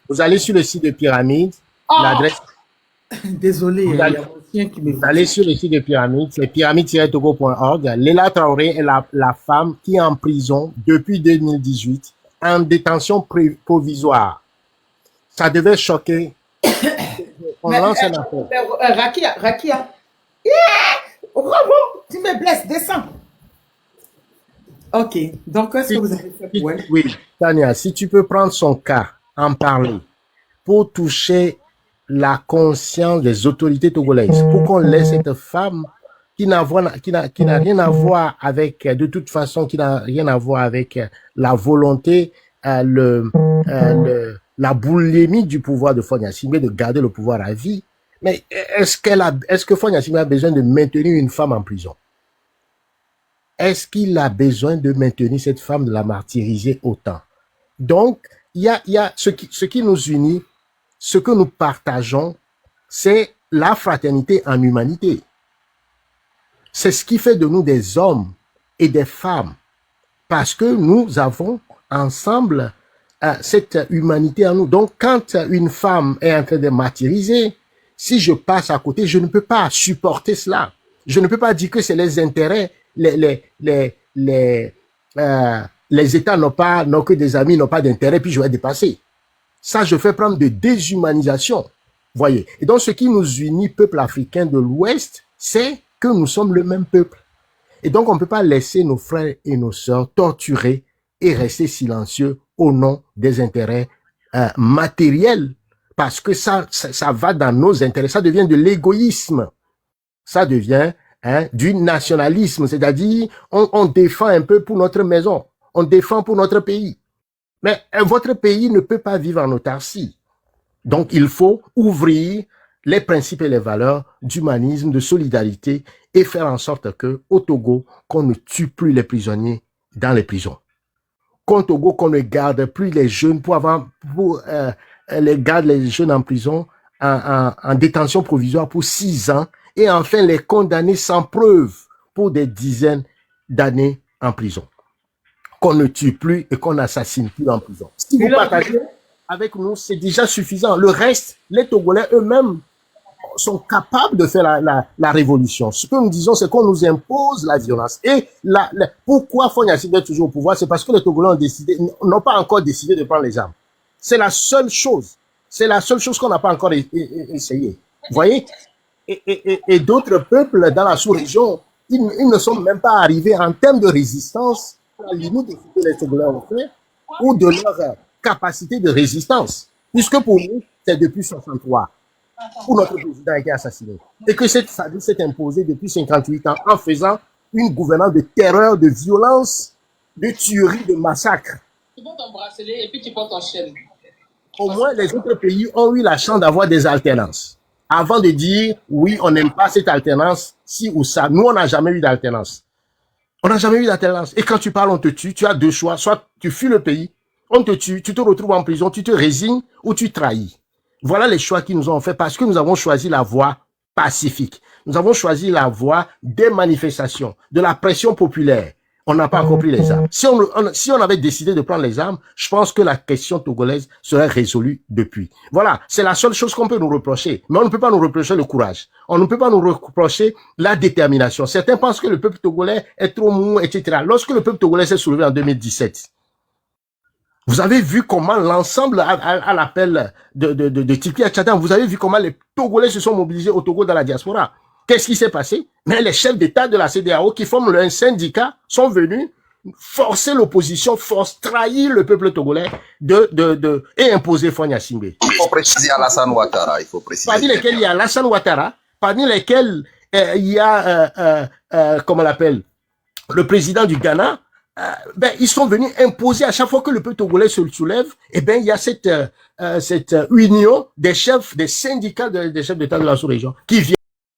Vous allez sur le site de Pyramide, l'adresse. Désolé, il y a mon chien qui me... Vous allez sur le site de Pyramide, c'est pyramide-togo.org. Léla Traoré est la femme qui est en prison depuis 2018, en détention provisoire. Ça devait choquer. On lance un appel. Rakia. Bravo, tu me blesses, descends. Ok, donc qu'est-ce que vous avez fait pour elle? Oui, Tania, si tu peux prendre son cas, en parler, pour toucher la conscience des autorités togolaises, pour qu'on laisse cette femme qui n'a rien à voir avec, de toute façon, qui n'a rien à voir avec la volonté, la boulimie du pouvoir de Faure Gnassingbé de garder le pouvoir à vie. Mais est-ce que Faure Gnassingbé a besoin de maintenir une femme en prison? Est-ce qu'il a besoin de maintenir cette femme, de la martyriser autant? Donc, il y a ce qui nous unit, ce que nous partageons, c'est la fraternité en humanité. C'est ce qui fait de nous des hommes et des femmes. Parce que nous avons ensemble cette humanité en nous. Donc, quand une femme est en train de martyriser, si je passe à côté, je ne peux pas supporter cela. Je ne peux pas dire que c'est les intérêts, les États n'ont que des amis, n'ont pas d'intérêt, puis je vais dépasser. Ça, je fais prendre de déshumanisation. Voyez. Et donc, ce qui nous unit, peuple africain de l'Ouest, c'est que nous sommes le même peuple. Et donc, on ne peut pas laisser nos frères et nos sœurs torturer et rester silencieux au nom des intérêts matériels parce que ça va dans nos intérêts, ça devient de l'égoïsme, ça devient du nationalisme, c'est-à-dire on défend un peu pour notre maison, on défend pour notre pays. Mais votre pays ne peut pas vivre en autarcie. Donc il faut ouvrir les principes et les valeurs d'humanisme, de solidarité et faire en sorte que au Togo, qu'on ne tue plus les prisonniers dans les prisons. Qu'au Togo, qu'on ne garde plus les jeunes garde les jeunes en prison, en détention provisoire pour 6 ans et enfin les condamner sans preuve pour des dizaines d'années en prison. Qu'on ne tue plus et qu'on n'assassine plus en prison. Si vous partagez avec nous, c'est déjà suffisant. Le reste, les Togolais eux-mêmes sont capables de faire la révolution. Ce que nous disons, c'est qu'on nous impose la violence. Et pourquoi Fonya Singbe est toujours au pouvoir? C'est parce que les Togolais n'ont pas encore décidé de prendre les armes. C'est la seule chose. C'est la seule chose qu'on n'a pas encore essayé. Vous voyez? Et d'autres peuples dans la sous-région, ils ne sont même pas arrivés en termes de résistance à la limite de ce que les Togolais ont fait ou de leur capacité de résistance. Puisque pour nous, c'est depuis 1963 où notre président a été assassiné. Et que cette famille s'est imposée depuis 58 ans en faisant une gouvernance de terreur, de violence, de tuerie, de massacre. Tu portes ton bracelet et puis tu portes ton chaîne. Au moins, les autres pays ont eu la chance d'avoir des alternances. Avant de dire, oui, on n'aime pas cette alternance, ci ou ça. Nous, on n'a jamais eu d'alternance. On n'a jamais eu d'alternance. Et quand tu parles, on te tue. Tu as deux choix. Soit tu fuis le pays, on te tue, tu te retrouves en prison, tu te résignes ou tu trahis. Voilà les choix qu'ils nous ont fait parce que nous avons choisi la voie pacifique. Nous avons choisi la voie des manifestations, de la pression populaire. On n'a pas encore pris les armes. Si on avait décidé de prendre les armes, je pense que la question togolaise serait résolue depuis. Voilà, c'est la seule chose qu'on peut nous reprocher. Mais on ne peut pas nous reprocher le courage. On ne peut pas nous reprocher la détermination. Certains pensent que le peuple togolais est trop mou, etc. Lorsque le peuple togolais s'est soulevé en 2017, vous avez vu comment l'ensemble, à l'appel de Tipi Tchadam, vous avez vu comment les Togolais se sont mobilisés au Togo dans la diaspora. Qu'est-ce qui s'est passé? Mais les chefs d'État de la CEDEAO qui forment un syndicat sont venus forcer l'opposition, trahir le peuple togolais et imposer Fonya Singbe. Il faut préciser Alassane Ouattara, il faut préciser. Parmi lesquels il y a Alassane Ouattara, parmi lesquels il y a, comment on l'appelle, le président du Ghana. Ils sont venus imposer à chaque fois que le peuple togolais se soulève, il y a cette union des chefs, des syndicats des chefs d'État de la sous-région qui viennent